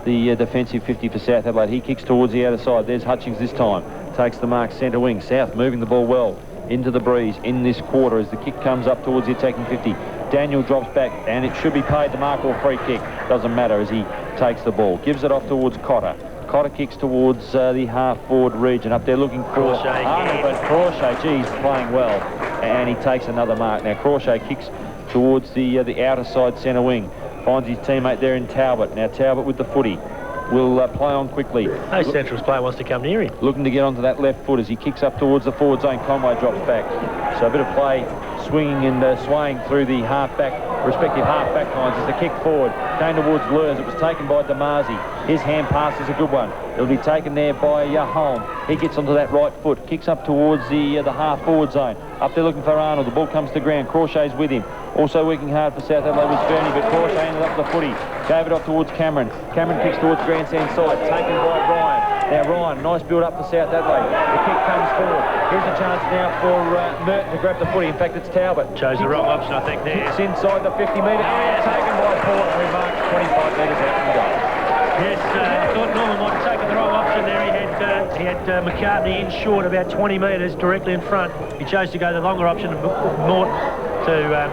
the defensive 50 for South Adelaide. He kicks towards the outer side. There's Hutchings this time. Takes the mark centre wing. South moving the ball well into the breeze in this quarter as the kick comes up towards the attacking 50. Daniel drops back, and it should be paid the mark or free kick. Doesn't matter as he takes the ball. Gives it off towards Cotter. Cotter kicks towards the half-forward region. Up there looking for Arnold, but Crawshay, geez, playing well. And he takes another mark. Now, Crawshay kicks towards the outer side centre wing. Finds his teammate there in Talbot. Now, Talbot with the footy. Will play on quickly. No Central's player wants to come near him. Looking to get onto that left foot as he kicks up towards the forward zone. Conway drops back. So a bit of play swinging and swaying through the respective half-back lines as the kick forward came towards Lurs. It was taken by Damasi. His hand pass is a good one. It'll be taken there by Holm. He gets onto that right foot, kicks up towards the half-forward zone. Up there looking for Arnold. The ball comes to ground. Crawshay's with him. Also working hard for South Adelaide was Fernie, but Crawshay ended up the footy. Gave it off towards Cameron. Cameron kicks towards grandstand side, taken by Ryan. Now Ryan, nice build-up for South Adelaide. The kick comes forward. Here's a chance now for Merton to grab the footy. In fact, it's Talbot. Chose the wrong option, I think, there. Kicks inside the 50 metre and taken by Port, who marks 25 metres out from goal. Yes, I thought Norman might have taken the wrong option there. He had McCartney in short about 20 metres directly in front. He chose to go the longer option of Mort to... and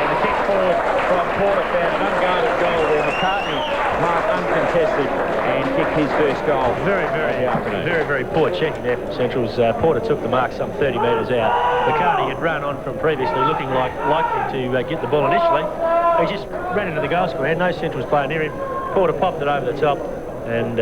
the kick forward from Porter found an unguarded goal there. McCartney marked uncontested and kicked his first goal. Very poor checking there from Central's. Porter took the mark some 30 metres out. McCartney had run on from previously looking like likely to get the ball initially. He just ran into the goal square. No Central's player near him. Porter popped it over the top and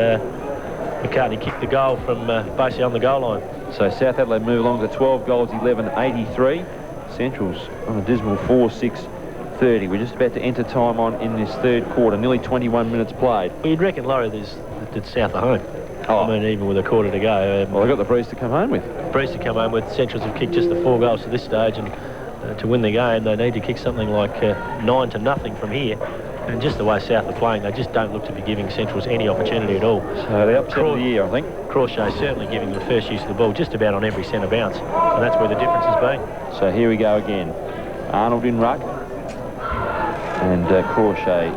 McCartney kicked the goal from basically on the goal line. So South Adelaide move along to 12 goals, 11, 83. Central's on a dismal 4-6-30. We're just about to enter time on in this third quarter. Nearly 21 minutes played. Well, you'd reckon, Laurie, that South are home. Oh. I mean, even with a quarter to go. Well, they've got the breeze to come home with. Breeze to come home with. Centrals have kicked just the 4 goals to this stage, and to win the game, they need to kick something like 9-0 from here. And just the way South are playing, they just don't look to be giving Centrals any opportunity at all. So the upset of the year, I think. Crawshay certainly giving them the first use of the ball just about on every centre bounce. And that's where the difference has been. So here we go again. Arnold in ruck. And Crawshay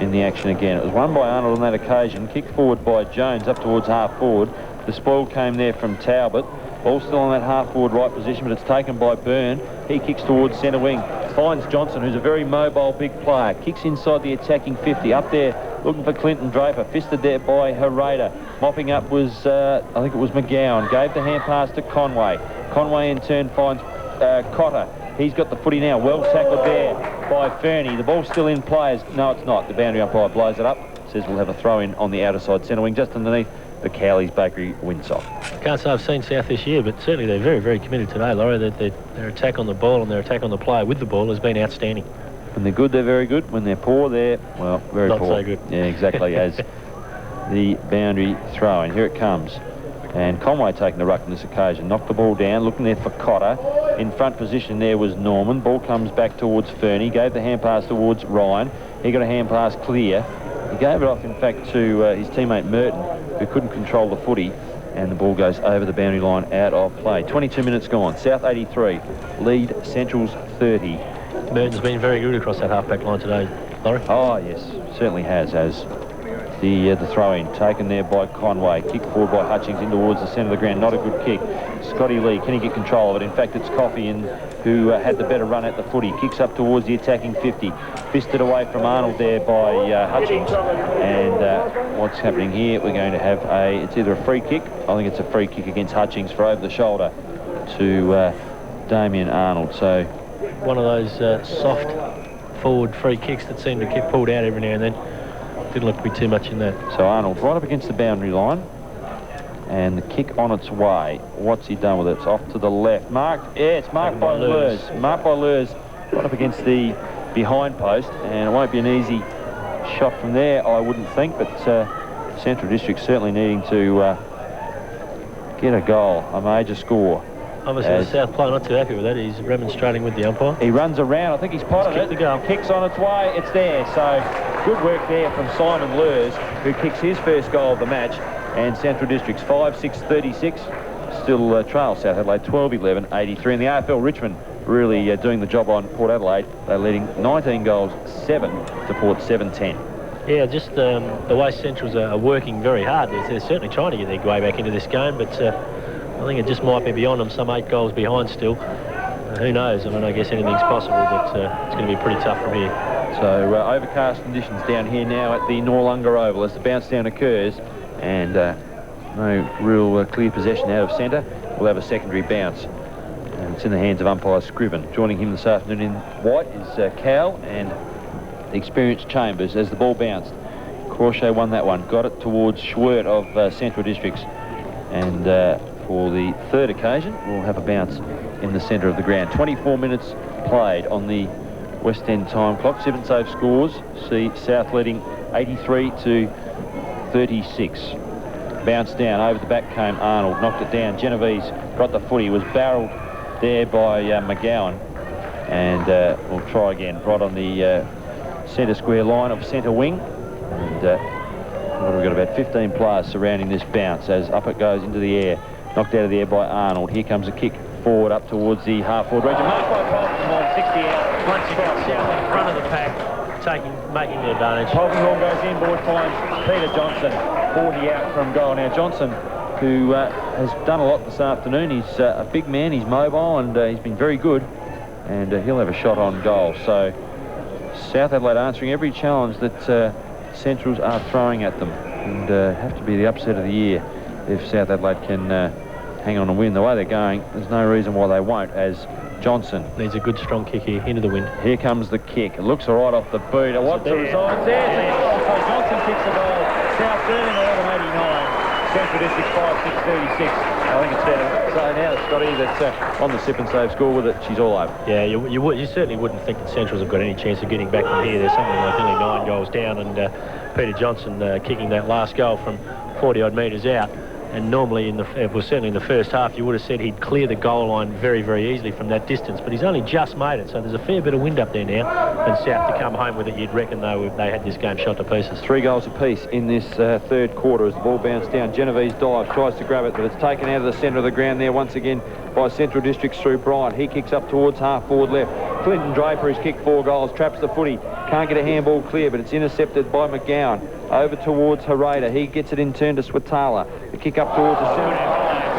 in the action again. It was won by Arnold on that occasion. Kicked forward by Jones up towards half forward. The spoil came there from Talbot. Ball still on that half-forward right position, but it's taken by Byrne. He kicks towards centre wing. Finds Johnson, who's a very mobile, big player. Kicks inside the attacking 50. Up there, looking for Clinton Draper. Fisted there by Herrera. Mopping up was, I think it was McGowan. Gave the hand pass to Conway. Conway in turn finds Cotter. He's got the footy now. Well tackled there by Fernie. The ball's still in play. No, it's not. The boundary umpire blows it up. Says we'll have a throw-in on the outer side centre wing, just underneath the Cowley's Bakery windsock. Can't say I've seen South this year, but certainly they're very committed today, Laurie. Their attack on the ball and their attack on the player with the ball has been outstanding. When they're good, they're very good. When they're poor, they're, well, very Not poor. so good. Yeah, exactly, as the boundary throw-in. Here it comes. And Conway taking the ruck on this occasion. Knocked the ball down, looking there for Cotter. In front position there was Norman. Ball comes back towards Fernie. Gave the hand pass towards Ryan. He got a hand pass clear. He gave it off, in fact, to his teammate Merton, who couldn't control the footy, and the ball goes over the boundary line out of play. 22 minutes gone. South 83, lead Central's 30. Merton's been very good across that half-back line today, Laurie. Oh, yes, certainly has, as the throw-in taken there by Conway. Kick forward by Hutchings in towards the centre of the ground. Not a good kick. Scotty Lee, can he get control of it? In fact, it's Coffey who had the better run at the footy. Kicks up towards the attacking 50. Fisted away from Arnold there by Hutchings. And what's happening here, we're going to have it's either a free kick. I think it's a free kick against Hutchings for over the shoulder to Damien Arnold. So one of those soft forward free kicks that seem to get pulled out every now and then. Didn't look to be too much in that. So Arnold right up against the boundary line. And the kick on its way. What's he done with it? It's off to the left. Marked. Yeah, it's marked by Lurs. Marked by Lurs. Right up against the behind post. And it won't be an easy shot from there, I wouldn't think. But Central District certainly needing to get a goal, a major score. Obviously, the South player not too happy with that. He's remonstrating with the umpire. He runs around. I think he's potted it. The goal. Kicks on its way. It's there. So good work there from Simon Lurs, who kicks his first goal of the match. And Central District's 5-6-36. Still trail South Adelaide 12-11, 83. And the AFL Richmond really doing the job on Port Adelaide. They're leading 19 goals, 7 to Port 7-10. Yeah, just the way Centrals are working very hard. They're certainly trying to get their way back into this game, but I think it just might be beyond them, some 8 goals behind still. Who knows? I mean, I guess anything's possible, but it's going to be pretty tough from here. So overcast conditions down here now at the Noarlunga Oval as the bounce down occurs, and no real clear possession out of centre. We'll have a secondary bounce, and it's in the hands of umpire Scriven. Joining him this afternoon in white is Cal and the experienced Chambers as the ball bounced. Crochet won that one, got it towards Schwert of Central Districts, and for the third occasion we'll have a bounce in the centre of the ground. 24 minutes played on the West End time clock. 7 save scores see South leading 83-36. Bounce down, over the back came Arnold, knocked it down. Genovese got the footy, was barrelled there by McGowan, and we'll try again right on the centre square line of centre wing. And we've got about 15 players surrounding this bounce as up it goes into the air, knocked out of the air by Arnold. Here comes a kick forward up towards the half-forward region. Marked by Polkinghorn, 60 out. Once again, South in front of the pack, making the advantage. Polkinghorn goes inboard, finds Peter Johnson, 40 out from goal. Now Johnson, who has done a lot this afternoon, he's a big man, he's mobile, and he's been very good, and he'll have a shot on goal. So South Adelaide answering every challenge that Centrals are throwing at them, and have to be the upset of the year if South Adelaide can hang on and win. The way they're going, there's no reason why they won't, as Johnson needs a good strong kick here into the wind. Here comes the kick. It looks all right off the boot. What's the result? There's the goal. So Johnson kicks the goal. South 13-11-89. Central District 5-6-36. I think it's fair to say now, Scotty, that on the sip and save score with it, she's all over. Yeah, you certainly wouldn't think that Centrals have got any chance of getting back from here. There's something like nearly 9 goals down, and Peter Johnson kicking that last goal from 40-odd metres out. And normally, certainly in the first half, you would have said he'd clear the goal line very, very easily from that distance. But he's only just made it, so there's a fair bit of wind up there now. And South to come home with it, you'd reckon they had this game shot to pieces. 3 goals apiece in this third quarter as the ball bounced down. Genovese dives, tries to grab it, but it's taken out of the centre of the ground there once again by Central Districts through Bryant. He kicks up towards half-forward left. Clinton Draper has kicked 4 goals, traps the footy. Can't get a handball clear, but it's intercepted by McGowan. Over towards Harada. He gets it in turn to Swatala. The kick up towards the centre.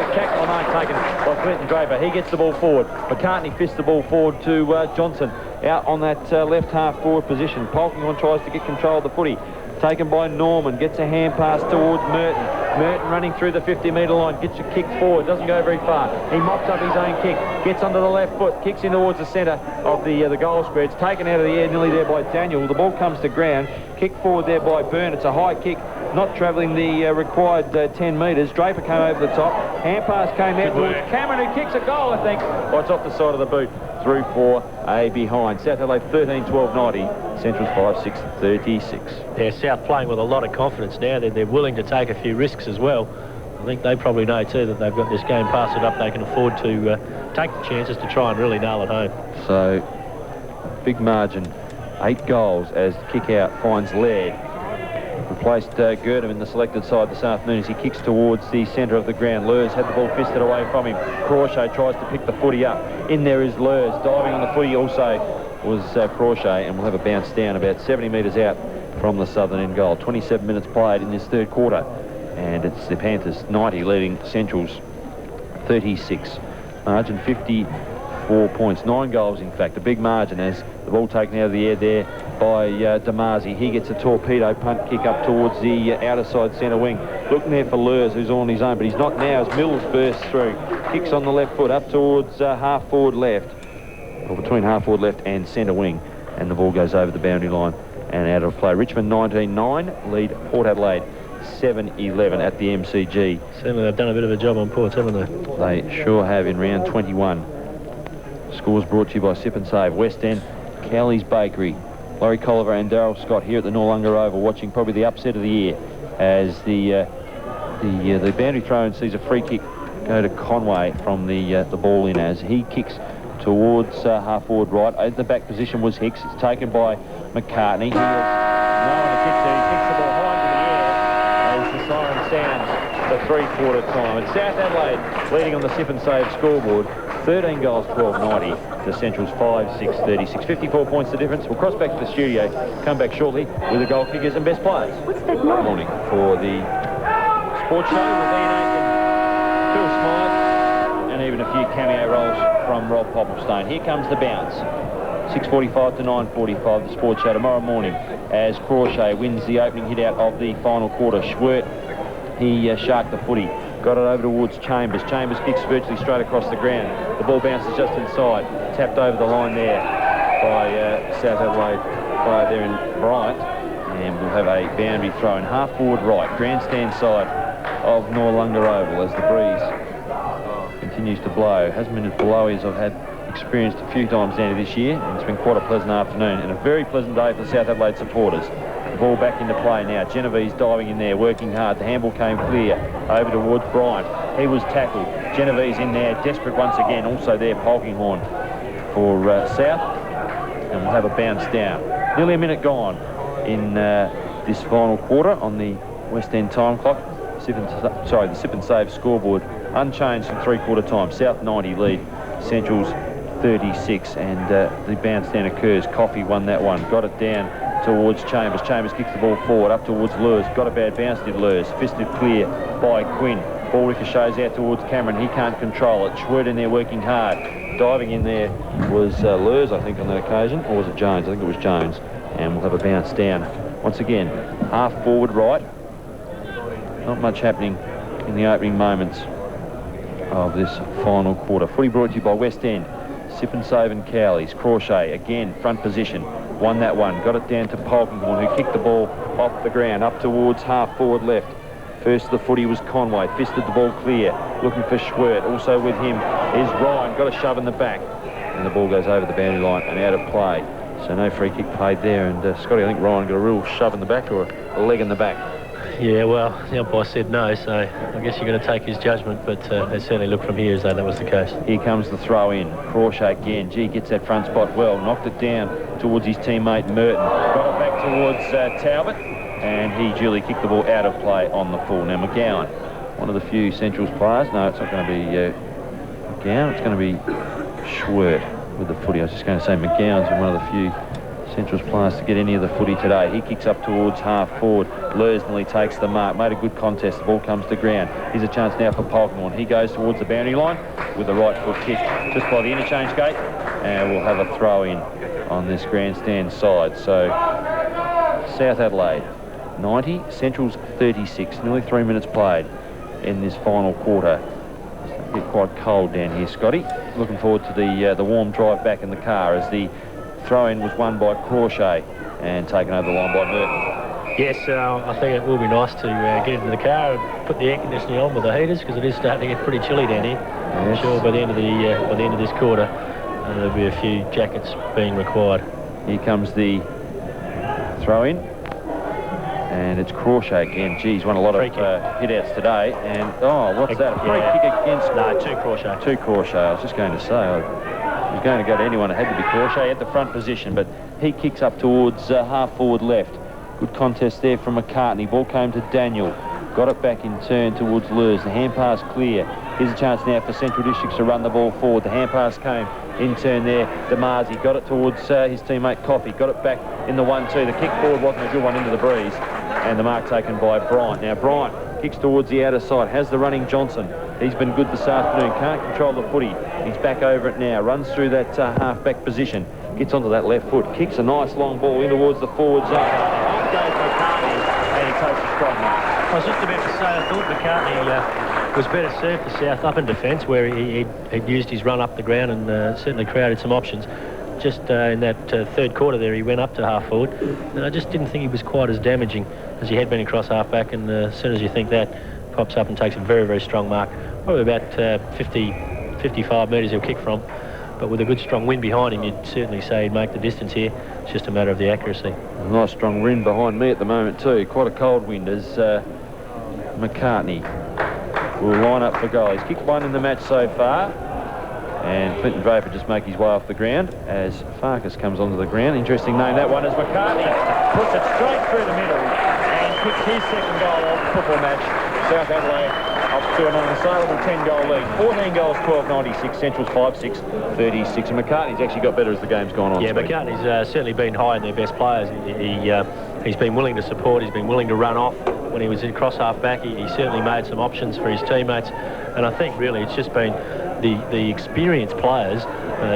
Spectacular mark taken by Clinton Draper. He gets the ball forward. McCartney fists the ball forward to Johnson. Out on that left half-forward position. Polkinghorn tries to get control of the footy. Taken by Norman. Gets a hand pass towards Merton. Merton running through the 50-metre line. Gets a kick forward. Doesn't go very far. He mops up his own kick. Gets onto the left foot. Kicks in towards the centre of the goal square. It's taken out of the air nearly there by Daniel. The ball comes to ground. Kick forward there by Byrne. It's a high kick. Not travelling the required 10 metres. Draper came over the top. Hand pass came out towards Cameron, who kicks a goal, I think. Oh, it's off the side of the boot. Through for a behind. South Adelaide 13-12-90. Central's 5-6-36. Yeah, South playing with a lot of confidence now. They're willing to take a few risks as well. I think they probably know too that they've got this game passed up. They can afford to take the chances to try and really nail it home. So, big margin. 8 goals as the kick out finds Laird. Replaced Gurdam in the selected side this afternoon as he kicks towards the centre of the ground. Lurs had the ball fisted away from him. Crochet tries to pick the footy up. In there is Lurs. Diving on the footy also was Crochet, and we'll have a bounce down about 70 metres out from the southern end goal. 27 minutes played in this third quarter, and it's the Panthers 90 leading Centrals 36. Margin 54 points. 9 goals, in fact. A big margin as the ball taken out of the air there by Damazi. He gets a torpedo punt kick up towards the outer side centre wing. Looking there for Lurs, who's on his own, but he's not now as Mills bursts through. Kicks on the left foot up towards half-forward left, or between half-forward left and centre wing, and the ball goes over the boundary line and out of play. Richmond 19-9 lead Port Adelaide 7-11 at the MCG. Certainly they've done a bit of a job on Ports, haven't they? They sure have in round 21. Scores brought to you by Sip and Save. West End, Cowley's Bakery. Laurie Colliver and Darryl Scott here at the Noarlunga Oval watching probably the upset of the year as the boundary throw-in sees a free kick go to Conway from the ball in as he kicks towards half-forward right. In the back position was Hicks. It's taken by McCartney. He has no one to kick to. He kicks the ball high into the air as the siren sounds for three-quarter time. And South Adelaide leading on the Sip and Save scoreboard. 13 goals, 12-90 to Central's 5-6-36. 54 points the difference. We'll cross back to the studio, come back shortly with the goal kickers and best players. What's that Morning for the sports show with Ian Aiken, Phil Smythe, and even a few cameo roles from Rob Popplestone. Here comes the bounce. 6:45 to 9:45, the sports show tomorrow morning as Crawshay wins the opening hit out of the final quarter. Schwert, he sharked the footy. Got it over towards Chambers. Chambers kicks virtually straight across the ground. The ball bounces just inside. Tapped over the line there by South Adelaide player there in Bryant. And we'll have a boundary throw in half forward right. Grandstand side of Noarlunga Oval as the breeze continues to blow. Hasn't been as blowy as I've had experienced a few times down this year. And it's been quite a pleasant afternoon and a very pleasant day for the South Adelaide supporters. The ball back into play now. Genovese diving in there, working hard. The handball came clear over towards Bryant. He was tackled. Genovese in there, desperate once again. Also there, Polkinghorne for South. And we'll have a bounce down. Nearly a minute gone in this final quarter on the West End time clock. The Sip and Save scoreboard unchanged from three-quarter time. South 90 lead, Central's 36, and the bounce down occurs. Coffey won that one. Got it down towards Chambers. Chambers kicks the ball forward up towards Lurs. Got a bad bounce, did Lurs. Fisted clear by Quinn. Ball ricochets out towards Cameron. He can't control it. Schwert in there working hard. Diving in there was Lurs, I think, on that occasion. Or was it Jones? I think it was Jones. And we'll have a bounce down. Once again, half forward right. Not much happening in the opening moments of this final quarter. Footy brought to you by West End. Sip and Save and Cowleys. Crawshay again, front position. Won that one. Got it down to Polkinghorne, who kicked the ball off the ground up towards half forward left. First of the footy was Conway. Fisted the ball clear. Looking for Schwert. Also with him is Ryan. Got a shove in the back. And the ball goes over the boundary line and out of play. So no free kick played there. And Scotty, I think Ryan got a real shove in the back or a leg in the back. Yeah, well, the umpire said no, so I guess you're going to take his judgment, but it certainly looked from here as though that was the case. Here comes the throw in. Crawshay again. Gee, gets that front spot well. Knocked it down towards his teammate Merton. Got it back towards Talbot, and he duly kicked the ball out of play on the full. Now McGowan, one of the few Central's players. No, it's not going to be McGowan. It's going to be Schwert with the footy. I was just going to say McGowan's one of the few Central's players to get any of the footy today. He kicks up towards half forward. Lurs nearly takes the mark. Made a good contest. The ball comes to ground. Here's a chance now for Polkinghorne. He goes towards the boundary line with the right foot kick just by the interchange gate. And we'll have a throw in on this grandstand side. So South Adelaide 90, Central's 36. Nearly 3 minutes played in this final quarter. It's starting to get quite cold down here, Scotty. Looking forward to the warm drive back in the car as the throw-in was won by Crawshay and taken over the line by Merton. Yes, I think it will be nice to get into the car and put the air conditioning on with the heaters because it is starting to get pretty chilly down here. Yes. I'm sure by the end of this quarter there'll be a few jackets being required. Here comes the throw-in, and it's Crawshay again. Geez, won a lot of hit-outs today. And what's that? A free kick against? No, two Crawshay. Two Crawshay. I was just going to say. He was going to go to anyone. It had to be Crawshay at the front position, but he kicks up towards half forward left. Good contest there from McCartney. Ball came to Daniel. Got it back in turn towards Lurs. The hand pass clear. Here's a chance now for Central Districts to run the ball forward. The hand pass came in turn there. Demazi got it towards his teammate Coffey. Got it back in the 1-2. The kick forward wasn't a good one into the breeze. And the mark taken by Bryant. Now Bryant kicks towards the outer side. Has the running Johnson. He's been good this afternoon. Can't control the footy. He's back over it now. Runs through that half-back position. Gets onto that left foot. Kicks a nice long ball in towards the forward zone. Up goes McCartney, and he takes a strong mark. I was just about to say, I thought McCartney was better served for South up in defence, where he'd used his run up the ground and certainly created some options. just in that third quarter there, he went up to half forward, and I just didn't think he was quite as damaging as he had been across half back. And as soon as you think that, pops up and takes a very, very strong mark, probably about 55 metres he'll kick from. But with a good strong wind behind him, you'd certainly say he'd make the distance here. It's just a matter of the accuracy. A nice strong wind behind me at the moment too. Quite a cold wind as McCartney will line up for goal. He's kicked one in the match so far. And Clinton Draper just make his way off the ground as Farkas comes onto the ground. Interesting name that one as McCartney puts it straight through the middle and kicks his second goal of the football match. South Adelaide up to an unassailable 10-goal lead. 14 goals, 12.96. Central's 5-6, 36. And McCartney's actually got better as the game's gone on. Yeah, McCartney's certainly been high in their best players. He's been willing to support. He's been willing to run off. When he was in cross half back, he certainly made some options for his teammates. And I think really it's just been the experienced players,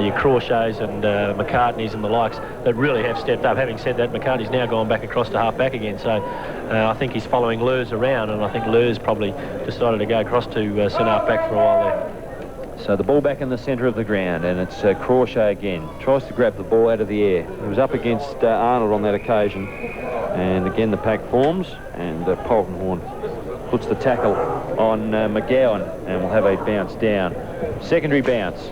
your Crawshays and McCartneys and the likes, that really have stepped up. Having said that, McCartney's now gone back across to half back again, so I think he's following Lurs around, and I think Lurs probably decided to go across to centre half back for a while there. So the ball back in the centre of the ground, and it's Crawshay again. Tries to grab the ball out of the air. He was up against Arnold on that occasion, and again the pack forms, and Polkenhorn puts the tackle on McGowan, and will have a bounce down. Secondary bounce.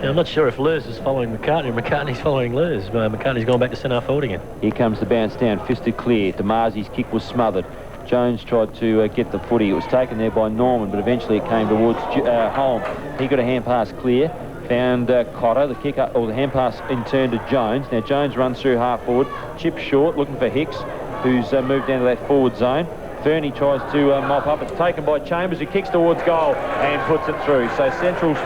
Now, I'm not sure if Lurs is following McCartney or McCartney's following Lurs. McCartney's gone back to centre forward again. Here comes the bounce down, fisted clear. Damazi's kick was smothered. Jones tried to get the footy. It was taken there by Norman, but eventually it came towards Holm. He got a hand pass clear. Found Cotter, the kick up, or the hand pass in turn to Jones. Now Jones runs through half forward, chips short, looking for Hicks, who's moved down to that forward zone. Fernie tries to mop up. It's taken by Chambers, who kicks towards goal and puts it through. So Central's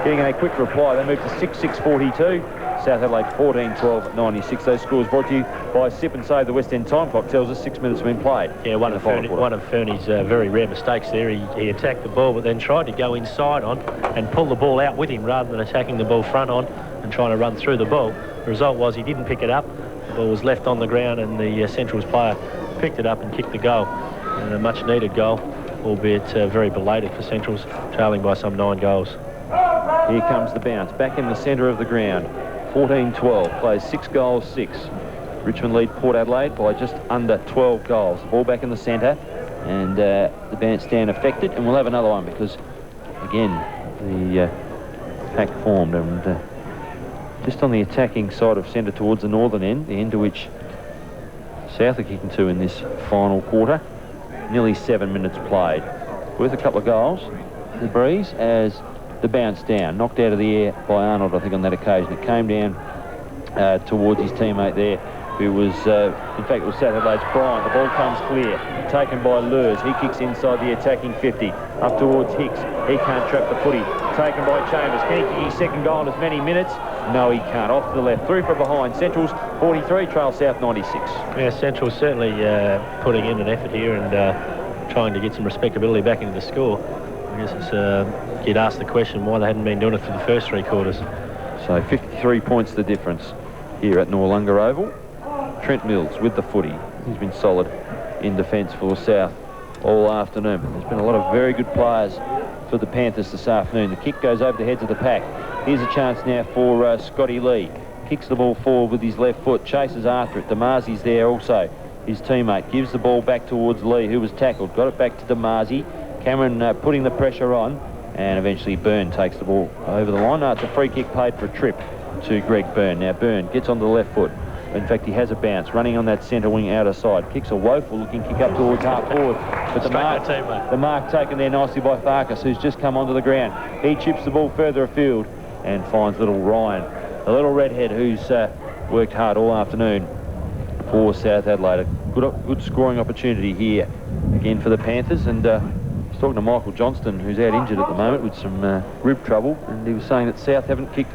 getting a quick reply. They move to 6-6-42. South Adelaide 14-12-96. Those scores brought to you by Sip and Save. The West End time clock tells us 6 minutes have been played. Yeah, one of Fernie's very rare mistakes there. He attacked the ball, but then tried to go inside on and pull the ball out with him rather than attacking the ball front on and trying to run through the ball. The result was he didn't pick it up. The ball was left on the ground, and the Central's player picked it up and kicked the goal. And a much-needed goal, albeit very belated for Central's, trailing by some 9 goals. Here comes the bounce, back in the centre of the ground. 14-12, plays 6 goals, 6. Richmond lead Port Adelaide by just under 12 goals. The ball back in the centre, and the bounce stand affected, and we'll have another one because, again, the pack formed, and just on the attacking side of centre towards the northern end, the end to which South are kicking to in this final quarter. Nearly 7 minutes played. Worth a couple of goals, the breeze, as the bounce down, knocked out of the air by Arnold, I think, on that occasion. It came down towards his teammate there, who was, in fact, it was South Adelaide's Bryant. The ball comes clear, taken by Lurs. He kicks inside the attacking 50, up towards Hicks. He can't trap the footy. Taken by Chambers. Can he kick his second goal in as many minutes? No, he can't. Off to the left, through from behind. Central's 43, trail South 96. Yeah, Central's certainly putting in an effort here and trying to get some respectability back into the score. I guess it's, you'd ask the question why they hadn't been doing it for the first 3 quarters. So 53 points the difference here at Noarlunga Oval. Trent Mills with the footy. He's been solid in defence for South all afternoon. There's been a lot of very good players for the Panthers this afternoon. The kick goes over the heads of the pack. Here's a chance now for Scotty Lee. Kicks the ball forward with his left foot, chases after it. Damazi's there also. His teammate gives the ball back towards Lee, who was tackled. Got it back to Damazi. Cameron putting the pressure on, and eventually Byrne takes the ball over the line. It's a free kick paid for a trip to Greg Byrne. Now Byrne gets onto the left foot. In fact, he has a bounce, running on that centre wing outer side. Kicks a woeful-looking kick up towards half forward. But the mark taken there nicely by Farkas, who's just come onto the ground. He chips the ball further afield and finds little Ryan, a little redhead who's worked hard all afternoon for South Adelaide. A good scoring opportunity here again for the Panthers. And he's talking to Michael Johnston, who's out injured at the moment with some rib trouble, and he was saying that South haven't kicked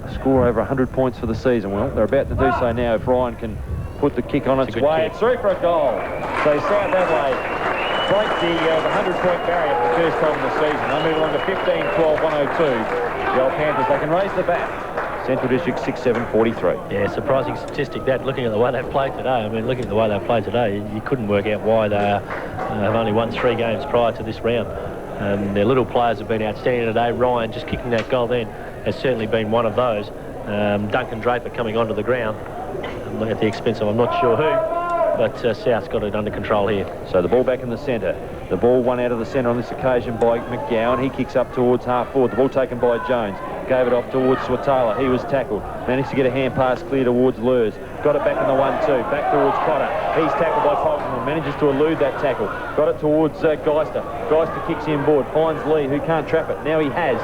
a score over 100 points for the season. Well, they're about to do so now if Ryan can put the kick on its way. It's through for a goal. So South Adelaide break the 100-point barrier for the first time in the season. They move on to 15-12-102. The old Panthers, they can raise the bat. Central District 6-7-43. Yeah, surprising statistic that, looking at the way they've played today. I mean, looking at the way they've played today, you couldn't work out why they have only won 3 games prior to this round. Their little players have been outstanding today. Ryan just kicking that goal then has certainly been one of those. Duncan Draper coming onto the ground at the expense of I'm not sure who. But South's got it under control here. So the ball back in the centre. The ball won out of the centre on this occasion by McGowan. He kicks up towards half forward. The ball taken by Jones. Gave it off towards Swatala. He was tackled. Managed to get a hand pass clear towards Lurs. Got it back in the 1-2. Back towards Cotter. He's tackled by Polkman. Manages to elude that tackle. Got it towards Geister. Geister kicks inboard. Finds Lee, who can't trap it. Now he has.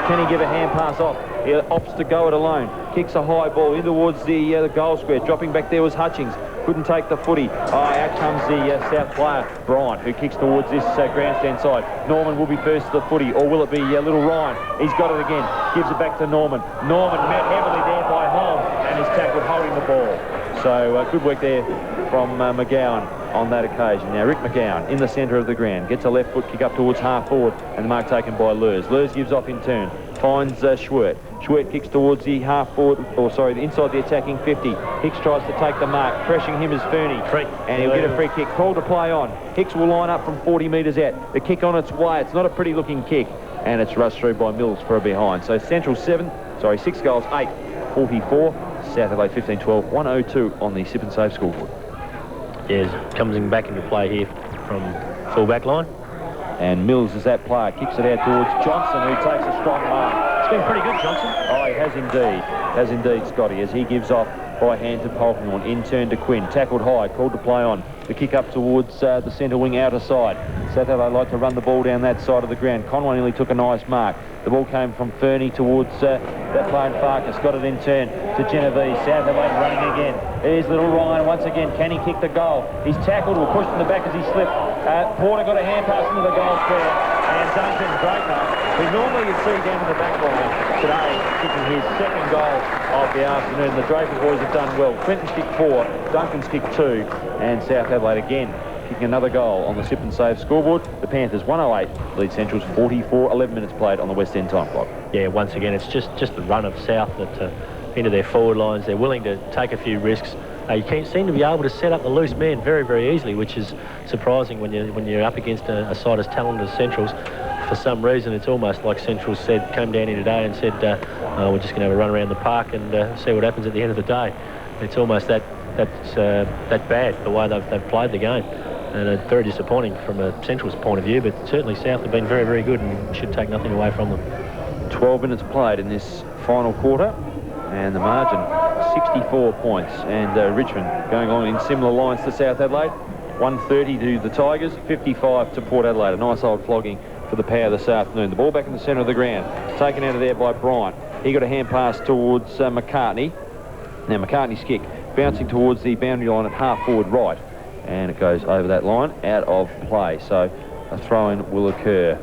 Can he give a hand pass off? He opts to go it alone. Kicks a high ball in towards the goal square. Dropping back there was Hutchings. Couldn't take the footy. Out comes the South player, Bryant, who kicks towards this grandstand side. Norman will be first to the footy, or will it be Little Ryan? He's got it again. Gives it back to Norman. Norman met heavily there by Holm and is tackled holding the ball. So good work there from McGowan on that occasion. Now Rick McGowan in the centre of the ground. Gets a left foot kick up towards half forward, and the mark taken by Lurs. Lurs gives off in turn. Finds Schwert. Schwert kicks towards the half forward, inside the attacking 50. Hicks tries to take the mark. Pressuring him is Fernie. And he'll get a free kick. Called to play on. Hicks will line up from 40 metres out. The kick on its way. It's not a pretty looking kick. And it's rushed through by Mills for a behind. So Central 6 goals, 8, 44. South Adelaide 15-12, 102 on the Sip and Save scoreboard. Yeah, comes back into play here from full-back line. And Mills is that player, kicks it out towards Johnson, who takes a strong mark. It's been pretty good, Johnson. Oh, he has indeed, Scotty, as he gives off by hand to Polkinghorne, in turn to Quinn, tackled high, called to play on. The kick up towards the centre wing outer side. South Adelaide like to run the ball down that side of the ground. Conway nearly took a nice mark. The ball came from Fernie towards that player Farkas. Got it in turn to Genovese. South Adelaide running again. There's Little Ryan once again. Can he kick the goal? He's tackled or pushed in the back as he slipped. Porter got a hand pass into the goal square. And Duncan Draper, who normally you'd see down in the back line today, kicking his second goal of the afternoon. The Draper boys have done well. Quentin's kicked 4, Duncan's kicked 2, and South Adelaide again kicking another goal on the Sip and Save scoreboard. The Panthers 108, lead Central's 44, 11 minutes played on the West End time clock. Yeah, once again, it's just the run of South that into their forward lines. They're willing to take a few risks. You can't seem to be able to set up the loose man very, very easily, which is surprising when you're up against a side as talented as Central's. For some reason, it's almost like Central came down here today and said, we're just going to have a run around the park and see what happens at the end of the day. It's almost that bad, the way they've played the game. And it's very disappointing from a Central's point of view, but certainly South have been very, very good and should take nothing away from them. 12 minutes played in this final quarter, and the margin 64 points. And Richmond going on in similar lines to South Adelaide. 130 to the Tigers, 55 to Port Adelaide. A nice old flogging for the Power this afternoon. The ball back in the centre of the ground, taken out of there by Bryant. He got a hand pass towards McCartney. Now McCartney's kick bouncing towards the boundary line at half forward right, and it goes over that line out of play. So a throw-in will occur.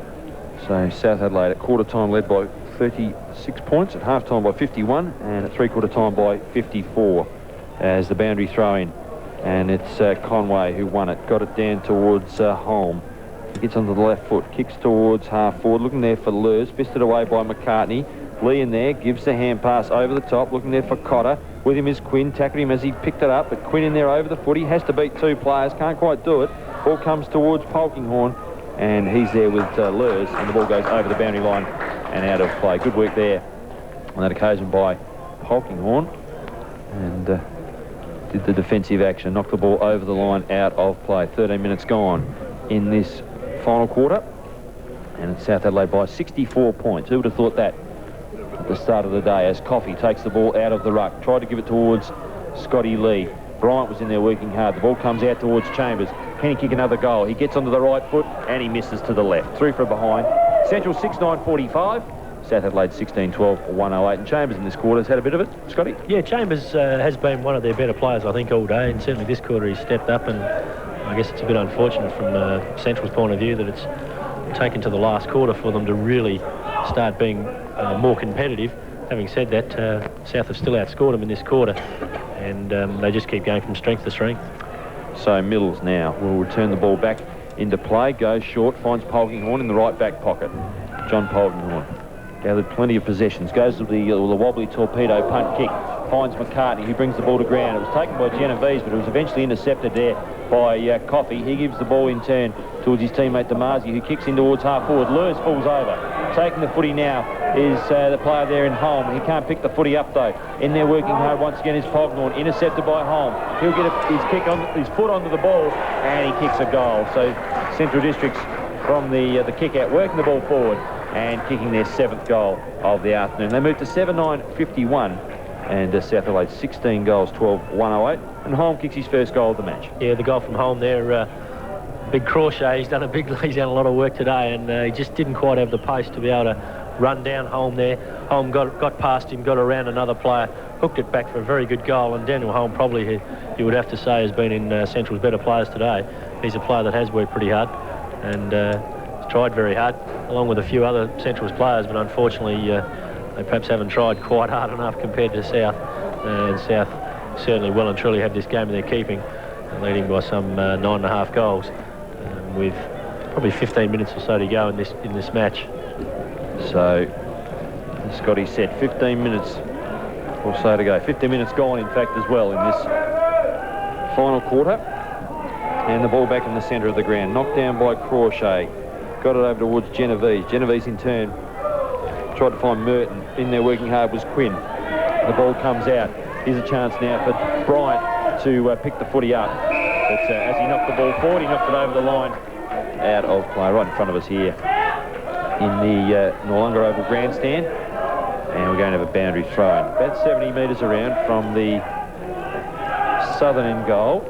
So South Adelaide at quarter time led by 36 points, at half time by 51, and at three-quarter time by 54 as the boundary throw-in. And it's Conway who won it. Got it down towards Holm. He gets onto the left foot, kicks towards half forward, looking there for Lurs, fisted away by McCartney. Lee in there, gives the hand pass over the top, looking there for Cotter. With him is Quinn, tackled him as he picked it up, but Quinn in there over the foot. He has to beat two players, can't quite do it. Ball comes towards Polkinghorne, and he's there with Lurs, and the ball goes over the boundary line and out of play. Good work there on that occasion by Polkinghorne, and did the defensive action, knocked the ball over the line out of play. 13 minutes gone in this final quarter, and it's South Adelaide by 64 points. Who would have thought that at the start of the day, as Coffey takes the ball out of the ruck, tried to give it towards Scotty Lee. Bryant was in there working hard. The ball comes out towards Chambers. Can he kick another goal? He gets onto the right foot and he misses to the left. Through for behind. Central 6-9-45. South Adelaide 16-12, 108. And Chambers in this quarter has had a bit of it. Scotty? Yeah, Chambers has been one of their better players, I think, all day. And certainly this quarter he stepped up, and I guess it's a bit unfortunate from Central's point of view that it's taken to the last quarter for them to really start being more competitive. Having said that, South have still outscored them in this quarter, and they just keep going from strength to strength. So Mills now will return the ball back into play, goes short, finds Polkinghorne in the right back pocket. John Polkinghorne gathered plenty of possessions, goes to the wobbly torpedo punt kick, finds McCartney, who brings the ball to ground. It was taken by Genovese, but it was eventually intercepted there by Coffey. He gives the ball in turn towards his teammate Damasi, who kicks in towards half forward. Lurs falls over, taking the footy now is the player there in Holm. He can't pick the footy up though. In there working hard once again is Pognor, intercepted by Holm. He'll get his foot onto the ball and he kicks a goal. So Central Districts from the kick out, working the ball forward and kicking their 7th goal of the afternoon. They move to 7-9-51 and South Adelaide 16 goals, 12-108, and Holm kicks his first goal of the match. Yeah, the goal from Holm there. Big Crawshay, he's done a lot of work today, and he just didn't quite have the pace to be able to run down Holm there. Holm got past him, got around another player, hooked it back for a very good goal, and Daniel Holm probably, you would have to say, has been in Central's better players today. He's a player that has worked pretty hard and has tried very hard, along with a few other Central's players, but unfortunately they perhaps haven't tried quite hard enough compared to South. And South certainly well and truly have this game in their keeping, leading by some 9.5 goals. With probably 15 minutes or so to go in this match. So Scotty said 15 minutes or so to go. 15 minutes gone, in fact, as well in this final quarter. And the ball back in the centre of the ground. Knocked down by Crawshay. Got it over towards Genovese. Genovese in turn tried to find Merton. In there working hard was Quinn. The ball comes out. Here's a chance now for Bryant to pick the footy up. But as he knocked the ball forward, he knocked it over the line, out of play, right in front of us here in the Noarlunga Oval grandstand. And we're going to have a boundary throw-in. About 70 metres around from the southern end goal.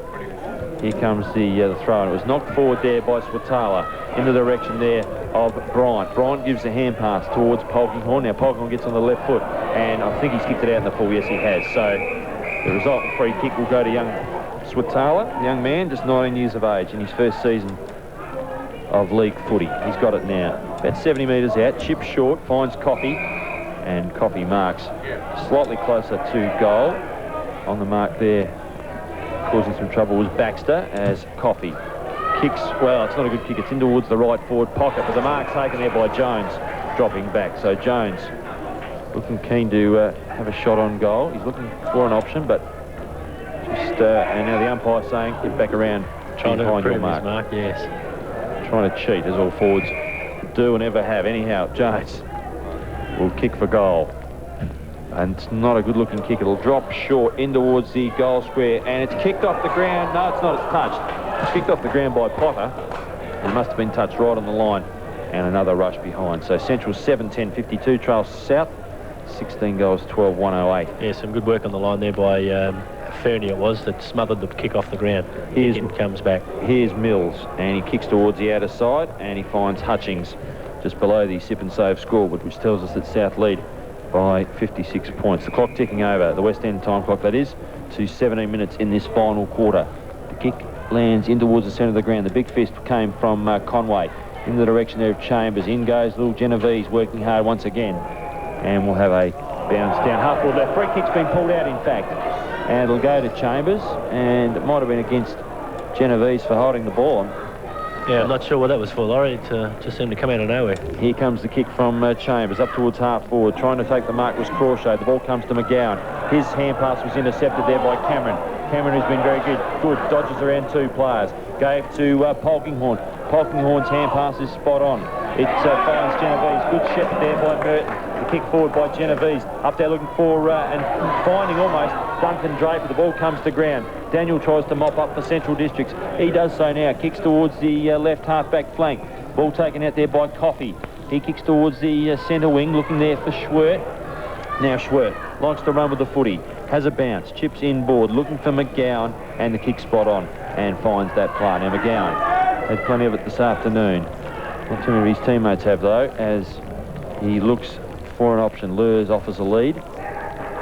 Here comes the throw-in. It was knocked forward there by Swatala in the direction there of Bryant. Bryant gives the hand pass towards Polkinghorn. Now Polkinghorn gets on the left foot, and I think he's kicked it out in the pool. Yes, he has. So the resultant free kick will go to young Swatala, young man, just 19 years of age in his first season of league footy. He's got it now. About 70 metres out, chips short, finds Coffey, and Coffey marks slightly closer to goal. On the mark there, causing some trouble, was Baxter, as Coffey kicks, well, it's not a good kick, it's in towards the right forward pocket, but the mark taken there by Jones, dropping back. So Jones looking keen to have a shot on goal. He's looking for an option, but and now the umpire saying get back around, trying to find your improve his mark. Yes, trying to cheat, as all forwards do and ever have. Anyhow, Jones will kick for goal, and it's not a good looking kick. It'll drop short in towards the goal square, and it's kicked off the ground. No, it's not, it's touched. It's kicked off the ground by Potter. It must have been touched right on the line, and another rush behind. So Central 7-10-52 trails South 16 goals, 12-108. Yeah, some good work on the line there by Fernie, it was, that smothered the kick off the ground. He comes back. Here's Mills, and he kicks towards the outer side, and he finds Hutchings just below the sip and save scoreboard, which tells us that South lead by 56 points. The clock ticking over, the West End time clock that is, to 17 minutes in this final quarter. The kick lands in towards the centre of the ground. The big fist came from Conway in the direction there of Chambers. In goes little Genovese, working hard once again, and we'll have a bounce down half forward left. Free kick's been pulled out, in fact, and it'll go to Chambers, and it might have been against Genovese for holding the ball. Yeah, I'm not sure what that was for, Laurie. It just seemed to come out of nowhere. Here comes the kick from Chambers up towards half forward. Trying to take the mark was Crawshay. The ball comes to McGowan. His hand pass was intercepted there by Cameron. Cameron, who's been very good, dodges around two players. Gave to Polkinghorn. Polkinghorn's hand pass is spot on. It finds Genovese. Good shepherd there by Merton. The kick forward by Genovese. Up there looking for and finding almost Duncan Draper. The ball comes to ground. Daniel tries to mop up for Central Districts. He does so now. Kicks towards the left half-back flank. Ball taken out there by Coffey. He kicks towards the centre wing, looking there for Schwert. Now Schwert likes to run with the footy. Has a bounce. Chips inboard, looking for McGowan, and the kick spot on, and finds that play. Now McGowan had plenty of it this afternoon. Not too many of his teammates have, though, as he looks for an option. Lures offers a lead.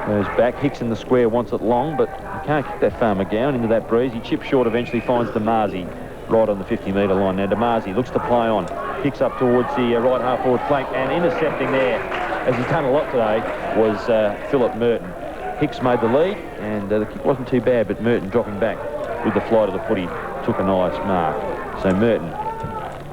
Goes back. Hicks in the square, wants it long, but he can't kick that far. McGowan into that breeze. He chips short, eventually finds Damasi right on the 50-metre line. Now Damasi looks to play on. Kicks up towards the right half-forward flank, and intercepting there, as he's done a lot today, was Philip Merton. Hicks made the lead, and the kick wasn't too bad, but Merton dropping back with the flight of the footy took a nice mark. So Merton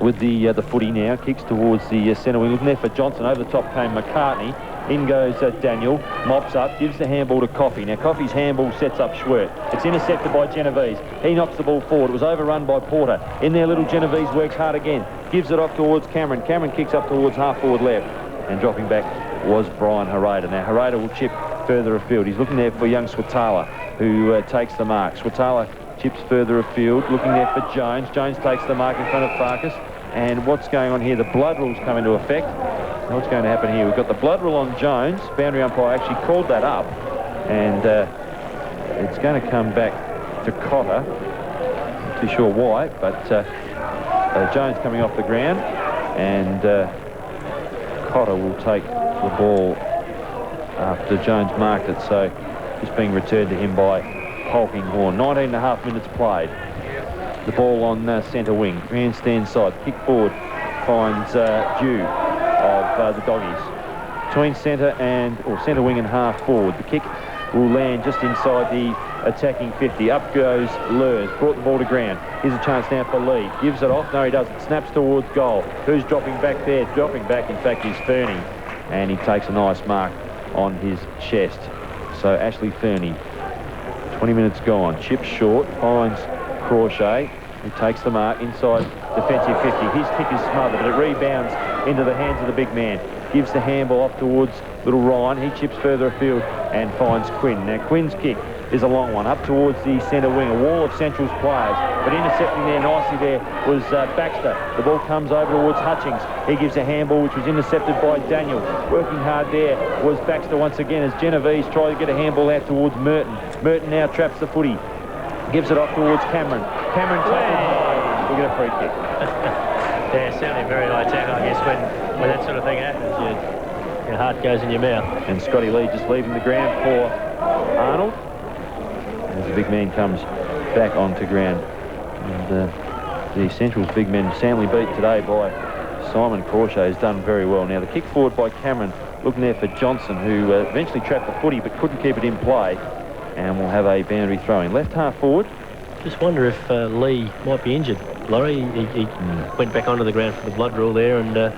with the footy now, kicks towards the centre wing, looking there for Johnson. Over the top came McCartney. In goes Daniel, mops up, gives the handball to Coffey. Now Coffey's handball sets up Schwert. It's intercepted by Genovese. He knocks the ball forward. It was overrun by Porter. In there, little Genovese works hard again. Gives it off towards Cameron. Cameron kicks up towards half forward left. And dropping back was Brian Harada. Now, Harada will chip further afield. He's looking there for young Swatala, who takes the mark. Swatala chips further afield, looking there for Jones. Jones takes the mark in front of Farkas. And what's going on here? The blood rules come into effect. Now what's going to happen here? We've got the blood rule on Jones. Boundary umpire actually called that up. And it's going to come back to Cotter. Not too sure why, but Jones coming off the ground. And Cotter will take the ball after Jones marked it. So just being returned to him by Polkinghorne. 19.5 minutes played. The ball on centre wing, grandstand side. Kick forward finds Dew of the Doggies. Between centre wing and half forward. The kick will land just inside the attacking 50. Up goes Lurs, brought the ball to ground. Here's a chance now for Lee. Gives it off. No, he doesn't. Snaps towards goal. Who's dropping back there? Dropping back, in fact, is Fernie. And he takes a nice mark on his chest. So Ashley Fernie, 20 minutes gone. Chip short, finds Crawshay, who takes the mark inside defensive 50. His kick is smothered, but it rebounds into the hands of the big man. Gives the handball off towards little Ryan. He chips further afield and finds Quinn. Now, Quinn's kick is a long one up towards the centre wing. A wall of Central's players, but intercepting there nicely there was Baxter. The ball comes over towards Hutchings. He gives a handball which was intercepted by Daniel. Working hard there was Baxter once again as Genovese tried to get a handball out towards Merton. Merton now traps the footy. Gives it off towards Cameron. Cameron tackled high. We get a free kick. Yeah, certainly a very high tackle, I guess, when that sort of thing happens. Your heart goes in your mouth. And Scotty Lee just leaving the ground for Arnold. As the big man comes back onto ground. And the Central's big men soundly beat today by Simon Crawshay has done very well. Now the kick forward by Cameron, looking there for Johnson, who eventually trapped the footy but couldn't keep it in play. And we'll have a boundary throw-in. Left half forward. Just wonder if Lee might be injured. Laurie, he went back onto the ground for the blood rule there, and it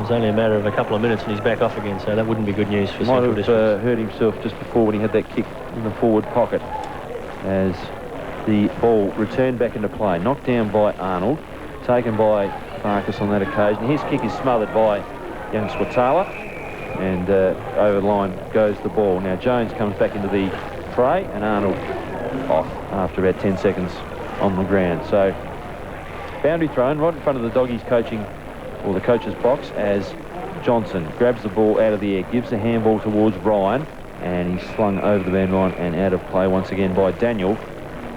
was only a matter of a couple of minutes and he's back off again, so that wouldn't be good news for Central Districts. Might have hurt himself just before when he had that kick in the forward pocket as the ball returned back into play. Knocked down by Arnold, taken by Farkas on that occasion. His kick is smothered by young Swatala, and over the line goes the ball. Now Jones comes back into the fray, and Arnold off after about 10 seconds on the ground. So boundary thrown right in front of the Doggies coaching, or the coach's box, as Johnson grabs the ball out of the air, gives the handball towards Ryan, and he's slung over the band line and out of play once again by Daniel.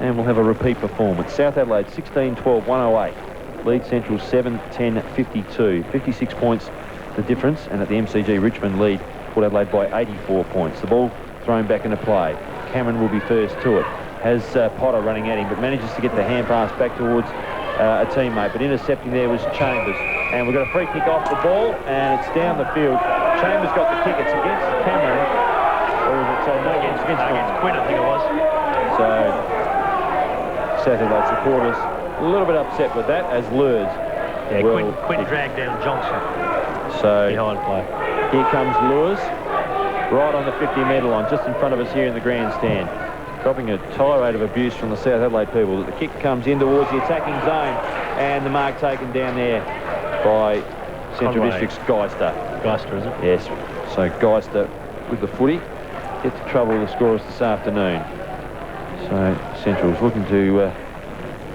And we'll have a repeat performance. South Adelaide 16-12, 108. Lead Central 7-10, 52. 56 points the difference, and at the MCG Richmond lead Port Adelaide by 84 points. The ball thrown back into play. Cameron will be first to it. Has Potter running at him, but manages to get the hand pass back towards a teammate. But intercepting there was Chambers. And we've got a free kick off the ball, and it's down the field. Chambers got the kick. It's against Cameron. Or is it? So no, it's against Quinn, I think it was. So South Adelaide supporters a little bit upset with that, as Lurs. Yeah, Quinn dragged down Johnson. So behind play. Here comes Lures, right on the 50-metre line, just in front of us here in the grandstand. Dropping a tirade of abuse from the South Adelaide people. The kick comes in towards the attacking zone, and the mark taken down there by Central District's Geister. Geister, is it? Yes. So Geister with the footy gets to trouble the scorers this afternoon. So Central's looking to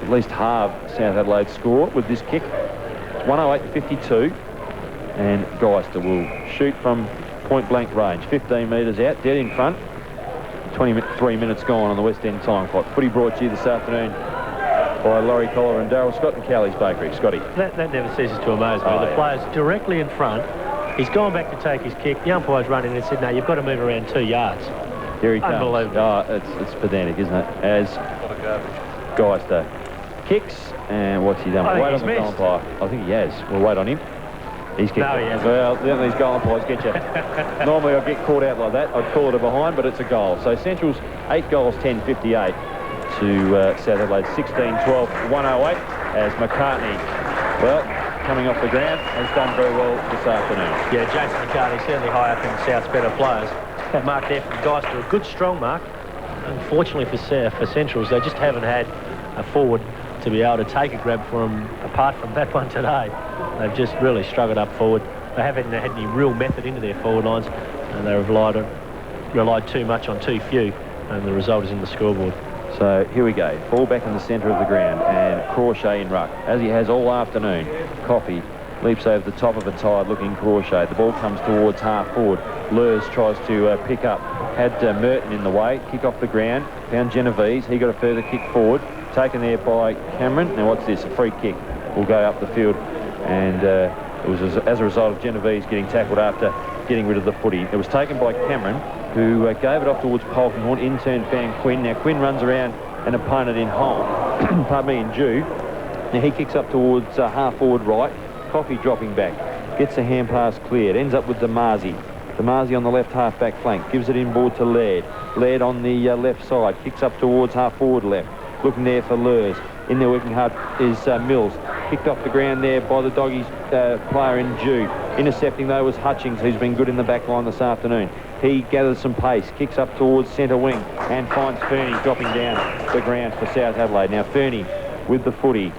at least halve South Adelaide's score with this kick. It's 108-52, and Geister will shoot from point-blank range, 15 metres out, dead in front. 23 minutes gone on the West End time clock. Footy brought to you this afternoon by Laurie Collar and Darryl Scott and Cowley's Bakery. Scotty. That never ceases to amaze me. The player's directly in front. He's gone back to take his kick. The umpire's running and said, no, you've got to move around 2 yards. Here he comes. Unbelievable. Oh, it's pedantic, isn't it? As Geister kicks, and what's he done? Wait on the goal umpire. I think he has. We'll wait on him. He's kicked. No, he hasn't. Well, these goal umpires get you. Normally I'd get caught out like that. I'd call it a behind, but it's a goal. So Central's 8 goals, 10-58 to South Adelaide 16-12, 108, as McCartney, well, coming off the ground, has done very well this afternoon. Yeah, Jason McCartney certainly high up in South's better players. That mark there from Geister, a good strong mark. Unfortunately for Centrals, they just haven't had a forward to be able to take a grab for them apart from that one today. They've just really struggled up forward. they haven't had any real method into their forward lines, and they've relied too much on too few, and the result is in the scoreboard. So here we go. Ball back in the centre of the ground, and Crochet in ruck, as he has all afternoon. Coffey leaps over the top of a tired-looking Crochet. The ball comes towards half forward. Lurs tries to pick up. Had Merton in the way. Kick off the ground. Found Genovese. He got a further kick forward. Taken there by Cameron. Now what's this? A free kick will go up the field, and it was as a result of Genovese getting tackled after getting rid of the footy. It was taken by Cameron, who gave it off towards Polkinghorn. In turn found Quinn. Now Quinn runs around an opponent in Holm. Pardon me, in Jew. Now he kicks up towards half forward right. Coffey dropping back. Gets the hand pass cleared. Ends up with Damazi. Damazi on the left half back flank. Gives it inboard to Laird. Laird on the left side. Kicks up towards half forward left. Looking there for Lurs. In there working hard is Mills. Kicked off the ground there by the Doggies player in Jew. Intercepting though was Hutchings, who's been good in the back line this afternoon. He gathers some pace, kicks up towards centre wing, and finds Fernie dropping down the ground for South Adelaide. Now Fernie with the footy.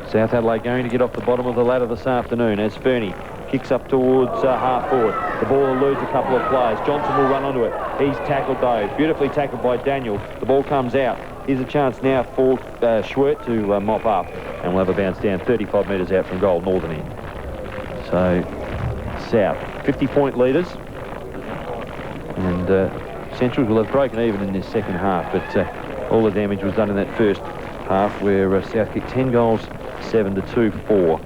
South Adelaide going to get off the bottom of the ladder this afternoon as Fernie kicks up towards half forward. The ball eludes a couple of players. Johnson will run onto it. He's tackled though. Beautifully tackled by Daniel. The ball comes out. Here's a chance now for Schwert to mop up, and we'll have a bounce down 35 metres out from goal, northern end. So South 50-point leaders, and Centrals will have broken even in this second half, but all the damage was done in that first half where South kicked 10 goals, 7-2, 4.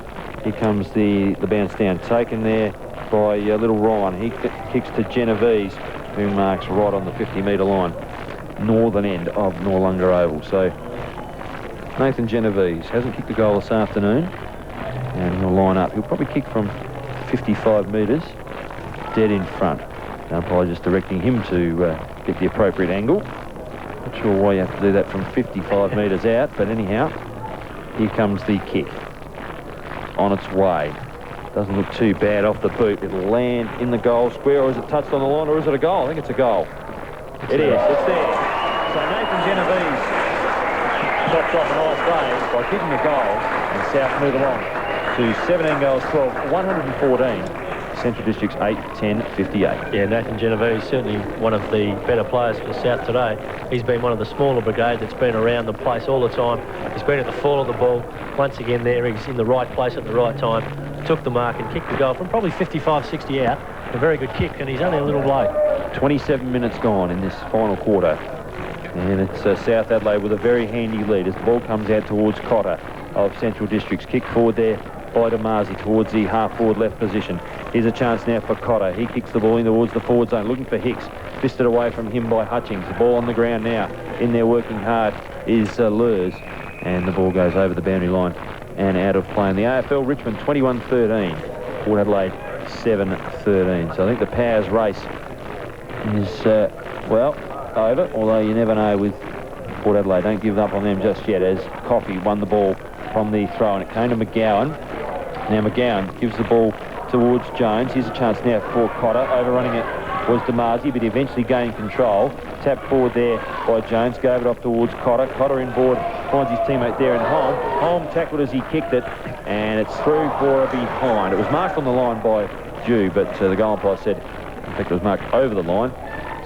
Here comes the bounce down, taken there by little Ryan. He kicks to Genovese, who marks right on the 50-metre line, northern end of Noarlunga Oval. So Nathan Genovese hasn't kicked a goal this afternoon, and he'll line up. He'll probably kick from 55 metres, dead in front. The umpire just directing him to get the appropriate angle. Not sure why you have to do that from 55 metres out, but anyhow, here comes the kick. On its way. Doesn't look too bad off the boot. It'll land in the goal square, or is it touched on the line, or is it a goal? I think it's a goal. It is. It's there. So Nathan Genovese chopped off a nice save by kicking a goal, and South move along to 17 goals, 12, 114. Central District's 8, 10, 58. Yeah, Nathan Genovese certainly one of the better players for South today. He's been one of the smaller brigades that's been around the place all the time. He's been at the fall of the ball. Once again there, he's in the right place at the right time. Took the mark and kicked the goal from probably 55, 60 out. A very good kick, and he's only a little bloke. 27 minutes gone in this final quarter. And it's South Adelaide with a very handy lead as the ball comes out towards Cotter of Central Districts. Kick forward there by Damazi towards the half-forward left position. Here's a chance now for Cotter. He kicks the ball in towards the forward zone, looking for Hicks. Fisted away from him by Hutchings. The ball on the ground now. In there working hard is Lurs. And the ball goes over the boundary line and out of play. In the AFL, Richmond 21-13. Port Adelaide 7-13. So I think the Powers race is, well, over. Although you never know with Port Adelaide. Don't give up on them just yet, as Coffey won the ball from the throw, and it came to McGowan. Now McGowan gives the ball towards Jones. Here's a chance now for Cotter. Overrunning it was Damazi, but he eventually gained control. Tapped forward there by Jones. Gave it off towards Cotter. Cotter inboard, finds his teammate there in Holm. Holm tackled as he kicked it, and it's through for a behind. It was marked on the line by Jew, but the goal umpire said, in fact, it was marked over the line.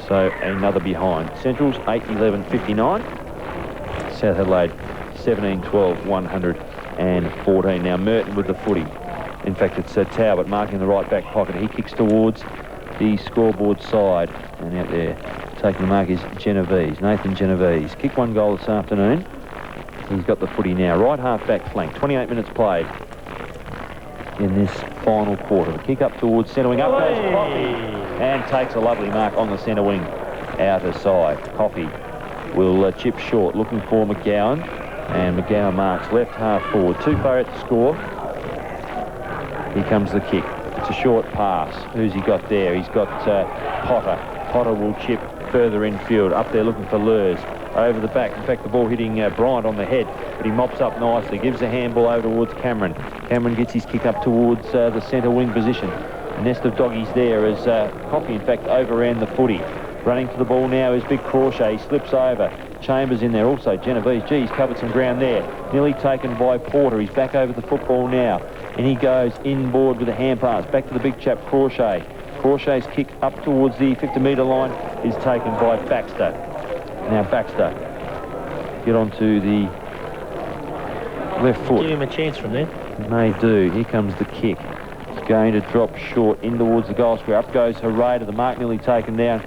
So another behind. Centrals 8-11-59. South Adelaide 17-12, 114. Now Merton with the footy. In fact, it's Talbot marking the right back pocket. He kicks towards the scoreboard side, and out there taking the mark is Genovese, Nathan Genovese. Kicked one goal this afternoon. He's got the footy now. Right half back flank. 28 minutes played in this final quarter. The kick up towards centre wing. Up goes Coffey, and takes a lovely mark on the centre wing outer side. Coffey will chip short, looking for McGowan, and McGowan marks left half forward. Too far out to score. Here comes the kick. It's a short pass. Who's he got there? He's got Potter. Potter will chip further infield. Up there looking for Lurs. Over the back. In fact, the ball hitting Bryant on the head, but he mops up nicely. Gives a handball over towards Cameron. Cameron gets his kick up towards the centre wing position. A nest of doggies there as Coffey, in fact, overran the footy. Running to the ball now is Big Crochet. He slips over. Chambers in there also. Genovese, he's covered some ground there. Nearly taken by Porter. He's back over the football now. and he goes inboard with a hand pass. Back to the big chap, Crawshay. Crawshay's kick up towards the 50-metre line is taken by Baxter. Now Baxter, get onto the left foot. Give him a chance from there. May do. Here comes the kick. It's going to drop short in towards the goal square. Up goes Herrera. The mark nearly taken down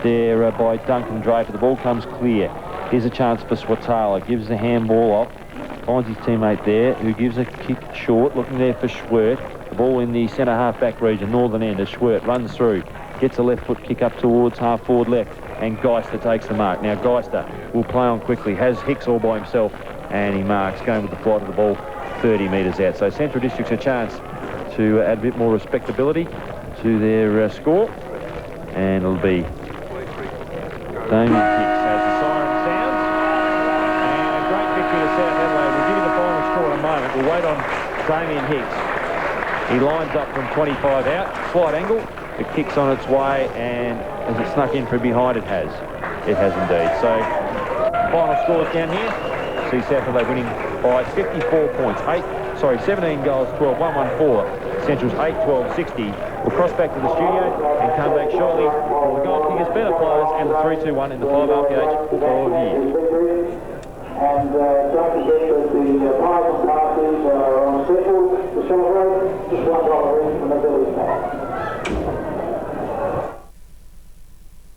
there by Duncan Draper. The ball comes clear. Here's a chance for Swatala. Gives the handball off. Finds his teammate there, who gives a kick short. Looking there for Schwert. The ball in the centre half-back region, northern end, as Schwert runs through. Gets a left foot kick up towards half-forward left. And Geister takes the mark. Now Geister will play on quickly. Has Hicks all by himself. And he marks, going with the flight of the ball 30 metres out. So Central District's a chance to add a bit more respectability to their score. And it'll be Damien Hicks as the siren sounds. And a great victory to South Adelaide. We'll give you the final score in a moment. We'll wait on Damien Hicks. He lines up from 25 out, slight angle. The kick's on its way, and as it snuck in from behind, it has. It has indeed. So final scores down here. See South Adelaide winning by 54 points. 17 goals, 12, 114. Central's 8, 12, 60. We'll cross back to the studio and come back shortly for the goal kickers, better players, and the 3-2-1 in the 5 RPH Football of the Year. And don't forget that the pies and pasties are on schedule to celebrate. Just $1 each from the village pack.